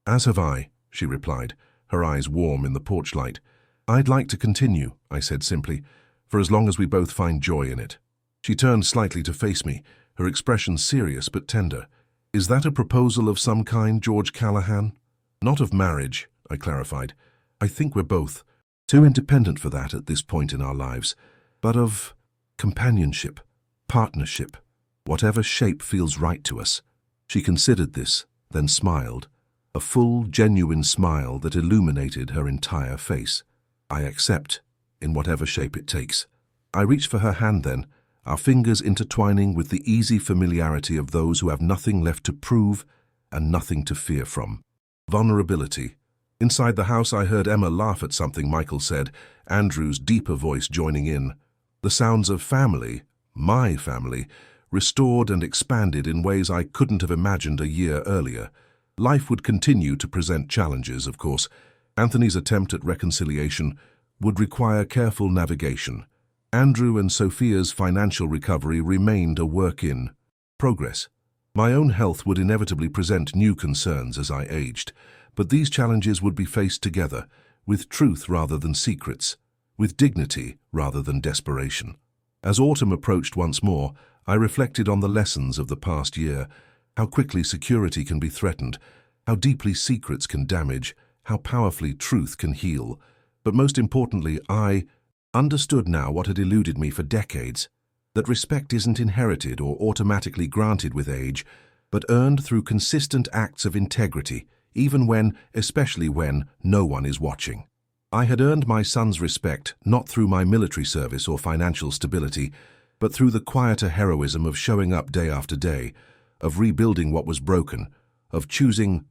"As have I," she replied, her eyes warm in the porch light. "I'd like to continue," I said simply, "for as long as we both find joy in it." She turned slightly to face me, her expression serious but tender. "Is that a proposal of some kind, George Callahan?" "Not of marriage," I clarified. "I think we're both too independent for that at this point in our lives, but of companionship, partnership, whatever shape feels right to us." She considered this, then smiled, a full, genuine smile that illuminated her entire face. "I accept, in whatever shape it takes." I reached for her hand then, our fingers intertwining with the easy familiarity of those who have nothing left to prove and nothing to fear from. Vulnerability. Inside the house I heard Emma laugh at something Michael said, Andrew's deeper voice joining in. The sounds of family, my family, restored and expanded in ways I couldn't have imagined a year earlier. Life would continue to present challenges, of course. Anthony's attempt at reconciliation would require careful navigation. Andrew and Sophia's financial recovery remained a work in progress. My own health would inevitably present new concerns as I aged, but these challenges would be faced together, with truth rather than secrets, with dignity rather than desperation. As autumn approached once more, I reflected on the lessons of the past year, how quickly security can be threatened, how deeply secrets can damage, how powerfully truth can heal. But most importantly, I understood now what had eluded me for decades, that respect isn't inherited or automatically granted with age, but earned through consistent acts of integrity, even when, especially when, no one is watching. I had earned my son's respect not through my military service or financial stability, but through the quieter heroism of showing up day after day, of rebuilding what was broken, of choosing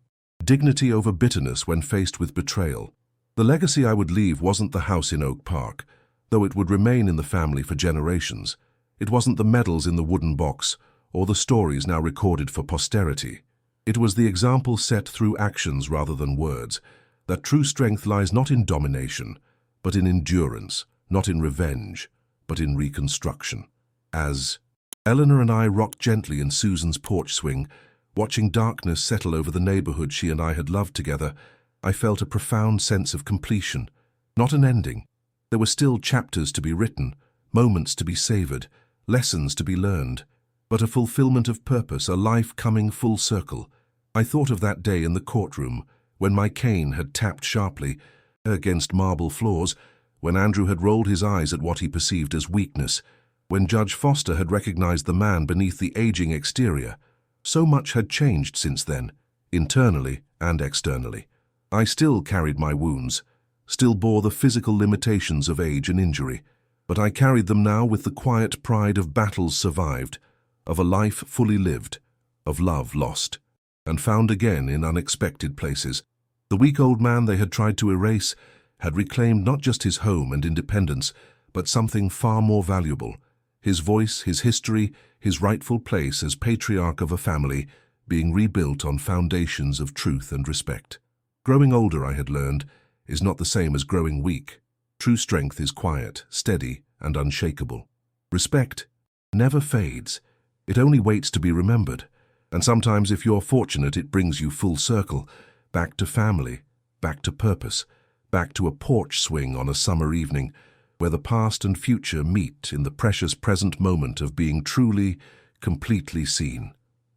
dignity over bitterness when faced with betrayal. The legacy I would leave wasn't the house in Oak Park, though it would remain in the family for generations. It wasn't the medals in the wooden box, or the stories now recorded for posterity. It was the example set through actions rather than words, that true strength lies not in domination, but in endurance, not in revenge, but in reconstruction. As Eleanor and I rocked gently in Susan's porch swing, watching darkness settle over the neighborhood she and I had loved together, I felt a profound sense of completion, not an ending. There were still chapters to be written, moments to be savored, lessons to be learned, but a fulfillment of purpose, a life coming full circle. I thought of that day in the courtroom, when my cane had tapped sharply against marble floors, when Andrew had rolled his eyes at what he perceived as weakness, when Judge Foster had recognized the man beneath the aging exterior. So much had changed since then, internally and externally. I still carried my wounds, still bore the physical limitations of age and injury, but I carried them now with the quiet pride of battles survived, of a life fully lived, of love lost, and found again in unexpected places. The weak old man they had tried to erase had reclaimed not just his home and independence, but something far more valuable. His voice, his history, his rightful place as patriarch of a family, being rebuilt on foundations of truth and respect. Growing older, I had learned, is not the same as growing weak. True strength is quiet, steady, and unshakable. Respect never fades. It only waits to be remembered. And sometimes, if you're fortunate, it brings you full circle, back to family, back to purpose, back to a porch swing on a summer evening, where the past and future meet in the precious present moment of being truly, completely seen.